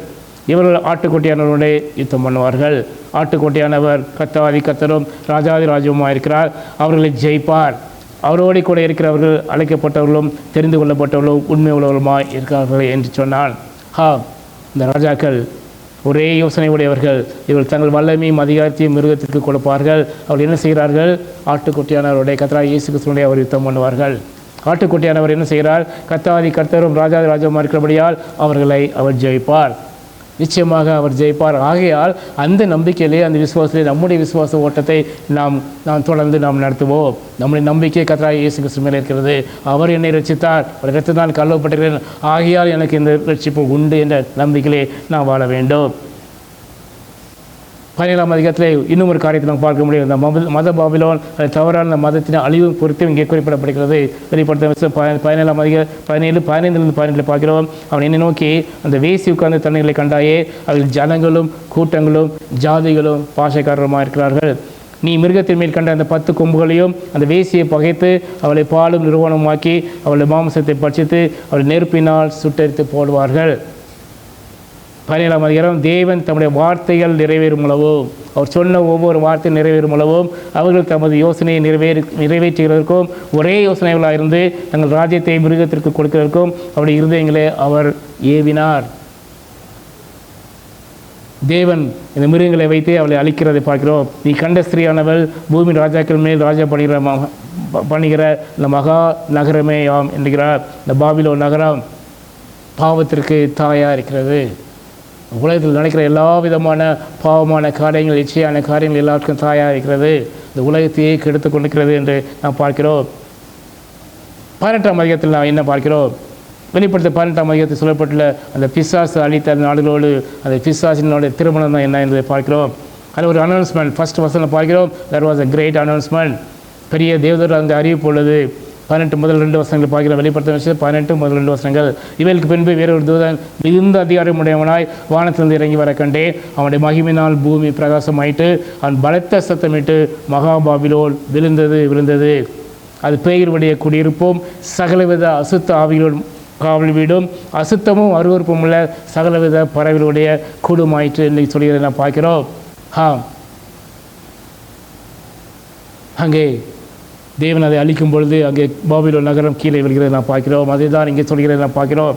இவர்கள் ஆட்டுக்கோட்டையானவருடைய யுத்தம் பண்ணுவார்கள். ஆட்டுக்கோட்டையானவர் கர்த்தாதி கர்த்தரும் ராஜாதி ராஜ்யமாக இருக்கிறார். அவர்களை ஜெயிப்பார். அவரோடு கூட இருக்கிறவர்கள் அழைக்கப்பட்டவர்களும் தெரிந்து கொள்ளப்பட்டவர்களும் உண்மை உள்ளவர்களுமாய் இருக்கிறார்கள் என்று சொன்னான். இந்த ராஜாக்கள் ஒரே யோசனை உடையவர்கள். இவர்கள் தங்கள் வல்லமையும் அதிகாரத்தையும் மிருகத்திற்கு கொடுப்பார்கள். அவர்கள் என்ன செய்கிறார்கள்? ஆட்டுக்குட்டியானவருடைய கர்த்தராகிய இயேசு கிறிஸ்துவினுடைய அவர் யுத்தம் பண்ணுவார்கள். ஆட்டுக்குட்டியானவர் என்ன செய்கிறார்? கர்த்தாதி கர்த்தரும் ராஜாதி ராஜ்யமாக இருக்கிறபடியால் அவர்களை அவர் ஜெயிப்பார். நிச்சயமாக அவர் ஜெயிப்பார். ஆகையால் அந்த நம்பிக்கையிலே, அந்த விசுவாசத்திலே நம்முடைய விசுவாச ஓட்டத்தை நாம் தொடர்ந்து நடத்துவோம். நம்முடைய நம்பிக்கை கர்த்தராகிய இயேசு கிறிஸ்து மேலே இருக்கிறது. அவர் என்னை ரட்சித்தார், அவர் இரத்தத்தால் கழுவப்பட்டிருக்கிறேன், ஆகையால் எனக்கு இந்த ரட்சிப்பு உண்டு என்ற நம்பிக்கையிலே நாம் வாழ வேண்டும். 17ஆம் அதிகாரத்தில் இன்னும் ஒரு காரியத்தை நாம் பார்க்க முடியும். இந்த மத பாபிலோன், அது தவறான மதத்தின் அழிவு பொறுத்து இங்கே குறிப்பிடப்படுகிறது. வெளிப்படுத்த 17ஆம் அதிகாரம் 17-15 பார்க்கிறோம். அவன் என்னை நோக்கி, அந்த வேசி உட்கார்ந்த தண்ணீர்களை கண்டாயே, அவர்கள் ஜனங்களும் கூட்டங்களும் ஜாதிகளும் பாஷைக்காரருமாக இருக்கிறார்கள். நீ மிருகத்தின் மேல் கண்ட அந்த 10 கொம்புகளையும் அந்த வேசியை பகைத்து அவளை பாலும் நிறுவனமாக்கி அவளை மாம்சத்தை பட்சித்து அவளை நெருப்பினால் சுட்டரித்து போடுவார்கள். 17ஆம் அதிகாரம், தேவன் தம்முடைய வார்த்தைகள் நிறைவேறும் அளவு அவர் சொன்ன ஒவ்வொரு வார்த்தை நிறைவேறும் அளவும் அவர்கள் தமது யோசனையை நிறைவேற்றுகிறதற்கும் ஒரே யோசனைகளாக இருந்து தங்கள் ராஜ்யத்தை மிருகத்திற்கு கொடுக்கிறதற்கும் அவருடைய இருதயங்களை அவர் ஏவினார். தேவன் இந்த மிருகங்களை வைத்து அவளை அழிக்கிறதை பார்க்கிறோம். நீ கண்ட ஸ்திரீயானவள் பூமியின் ராஜாக்கள் மேல் ராஜா பண்ணுகிற இந்த மகா நகரமே யாம் என்கிறார். இந்த பாபிலோன் நகரம் பாவத்திற்கு தாயாக இருக்கிறது. உலகத்தில் நடக்கிற எல்லா விதமான பாவமான காரியங்கள், இச்சையான காரியங்கள் எல்லாருக்கும் தாயாக இருக்கிறது. இந்த உலகத்தையே கெடுத்து கொண்டிருக்கிறது என்று நாம் பார்க்கிறோம். 18ஆம் அதிகாரத்தில் நாம் என்ன பார்க்கிறோம்? வெளிப்படுத்த 18ஆம் அதிகாரத்தில் சொல்லப்பட்டுள்ள அந்த பிசாசு அழித்த நாடுகளோடு அந்த பிசாசினோட திருமணம் தான் என்ன என்பதை பார்க்கிறோம். அதில் ஒரு அனௌன்ஸ்மெண்ட் ஃபர்ஸ்ட் வசனம் பார்க்கிறோம். That was a great announcement. பெரிய தேவதூர் அந்த அறிவிப்பு உள்ளது. 18 முதல் 2 வசனங்கள் பார்க்கிற வெளிப்படுத்த விஷயம் 18 முதல் 2 வசனங்கள். இவர்களுக்கு பின்பு வேறொரு தூதன் மிகுந்த அதிகாரமுடையவனாய் வானத்திலிருந்து இறங்கி வர கண்டே. அவனுடைய மகிமையினால் பூமி பிரகாசமாயிட்டு அவன் பலத்த சத்தமிட்டு மகா பாபிலோன் விழுந்தது. அது பேய்களுடைய குடியிருப்பும் சகலவித அசுத்த ஆவிகளோடு காவல் வீடும் அசுத்தமும் அருவருப்பும் உள்ள சகலவித பறவைகளுடைய கூடுமாயிற்று என்று சொல்கிறதை நான் பார்க்கிறோம். அங்கே தேவன் அதை அழிக்கும் பொழுது அங்கே பாபிலோன் நகரம் கீழே விழுகிறதை நான் பார்க்கிறோம். அதை தான் இங்கே சொல்கிறதை நான் பார்க்கிறோம்.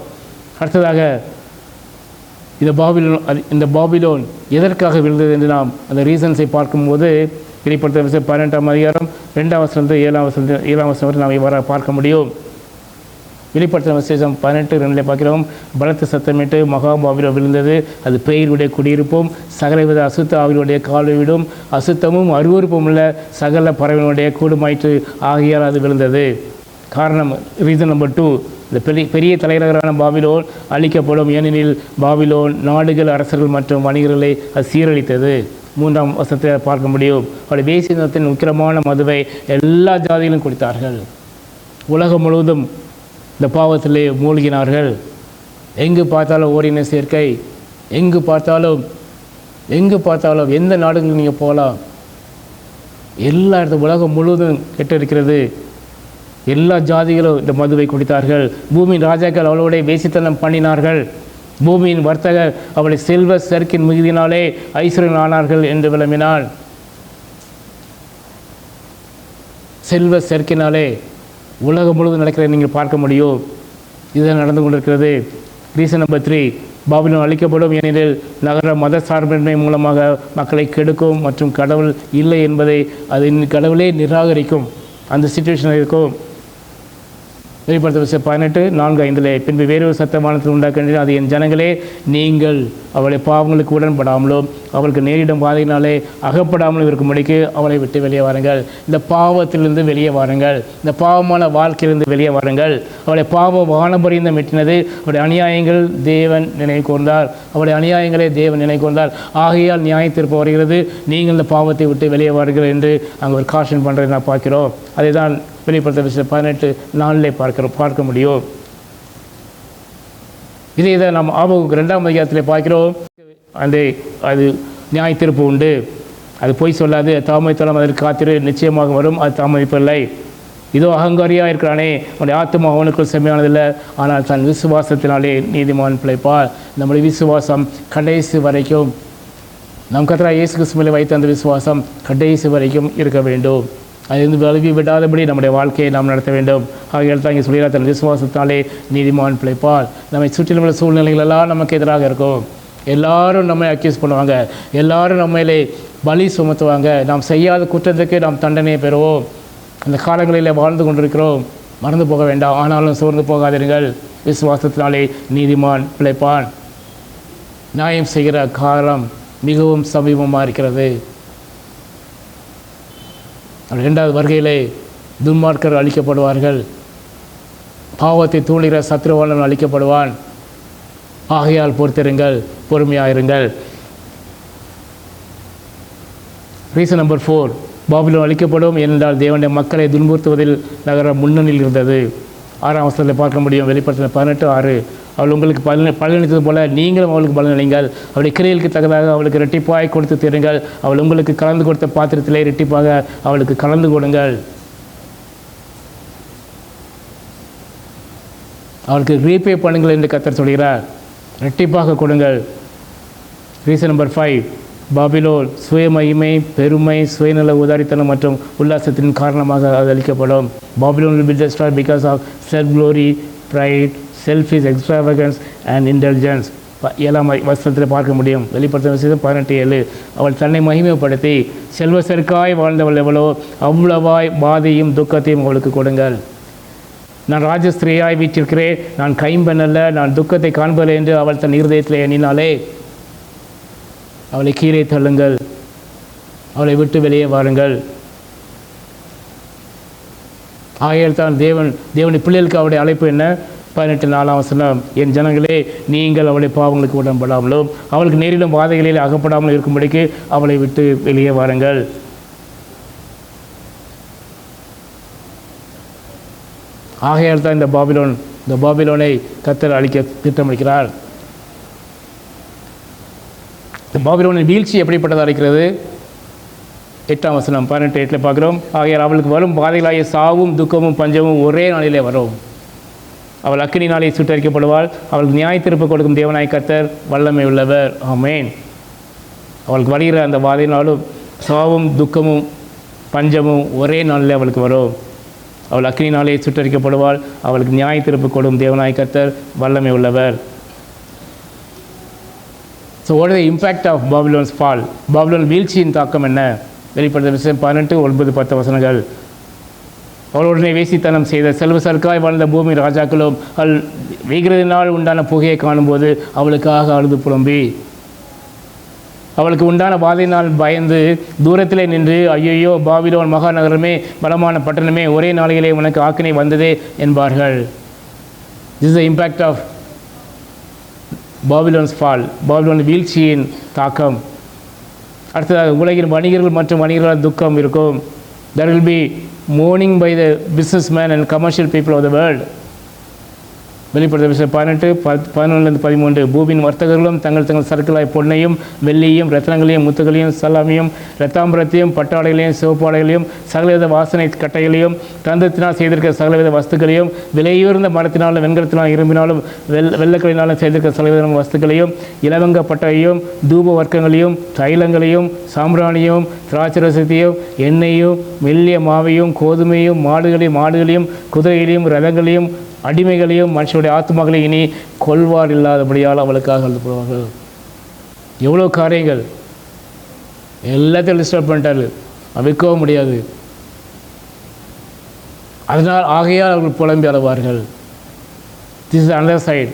அடுத்ததாக இந்த பாபிலோன் எதற்காக விழுந்தது என்று நாம் அந்த ரீசன்ஸை பார்க்கும்போது வெளிப்படுத்த விஷயம் 18ஆம் அதிகாரம் 2ஆம் வசனத்து 7ஆம் வசனம் வரை நாம் இவ்வாறு பார்க்க முடியும். வெளிப்படுத்தின விசேஷம் 18:2 பார்க்கிறோம். பலத்த சத்தமிட்டு மகா பாபிலோன் விழுந்தது. அது பேய்களுடைய குடியிருப்பும் சகலவித அசுத்த ஆவிகளுடைய கால் வீடும் அசுத்தமும் அருவருப்பும் உள்ள சகல பறவைகளுடைய கூடுமாயிற்று ஆகியால் அது விழுந்தது. காரணம் ரீசன் நம்பர் 2, இந்த பெரிய தலைநகரான பாபிலோன் அழிக்கப்படும். ஏனெனில் பாபிலோன் நாடுகள், அரசர்கள் மற்றும் வணிகர்களை அது சீரழித்தது. 3ஆம் வசனத்தை பார்க்க முடியும். அவருடைய வேசினத்தின் உக்கிரமான மதுவை எல்லா ஜாதிகளும் குடித்தார்கள். உலகம் முழுவதும் இந்த பாவத்திலே மூழ்கினார்கள். எங்கு பார்த்தாலும் ஓரின சேர்க்கை, எங்கு பார்த்தாலும் எந்த நாடுகளுக்கு நீங்கள் போகலாம், எல்லா இடத்துல உலகம் முழுவதும் கெட்டிருக்கிறது. எல்லா ஜாதிகளும் இந்த மதுவை குடித்தார்கள். பூமியின் ராஜாக்கள் அவளோட வேசித்தனம் பண்ணினார்கள். பூமியின் வர்த்தகர் அவளை செல்வ செருக்கின் மிகுதினாலே ஐஸ்வர்யன் ஆனார்கள் என்று விளம்பினாள். செல்வ செருக்கினாலே உலகம் முழுவதும் நடக்கிறதை நீங்கள் பார்க்க முடியும். இதுதான் நடந்து கொண்டிருக்கிறது. ரீசன் நம்பர் 3, பாபிலோன் அழிக்கப்படும். ஏனெனில் நகர மத சார்பின்மை மூலமாக மக்களை கெடுக்கும் மற்றும் கடவுள் இல்லை என்பதை கடவுளே நிராகரிக்கும் அந்த சிச்சுவேஷன் இருக்கும். வெளிப்படுத்த விஷயம் 18:4-5 பின்பு வேறொரு சத்தமானத்தில் உண்டாக்கின்ற அது என் ஜனங்களே, நீங்கள் அவளை பாவங்களுக்கு உடன்படாமலும் அவளுக்கு நேரிடும் பாதையினாலே அகப்படாமலும் இருக்கும்படிக்கு அவளை விட்டு வெளியே வாருங்கள். இந்த பாவத்திலிருந்து வெளியே வாருங்கள். இந்த பாவமான வாழ்க்கையிலிருந்து வெளியே வாருங்கள். அவளை பாவம் வானபரிந்து மெட்டினது. அவருடைய அநியாயங்கள் தேவன் நினைவு கூர்ந்தார். அவருடைய அநியாயங்களே தேவன் நினைவு கூர்ந்தார். ஆகையால் நியாயத்திற்கு வருகிறது. நீங்கள் இந்த பாவத்தை விட்டு வெளியே வாருங்கள் என்று அங்கே ஒரு காஷன் பண்ணுறதை நான் பார்க்கிறோம். அதை தான் வெளிப்படுத்த விஷயம் 18:4 பார்க்க முடியும். இதை தான் நாம் ஆபகுக்கு 2ஆம் அதிகாரத்தில் பார்க்கிறோம். அது நியாய தீர்ப்பு உண்டு. அது பொய் சொல்லாது. தாமதித்தாலும் அதற்கு காத்திரு, நிச்சயமாக வரும். அது தாமதிப்பில்லை. இதோ அகங்காரியாக இருக்கிறானே, அவனுடைய ஆத்மா அவனுக்குள் செம்மையானதில்லை, ஆனால் தன் விசுவாசத்தினாலே நீதிமான் பிழைப்பார். நம்முடைய விசுவாசம் கடைசி வரைக்கும், நம் கர்த்தராகிய இயேசு கிறிஸ்து மேலே வைத்த அந்த விசுவாசம் கடைசி வரைக்கும் இருக்க வேண்டும். அதிலிருந்து வலுவி விடாதபடி நம்முடைய வாழ்க்கையை நாம் நடத்த வேண்டும். ஆகையால் தான் இங்கே சொல்கிறார், தன் விசுவாசத்தாலே நீதிமான் பிழைப்பார். நம்மை சுற்றிலும் உள்ள சூழ்நிலைகள் எல்லாம் நமக்கு எதிராக இருக்கும். எல்லாரும் நம்மை அக்யூஸ் பண்ணுவாங்க. எல்லாரும் நம்மளே பலி சுமத்துவாங்க. நாம் செய்யாத குற்றத்துக்கு நாம் தண்டனையை பெறுவோம். அந்த காலங்களில் வாழ்ந்து கொண்டிருக்கிறோம். மறந்து போக வேண்டாம். ஆனாலும் சோர்ந்து போகாதீர்கள். விசுவாசத்தினாலே நீதிமான் பிழைப்பான். நியாயம் செய்கிற காலம் மிகவும் சமீபமாக இருக்கிறது. 2வது வருகையிலே துன்மார்க்கர் அழிக்கப்படுவார்கள். பாவத்தை தூண்டுகிற சத்ருவாளன் அழிக்கப்படுவான். ஆகையால் பொறுத்திருங்கள், பொறுமையாயிருங்கள். ரீசன் நம்பர் 4, பாபிலோன் அழிக்கப்படும். ஏனென்றால் தேவனுடைய மக்களை துன்புறுத்துவதில் நகரம் முன்னணியில் இருந்தது. 6ஆம் வசனத்தில் பார்க்க முடியும். வெளிப்படுத்தின 18:6 அவள் உங்களுக்கு பலனளித்தது போல நீங்களும் அவளுக்கு பலனளிங்கள். அவளுடைய கிரியைகளுக்கு தக்கதாக அவளுக்கு இரட்டிப்பாய் கொடுத்து தருங்கள். அவள் உங்களுக்கு கலந்து கொடுத்த பாத்திரத்திலே இரட்டிப்பாக அவளுக்கு கலந்து கொடுங்கள். அவளுக்கு ரீபே பண்ணுங்கள் என்று கர்த்தர் சொல்கிறார். இரட்டிப்பாக கொடுங்கள். ரீசன் நம்பர் 5, பாபிலோன் சுயமகிமை, பெருமை, சுயநல உதாரித்தனம் மற்றும் உல்லாசத்தின் காரணமாக அது அளிக்கப்படும். Babylon will be destroyed because of self glory, pride, selfish extravagance and indulgence. 7ஆம் வசனத்தில் பார்க்க முடியும். வெளிப்படுத்தின விசேஷம் 18:7. அவள் தன்னை மகிமைப்படுத்தி செல்வசருக்காய் வாழ்ந்தவள் எவ்வளோ அவ்வளவாய் பாதையும் துக்கத்தையும் அவளுக்கு கொடுங்கள். நான் ராஜஸ்திரியாய் வீற்றிருக்கிறேன், நான் கைம்பெண் அல்ல, நான் துக்கத்தை காண்பதில்லை என்று அவள் தன் இருதயத்தில் எண்ணினாலே அவளை கீழே தள்ளுங்கள், அவளை விட்டு வெளியே வாருங்கள். ஆகையால் தான் தேவனுடைய பிள்ளைகளுக்கு அவருடைய அழைப்பு என்ன? 18:4 வசனம், என் ஜனங்களே, நீங்கள் அவளுடைய பாவங்களுக்கு உடன்படாமலும் அவளுக்கு நேரிலும் வாதைகளில் அகப்படாமலும் இருக்கும்படிக்கு அவளை விட்டு வெளியே வாருங்கள். ஆகையால் தான் இந்த பாபிலோனை கர்த்தர் அழிக்க திட்டமிடுகிறார். இந்த பாபிலோனின் வீழ்ச்சி எப்படிப்பட்டதாக இருக்கிறது? 8ஆம் வசனம் 18:8 பார்க்குறோம். ஆகையால் அவளுக்கு வரும் பாதைகளாகிய சாவும் துக்கமும் பஞ்சமும் ஒரே நாளிலே வரும். அவள் அக்கினினாலே சுட்டரிக்கப்படுவாள். அவளுக்கு நியாய தீர்ப்பு கொடுக்கும் தேவனாய் கர்த்தர் வல்லமை உள்ளவர். ஆமென். அவளுக்கு வருகிற அந்த வாதையினாலும் சாவும் துக்கமும் பஞ்சமும் ஒரே நாளிலே அவளுக்கு வரும். அவள் அக்கினினாலே சுட்டரிக்கப்படுவாள். அவளுக்கு நியாய தீர்ப்பு கொடுக்கும் தேவனாய் கர்த்தர் வல்லமை உள்ளவர். So what is the impact of Babylon's fall? Babylon வீழ்ச்சியின் தாக்கம் என்ன? வெளிப்படுத்த விசேஷம் 18:9-10 வசனங்கள். அவளுடனே வேசித்தனம் செய்த செல்வசருக்காய் வாழ்ந்த பூமி ராஜாக்களும் அவள் வெய்கிறதினால் உண்டான புகையை காணும்போது அவளுக்காக அழுது புலம்பி, அவளுக்கு உண்டான பாதையினால் பயந்து தூரத்திலே நின்று, ஐயோ பாபிலோன் மகாநகரமே, பலமான பட்டணமே, ஒரே நாளிலே உனக்கு ஆக்கினை வந்ததே என்பார்கள். This is the impact of Babylon's fall, Babylon வீழ்ச்சியின் தாக்கம். அடுத்ததாக உலகின் வணிகர்கள் மற்றும் வணிகர்களால் துக்கம் இருக்கும். there will be mourning by the businessmen and commercial people of the world. வெளிப்படுத்த விஷயம் 18:11-13. பூமியின் வர்த்தகர்களும் தங்கள் சரக்குகளாய் பொன்னையும் வெள்ளியும் ரத்னங்களையும் முத்துகளையும் சலாமியும் இரத்தாம்பரத்தையும் பட்டாடைகளையும் சிவப்பாடைகளையும் சகலவித வாசனை கட்டைகளையும் தந்தத்தினால் செய்திருக்கிற சகலவித வஸ்துக்களையும் விலையுயர்ந்த மரத்தினாலும் வெண்கலத்தினாலும் இரும்பினாலும் வெள்ளக்களினாலும் செய்திருக்கிற சகலவித வஸ்துக்களையும் இலவங்கப்பட்டையும் தூப வர்க்கங்களையும் தைலங்களையும் சாம்பிராணியும் திராட்சரசத்தையும் எண்ணெயும் மெல்லிய மாவையும் கோதுமையும் மாடுகளையும் குதிரைகளையும் ரதங்களையும் அடிமைகளையும் மனுஷனுடைய ஆத்மாக்களையும் இனி கொள்வார் இல்லாதபடியால் அவளுக்காக எழுதப்படுவார்கள். எவ்வளோ காரியங்கள் எல்லாத்தையும் டிஸ்டர்ப் பண்ணிட்டாரு, அவிக்கவும் முடியாது. அதனால் ஆகையால் அவர்கள் புலம்பி அழுவார்கள். This is another side.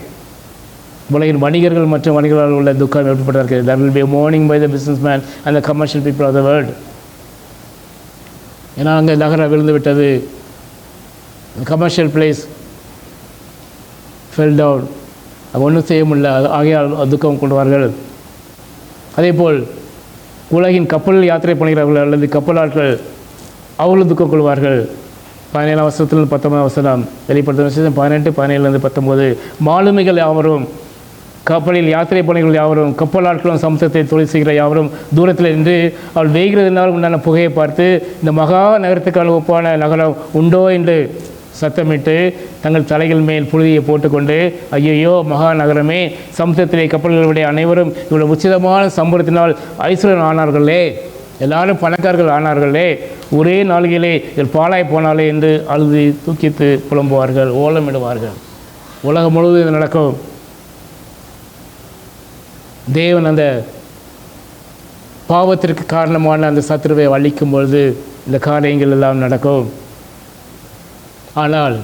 உலகின் வணிகர்கள் மற்றும் வணிகர்களால் உள்ள துக்கம் எப்படிப்பட்டிருக்கிறது? there will be mourning by the businessman and the commercial people of the world. ஏன்னா அங்கே நகரம் விழுந்து விட்டது, கமர்ஷியல் பிளேஸ் ஃபெல் டவுன், அது ஒன்றும் செய்ய முடியல, ஆகையால் துக்கம் கொள்வார்கள். அதேபோல் உலகின் கப்பலில் யாத்திரை பண்ணுகிறவர்கள் அல்லது கப்பலாட்கள் அவர்களும் துக்கம் கொள்வார்கள். 17ஆம் வசனத்தில் 19ஆம் வசனம். வெளிப்படுத்த விசேஷம் 18:17-19. மாலுமிகள் யாவரும், கப்பலில் யாத்திரை பணிகள் யாவரும், கப்பலாட்களும் சமுத்திரத்தை தொழில் செய்கிற யாவரும் தூரத்தில் நின்று அவள் வேகிறதுனால் உண்டான புகையை பார்த்து, இந்த மகா நகரத்துக்கான ஒப்பான நகரம் உண்டோ என்று சத்தமிட்டு தங்கள் தலைகள் மேல் புழுதியை போட்டுக்கொண்டு, ஐயையோ மகா நகரமே, சமுத்திரத்திலே கப்பல்களுடைய அனைவரும் இவ்வளவு உச்சிதமான சம்பளத்தினால் ஐஸ்வர்யன் ஆனார்களே, எல்லாரும் பணக்காரர்கள் ஆனார்களே, ஒரே நாளிலே இதில் பாழாய் போனாலே என்று அழுது தூக்கித்து புலம்புவார்கள், ஓலமிடுவார்கள். உலகம் முழுவதும் இது நடக்கும். தேவன் அந்த பாவத்திற்கு காரணமான அந்த சத்துருவை அழிக்கும் பொழுது இந்த காரியங்கள் எல்லாம் நடக்கும். ஆனால்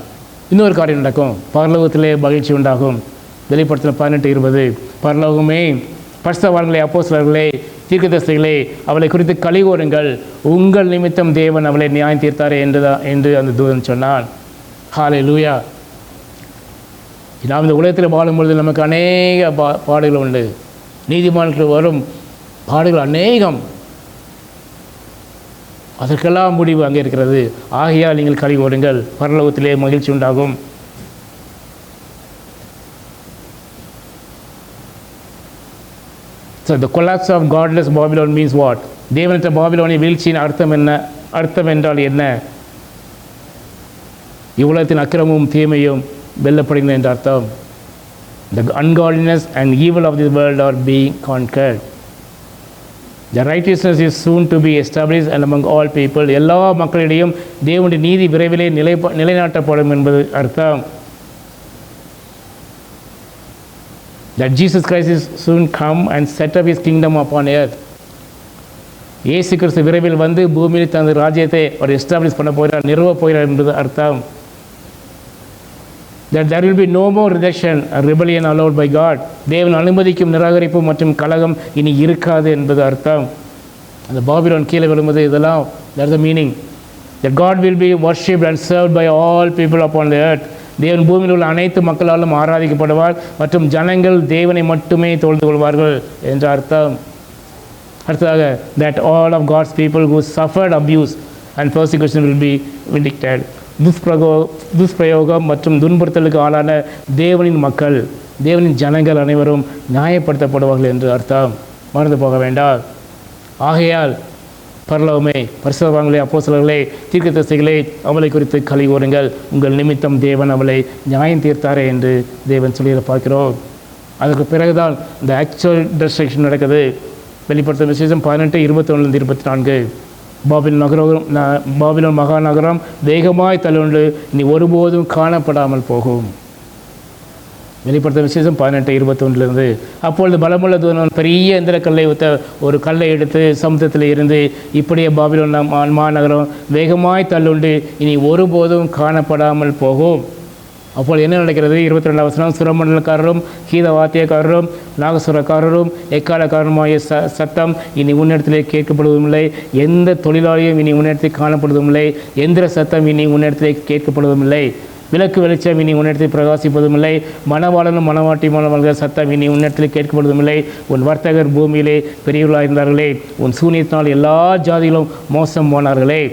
இன்னொரு காரியம் நடக்கும், பரலோகத்திலே மகிழ்ச்சி உண்டாகும். வெளிப்படுத்தின 18:20. பரலோகமே, பரிசுத்தவான்களே, அப்போஸ்தலர்களே, தீர்க்கதரிசிகளே, அவளை குறித்து களிகூருங்கள், உங்கள் நிமித்தம் தேவன் அவளை நியாயம் தீர்த்தாரே என்று அந்த தூதன் சொன்னான். ஹல்லேலூயா. நாம் இந்த உலகத்தில் வாழும்பொழுது நமக்கு அநேக பாடுகள் உண்டு. நீதிமான்களுக்கு வரும் பாடுகள் அநேகம். அதற்கெல்லாம் முடிவு அங்கே இருக்கிறது. ஆகையால் நீங்கள் களி ஓடுங்கள், பரலோகத்திலே மகிழ்ச்சி உண்டாகும். So the collapse of godless Babylon means what? தேவனற்ற பாபிலோனின் வீழ்ச்சியின் அர்த்தம் என்றால் என்ன? இவ்வுலகத்தின் அக்கிரமும் தீமையும் வெல்லப்படுகின்றன என்ற அர்த்தம். The ungodliness and evil of this world are being conquered. The righteousness is soon to be established and among all people. எல்லா மக்களிடையும் தேவனுடைய நீதி விரைவிலே நிலைநாட்டப்படும் என்பது அர்த்தம். That Jesus Christ is soon come and set up his kingdom upon earth. இயேசு கிறிஸ்து விரைவில் வந்து பூமியில் தனது ராஜ்யத்தை அவர் எஸ்டாப்ளிஷ் பண்ண போகிறார், நிறுவ போகிறார் என்பது அர்த்தம். That there will be no more rejection and rebellion allowed by God. தேவன் அனுமதிக்கும் நிராகரிப்பு மற்றும் கலகம் இனி இருக்காது என்பது அர்த்தம். அந்த பாபிலோன் கீழே விழும்போது இதெல்லாம் that's the meaning. That God will be worshipped and served by all people upon the earth. தேவன் பூமியில் உள்ள அனைத்து மக்களாலும் ஆராதிக்கப்படுவார் மற்றும் ஜனங்கள் தேவனை மட்டுமே தொழுது கொள்வார்கள் என்ற அர்த்தம். அடுத்ததாக that all of God's people who suffered abuse and persecution will be vindicated. துஷ்பிரயோகம் மற்றும் துன்புறுத்தலுக்கு ஆளான தேவனின் மக்கள், தேவனின் ஜனங்கள் அனைவரும் நியாயப்படுத்தப்படுவார்கள் என்று அர்த்தம். மறந்து போக வேண்டாம். ஆகையால் பரலோகமே, பரிசுத்தவான்களே, அப்போஸ்தலர்களே, தீர்க்கதரிசிகளே, அவளை குறித்து களி கூறுங்கள், உங்கள் நிமித்தம் தேவன் அவளை நியாயம் தீர்த்தாரே என்று தேவன் சொல்லி பார்க்கிறோம். அதுக்கு பிறகுதான் இந்த ஆக்சுவல் டெஸ்ட்ரக்ஷன் நடக்குது. வெளிப்படுத்தும் விசேஷம் 18:21-24. பாபிலோன் மகாநகரம் வேகமாய் தள்ளுண்டு இனி ஒருபோதும் காணப்படாமல் போகும். வெளிப்படுத்த விசேஷம் 18:21. அப்பொழுது பலமுள்ள தூதன் பெரிய எந்திரக்கல்லை ஒத்த ஒரு கல்லை எடுத்து சமுத்திரத்தில் இருந்து இப்படியே பாபிலோன் மாநகரம் வேகமாய் தள்ளுண்டு இனி ஒருபோதும் காணப்படாமல் போகும். அப்போது என்ன நடக்கிறது? 22 சுரமண்டலக்காரரும் கீத வாத்தியக்காரரும் நாகசுரக்காரரும் எக்காலக்காரருமாய சத்தம் இனி உன்னிடத்திலே கேட்கப்படுவதுமில்லை. எந்த தொழிலாளியும் இனி உன்னிடத்தில் காணப்படுவதுமில்லை. எந்திர சத்தம் இனி உன்னிடத்திலே கேட்கப்படுவதுமில்லை. விளக்கு வெளிச்சம் இனி உன்னிடத்தில் பிரகாசிப்பதுமில்லை. மணவாளனும் மணவாட்டி மணவாள்கள் சத்தம் இனி உன்னிடத்தில் கேட்கப்படுவதுமில்லை. உன் வர்த்தகர் பூமியிலே பெரியவர்களாக இருந்தார்களே, உன் சூனியத்தினால் எல்லா ஜாதிகளும் மோசம் போனார்களே.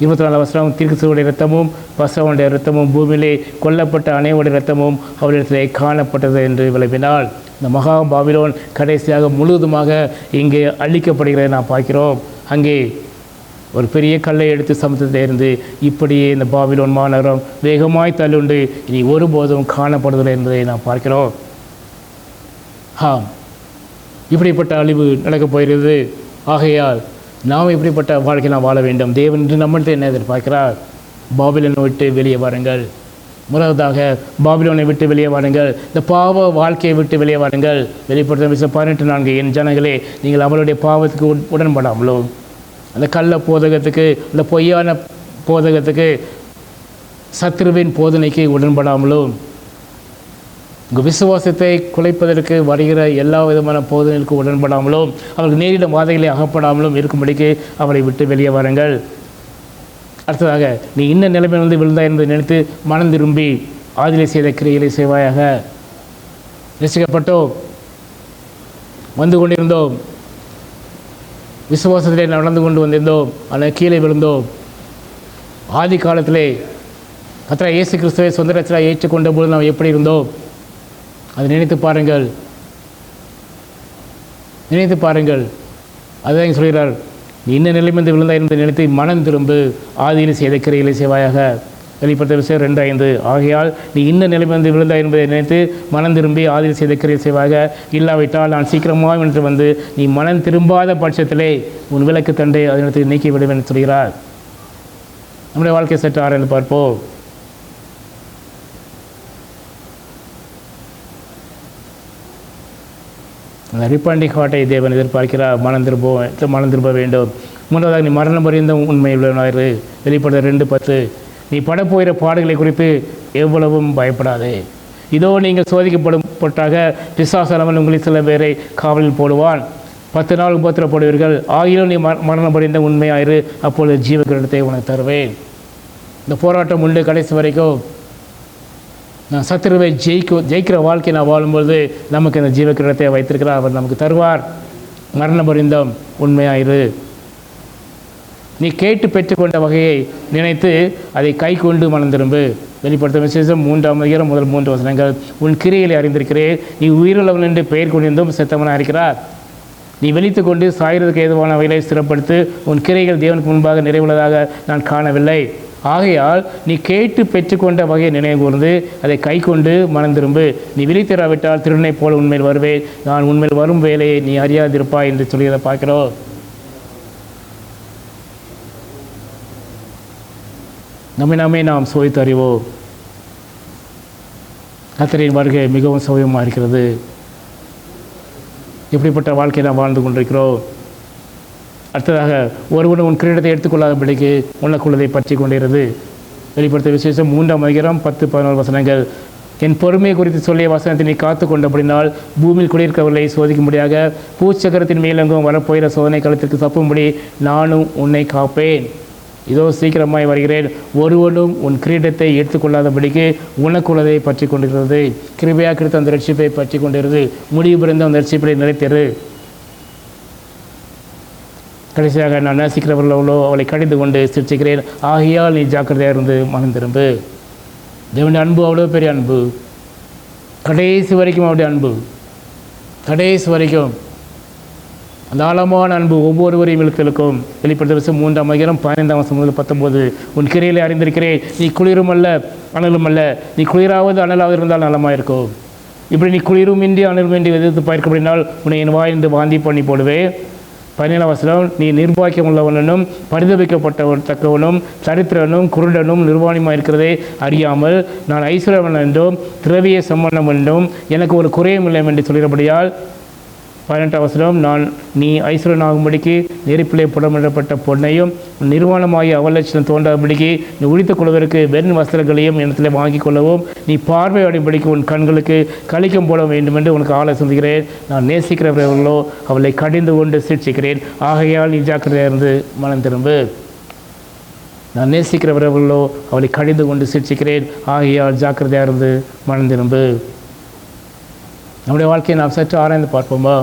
24 தீர்க்கதரிசியுடைய இரத்தமும் பசவனுடைய இரத்தமும் பூமியிலே கொல்லப்பட்ட அனைவருடைய இரத்தமும் அவரிடத்திலே காணப்பட்டது என்று விளம்பினாள். இந்த மகா பாபிலோன் கடைசியாக முழுவதுமாக இங்கே அழிக்கப்படுகிறதை நாம் பார்க்கிறோம். அங்கே ஒரு பெரிய கல்லை எடுத்து சமுத்திரத்தில் இருந்து இப்படியே இந்த பாபிலோன் மாநகரம் வேகமாய் தள்ளுண்டு இனி ஒருபோதும் காணப்படுவதில்லை என்பதை நாம் பார்க்கிறோம். இப்படிப்பட்ட அழிவு நடக்கப் போகிறது. ஆகையால் நாம் இப்படிப்பட்ட வாழ்க்கை நாம் வாழ வேண்டும். தேவன் என்று நம்மள்கிட்ட என்ன எதிர்பார்க்கிறார்? பாபிலோனை விட்டு வெளியே வாருங்கள். முதலாவதாக பாபிலோனை விட்டு வெளியே வாருங்கள். இந்த பாவ வாழ்க்கையை விட்டு வெளியே வாருங்கள். வெளிப்படுத்தும் 18:4. என் ஜனங்களே, நீங்கள் அவளுடைய பாவத்துக்கு உடன்படாமலோ, அந்த கள்ள போதகத்துக்கு, அந்த பொய்யான போதகத்துக்கு, சத்ருவின் போதனைக்கு உடன்படாமலோ, உங்கள் விசுவாசத்தை குலைப்பதற்கு வருகிற எல்லா விதமான போதனைகளுக்கு உடன்படாமலும் அவர்கள் நேரிட வாதைகளை அகப்படாமலும் இருக்கும்படிக்கு அவரை விட்டு வெளியே வாருங்கள். அடுத்ததாக நீ இன்ன நிலைமையிலிருந்து விழுந்தா என்பதை நினைத்து மனம் திரும்பி ஆதிலே செய்த கிரியைகளை செய்வாயாக. ரசிக்கப்பட்டோம், வந்து கொண்டிருந்தோம், விசுவாசத்திலே நடந்து கொண்டு வந்திருந்தோம், ஆனால் கீழே விழுந்தோம். ஆதி காலத்திலே கர்த்தராகிய இயேசு கிறிஸ்துவை சொந்த ரட்சகராக ஏற்றுக்கொண்ட போது நாம் எப்படி இருந்தோம்? அதை நினைத்து பாருங்கள், நினைத்து பாருங்கள். அதுதான் சொல்கிறார், நீ இன்ன நிலைமைந்து விழுந்தாய் என்பதை நினைத்து மனம் திரும்பு, ஆதியில் செய்த கிரியைகளை செய்வாயாக. வெளிப்படுத்த விஷயம் 2:5. ஆகையால் நீ இன்ன நிலைமைந்து விழுந்தாய் என்பதை நினைத்து மனம் திரும்பி ஆதியில் செய்த கிரியை செய்வாக. இல்லாவிட்டால் நான் சீக்கிரமாக என்று வந்து நீ மனம் திரும்பாத பட்சத்திலே உன் விளக்கு தண்டை அதனிடத்தில் நீக்கி விடுவேன் என்று சொல்கிறார். நம்முடைய வாழ்க்கை சற்று ஆராய்ந்து பார்ப்போம். அந்த ரிப்பண்டிங் ஹார்ட்டை தேவன் எதிர்பார்க்கிறார். மனம் திரும்ப வேண்டும். மூன்றாவதாக நீ மரணம் பரிந்த உண்மை உள்ளவனாயிரு. வெளிப்படுத்த 2:10. நீ படப்போகிற பாடுகளை குறித்து எவ்வளவும் பயப்படாதே. இதோ நீங்கள் சோதிக்கப்பட்டாக பிசாசானவன் உங்களில் சில பேரை காவலில் போடுவான். 10 நாள் உபத்திரப்படுவீர்கள். ஆகிலும் நீ மரணம் பரிந்த உண்மையாயிரு, அப்பொழுது ஜீவ கிரீடத்தை உனக்கு தருவேன். இந்த போராட்டம் உண்டு கடைசி வரைக்கும். நான் சத்துருவை ஜெயிக்கிற வாழ்க்கை நான் வாழும்பொழுது நமக்கு இந்த ஜீவ கிரீடத்தை வைத்திருக்கிறார். அவர் நமக்கு தருவார். மரண பரிந்தம் உண்மையாயிரு. நீ கேட்டு பெற்றுக்கொண்ட வகையை நினைத்து அதை கை கொண்டு மனம் திரும்பு. வெளிப்படுத்தும் விசேஷம் 3 முதல் 3 வசனங்கள். உன் கிரியைகளை அறிந்திருக்கிறேன். நீ உயிருள்ளவன் என்று பெயர் கொண்டிருந்தும் செத்தவனாக இருக்கிறார். நீ வெளித்து கொண்டு சாயிறதுக்கு ஏதுவான வகையை ஸ்திரப்படுத்து. உன் கிரைகள் தேவனுக்கு முன்பாக நிறைவுள்ளதாக நான் காணவில்லை. ஆகையால் நீ கேட்டு பெற்றுக்கொண்ட வகையை நினைவு கூர்ந்து அதை கை கொண்டு மனம் திரும்பு. நீ விழித்திராவிட்டால் திருடனைப் போல உண்மையில் வருவேன், நான் உண்மையில் வரும் வேலையை நீ அறியாதிருப்பாய் என்று சொல்லியதை பார்க்கிறோம். நம்மை நாம் சோதித்து அறிவோம். கர்த்தரின் வருகை மிகவும் சௌகரியமாக இருக்கிறது. எப்படிப்பட்ட வாழ்க்கையை நாம் வாழ்ந்து கொண்டிருக்கிறோம். அடுத்ததாக ஒருவன் உன் கிரீடத்தை எடுத்துக்கொள்ளாதபடிக்கு உனக்குள்ளதை பற்றி கொண்டிருந்தது. வெளிப்படுத்த விசேஷம் 3ஆம் அதிகாரம் 10-11 வசனங்கள். என் பொறுமையை குறித்து சொல்லிய வசனத்தை நீ காத்து கொண்டபடினால் பூமியில் குடியிருக்கவில்லை சோதிக்கும்படியாக பூச்சக்கரத்தின் மேலெங்கும் வரப்போகிற சோதனை காலத்திற்கு தப்பும்படி நானும் உன்னை காப்பேன். இதோ சீக்கிரமாய் வருகிறேன். ஒருவனும் உன் கிரீடத்தை எடுத்துக்கொள்ளாதபடிக்கு உனக்குள்ளதை பற்றி கொண்டிருக்கிறது. கிருபையாக கிடைத்த அந்த ரட்சிப்பை பற்றி கொண்டிருந்தது. முடிவு பிறந்த அந்த ரட்சிப்பை நிலைத்தரு. கடைசியாக நான் நேசிக்கிறவர்களோ அவளை கடிந்து கொண்டு சிரிச்சுக்கிறேன். ஆகையால் நீ ஜாக்கிரதையாக இருந்து மனம் திரும்பு. தேவனுடைய அன்பு அவ்வளோ பெரிய அன்பு. கடைசி வரைக்கும் அவருடைய அன்பு, கடைசி வரைக்கும் அந்த ஆழமான அன்பு ஒவ்வொருவரையும் இழுத்திருக்கும். வெளிப்படுத்த விசேஷம் 3ஆம் அதிகாரம் 15ஆம் வசனம் முதல் 19. உன் கிரையிலே அறிந்திருக்கிறேன், நீ குளிரும் அல்ல அனலும் அல்ல, நீ குளிராவது அனலாவது இருந்தால் நலமாக இருக்கும். இப்படி நீ குளிரும் இன்றி அனலும் இன்றி எதிர்த்து பார்க்கப்படினால் உன்னை என் வாய்ந்து வாந்தி பண்ணி போடுவேன். 17ஆம் வசனம், நீ நிர்வாகியம் உள்ளவனும் பரிதபிக்கப்பட்டத்தக்கவனும் சரித்திரனும் குருடனும் நிர்வாணியுமாக இருக்கிறதே அறியாமல் நான் ஐஸ்வர்யவன் என்றும் திரவிய சம்பந்தம் என்றும் எனக்கு ஒரு குறையும் இல்லை என்று சொல்கிறபடியால் 18ஆம் வசனம், நீ ஐஸ்வரனாகும்படிக்கு நெருப்பிலே புடமிடப்பட்ட பொன்னையும் நிர்வாணமாகி அவலட்சணம் தோன்றாதபடிக்கு நீ உழித்துக் கொள்வதற்கு வெண் வஸ்திரங்களையும் இடத்துல வாங்கிக் கொள்ளவும் நீ பார்வையாடும்படிக்கு உன் கண்களுக்கு கழிக்கம் போட வேண்டும் என்று உனக்கு ஆளை சொல்கிறேன். நான் நேசிக்கிறவர்களோ அவளை கடிந்து கொண்டு சிக்ஷிக்கிறேன். ஆகையால் நீ ஜாக்கிரதையாக இருந்து மனம் திரும்பு. நான் நேசிக்கிறவர்களோ அவளை கடிந்து கொண்டு சிக்ஷிக்கிறேன். ஆகையால் ஜாக்கிரதையாக இருந்து மனம் திரும்பு. நம்முடைய வாழ்க்கையை நாம் சற்று ஆராய்ந்து பார்ப்போமா?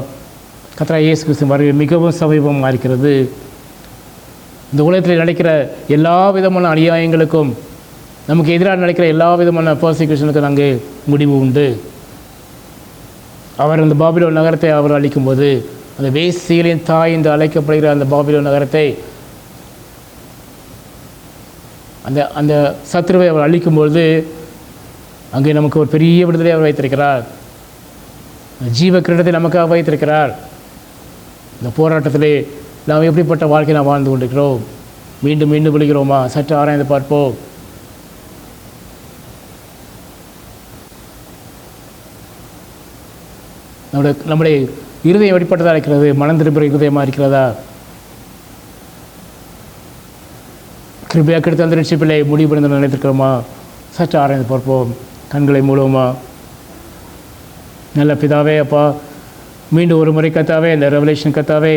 கர்த்தராகிய இயேசு கிறிஸ்து வருகை மிகவும் சமீபமாக இருக்கிறது. இந்த உலகத்தில் நடக்கிற எல்லா விதமான அநியாயங்களுக்கும் நமக்கு எதிராக நடக்கிற எல்லா விதமான பர்சிக்யூஷனுக்கும் அங்கே முடிவு உண்டு. அவர் அந்த பாபிலோன் நகரத்தை அவர் அழிக்கும்போது, அந்த வேசிகளின் தாய் என்று அழைக்கப்படுகிற அந்த பாபிலோன் நகரத்தை, அந்த அந்த சத்ருவை அவர் அழிக்கும்பொழுது அங்கே நமக்கு ஒரு பெரிய விடுதலை அவர் வைத்திருக்கிறார். ஜீவ கிரீடத்தை நமக்காக வைத்திருக்கிறார். இந்த போராட்டத்திலே நாம் எப்படிப்பட்ட வாழ்க்கை நாம் வாழ்ந்து கொண்டிருக்கிறோம்? மீண்டும் மீண்டும் விழுகிறோமா? சற்று ஆராய்ந்து பார்ப்போம். நம்முடைய இருதயம் எப்படிப்பட்டதாக இருக்கிறது? மனம் திரும்புகிற இருதயமாக இருக்கிறதா? கிருபையாக கிடைத்த அந்த ரட்சிப்பிலே முடிவு பண்ணி நினைத்திருக்கிறோமா? சற்று ஆராய்ந்து பார்ப்போம். கண்களை மூடுவோமா? நல்ல பிதாவே, அப்பா, மீண்டும் ஒரு முறை கத்தாவே, இந்த ரெவலேஷன் கத்தாவே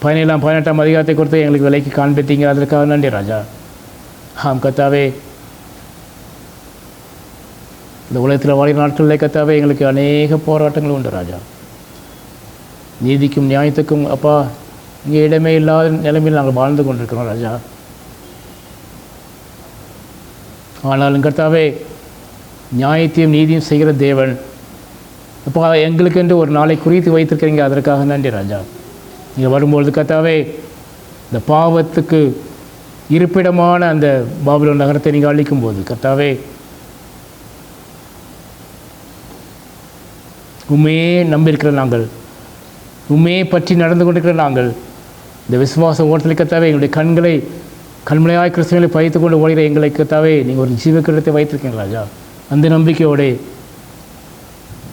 18ஆம் அதிகாரத்தை கொடுத்து எங்களுக்கு விலைக்கு காண்பித்தீங்க. அதற்காக நன்றி ராஜா. ஆம் கத்தாவே, இந்த உலகத்தில் வாழ்கிற நாட்களில் கத்தாவே எங்களுக்கு அநேக போராட்டங்கள் உண்டு ராஜா. நீதிக்கும் நியாயத்துக்கும் அப்பா இங்கே இடமே இல்லாத நிலைமையில் நாங்கள் வாழ்ந்து கொண்டிருக்கிறோம் ராஜா. ஆனாலும் கர்த்தாவே, நியாயத்தையும் நீதியும் செய்கிற தேவன் அப்போ எங்களுக்கென்று ஒரு நாளை குறித்து வைத்திருக்கிறீங்க. அதற்காக நன்றி ராஜா. நீங்கள் வரும்பொழுது கர்த்தாவே, இந்த பாவத்துக்கு இருப்பிடமான அந்த பாபிலோன் நகரத்தை நீங்கள் அழிக்கும்போது கர்த்தாவே, உண்மையே நம்பியிருக்கிற நாங்கள், உண்மையை பற்றி நடந்து கொண்டிருக்கிற நாங்கள், இந்த விசுவாச ஓட்டத்தில் கர்த்தாவே எங்களுடைய கண்களை கண்மலையாய் கிறிஸ்துவனை பயித்து கொண்டு ஓடுகிற எங்களை கர்த்தாவே நீங்கள் ஒரு ஜீவக்கிரத்தை வைத்திருக்கீங்க ராஜா. அந்த நம்பிக்கையோடு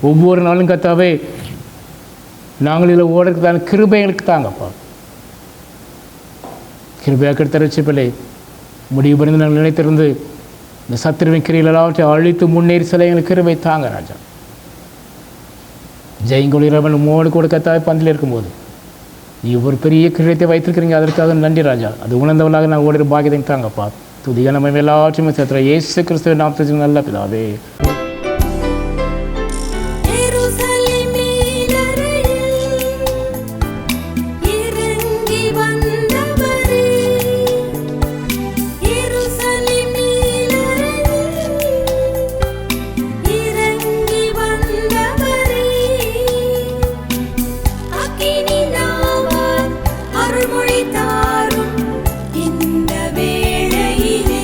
ஒவ்வொரு நாளும் கர்த்தாவே நாங்கள் இதில் ஓடுறதுக்கான கிருபை எங்களுக்கு தாங்கப்பா. கிருபையாக கிடைத்த ரட்சிப்பிலே முடிவு பண்ணி நாங்கள் நினைத்திருந்து இந்த சத்திரவின் கிரியில் எல்லாவற்றையும் அழித்து முன்னேறி சில எங்களுக்கு கிருபை தாங்க ராஜா. ஜெயங்கொழிரவன் உம்மோடு கூட கர்த்தாவே பந்தில் இருக்கும்போது நீ ஒரு பெரிய கிரீடத்தை வைத்திருக்கிறீங்க. அதற்காக நன்றி ராஜா. அது உணர்ந்தவளாக நாங்கள் ஓடுற பாக்கியத்தை தாங்கப்பா. துதிக நம்ம எல்லாவற்றையுமே சேர்த்துற இயேசு கிறிஸ்துவின் நாமத்தில் நல்ல பிதாவே. அருள்மொழி தாரும் இந்த வேளையிலே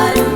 வாரும்